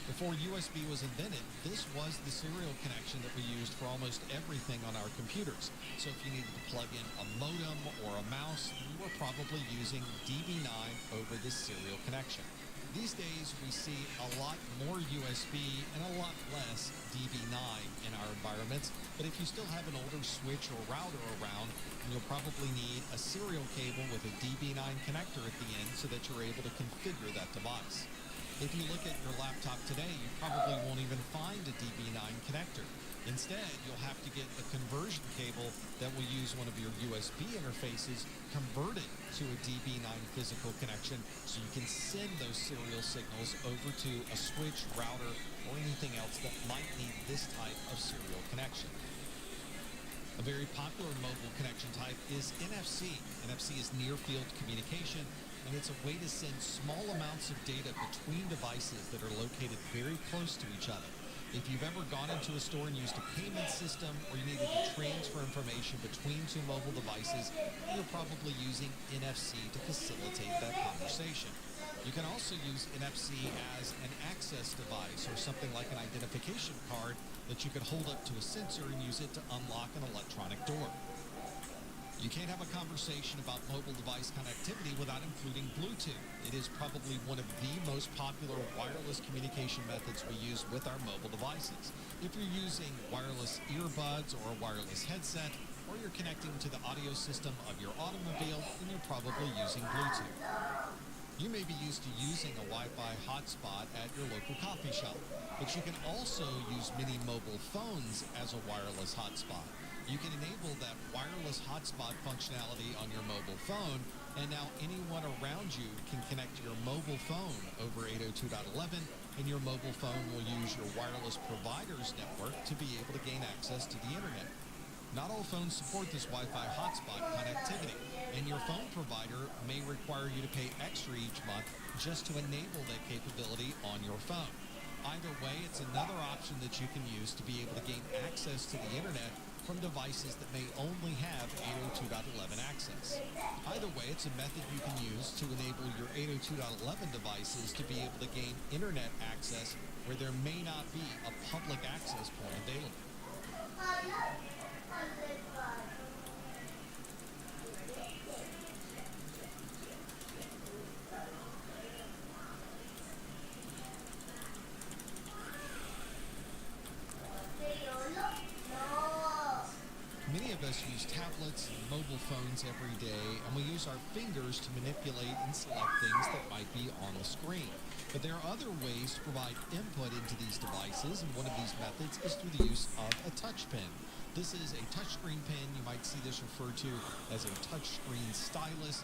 Before USB was invented, this was the serial connection that we used for almost everything on our computers. So if you needed to plug in a modem or a mouse, you were probably using DB9 over this serial connection. These days, we see a lot more USB and a lot less DB9 in our environments, but if you still have an older switch or router around, you'll probably need a serial cable with a DB9 connector at the end so that you're able to configure that device. If you look at your laptop today, you probably won't even find a DB9 connector. Instead, you'll have to get a conversion cable that will use one of your USB interfaces converted to a DB9 physical connection so you can send those serial signals over to a switch, router, or anything else that might need this type of serial connection. A very popular mobile connection type is NFC. NFC is near field communication, and it's a way to send small amounts of data between devices that are located very close to each other. If you've ever gone into a store and used a payment system, or you needed to transfer information between two mobile devices, you're probably using NFC to facilitate that conversation. You can also use NFC as an access device, or something like an identification card that you could hold up to a sensor and use it to unlock an electronic door. You can't have a conversation about mobile device connectivity without including Bluetooth. It is probably one of the most popular wireless communication methods we use with our mobile devices. If you're using wireless earbuds or a wireless headset, or you're connecting to the audio system of your automobile, then you're probably using Bluetooth. You may be used to using a Wi-Fi hotspot at your local coffee shop, but you can also use many mobile phones as a wireless hotspot. You can enable that wireless hotspot functionality on your mobile phone, and now anyone around you can connect to your mobile phone over 802.11, and your mobile phone will use your wireless provider's network to be able to gain access to the internet. Not all phones support this Wi-Fi hotspot connectivity, and your phone provider may require you to pay extra each month just to enable that capability on your phone. Either way, it's another option that you can use to be able to gain access to the internet from devices that may only have 802.11 access. Either way, it's a method you can use to enable your 802.11 devices to be able to gain internet access where there may not be a public access point available. Many of us use tablets and mobile phones every day, and we use our fingers to manipulate and select things that might be on the screen. But there are other ways to provide input into these devices, and one of these methods is through the use of a touch pen. This is a touchscreen pen. You might see this referred to as a touchscreen stylus.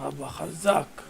אבא חזק.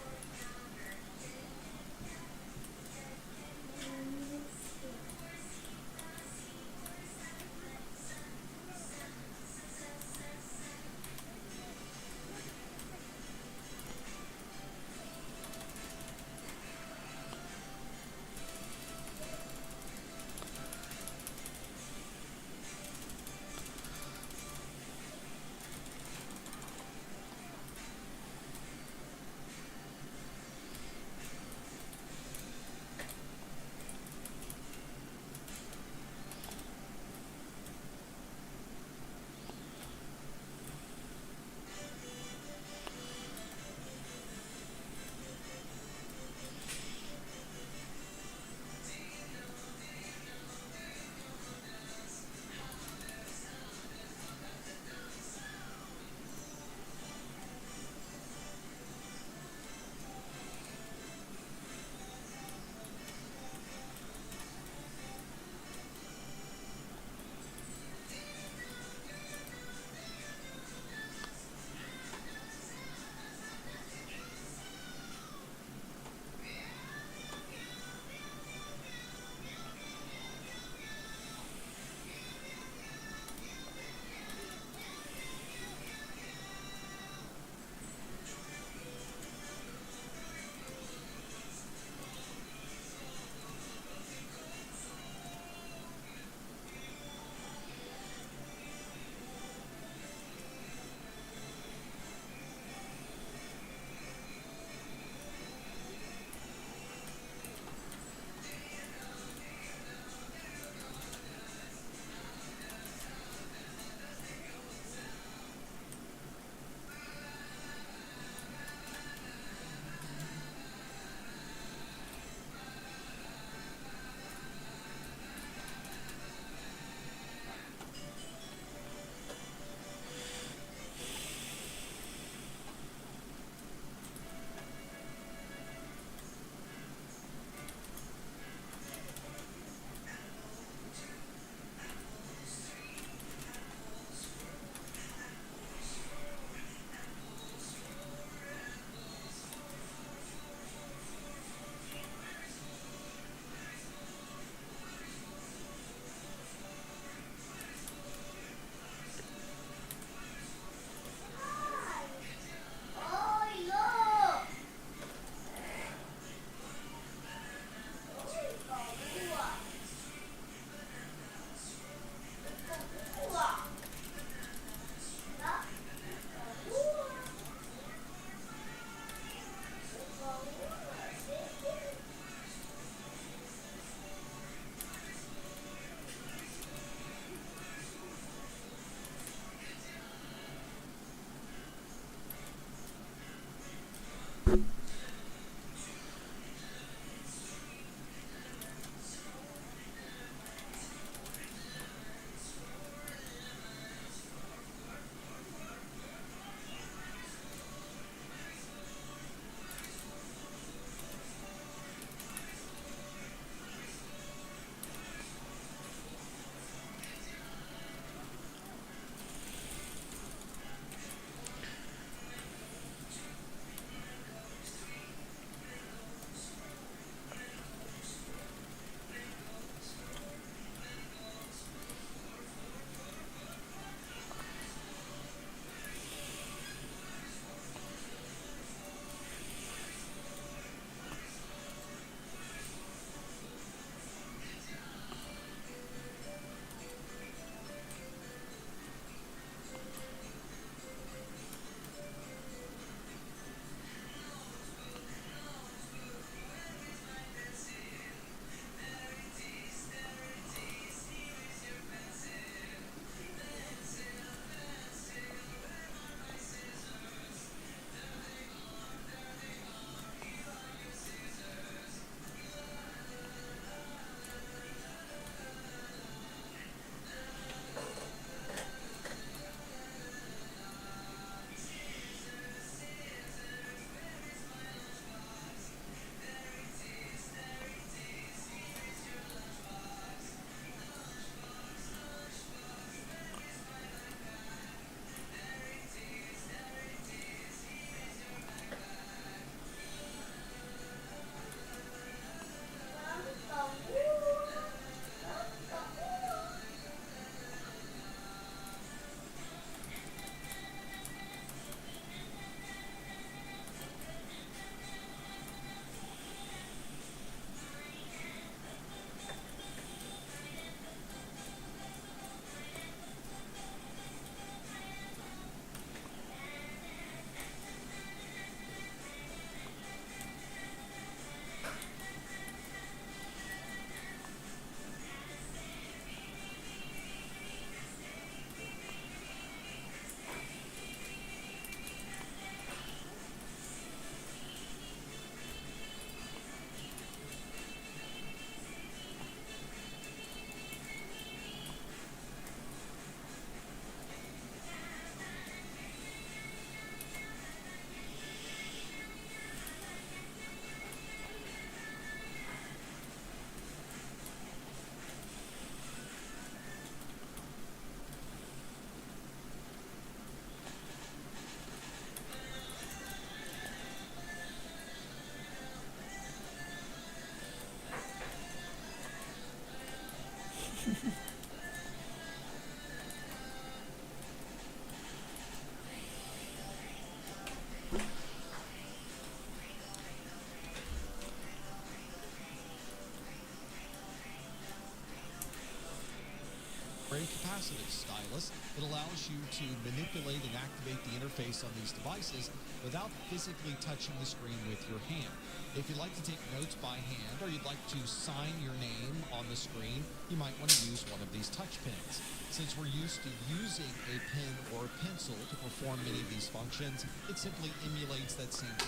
very capacitive stylus. It allows you to manipulate and activate the interface on these devices without physically touching the screen with your hand. If you'd like to take notes by hand or you'd like to sign your name on the screen, you might want to use one of these touch pens. Since we're used to using a pen or a pencil to perform many of these functions, it simply emulates that same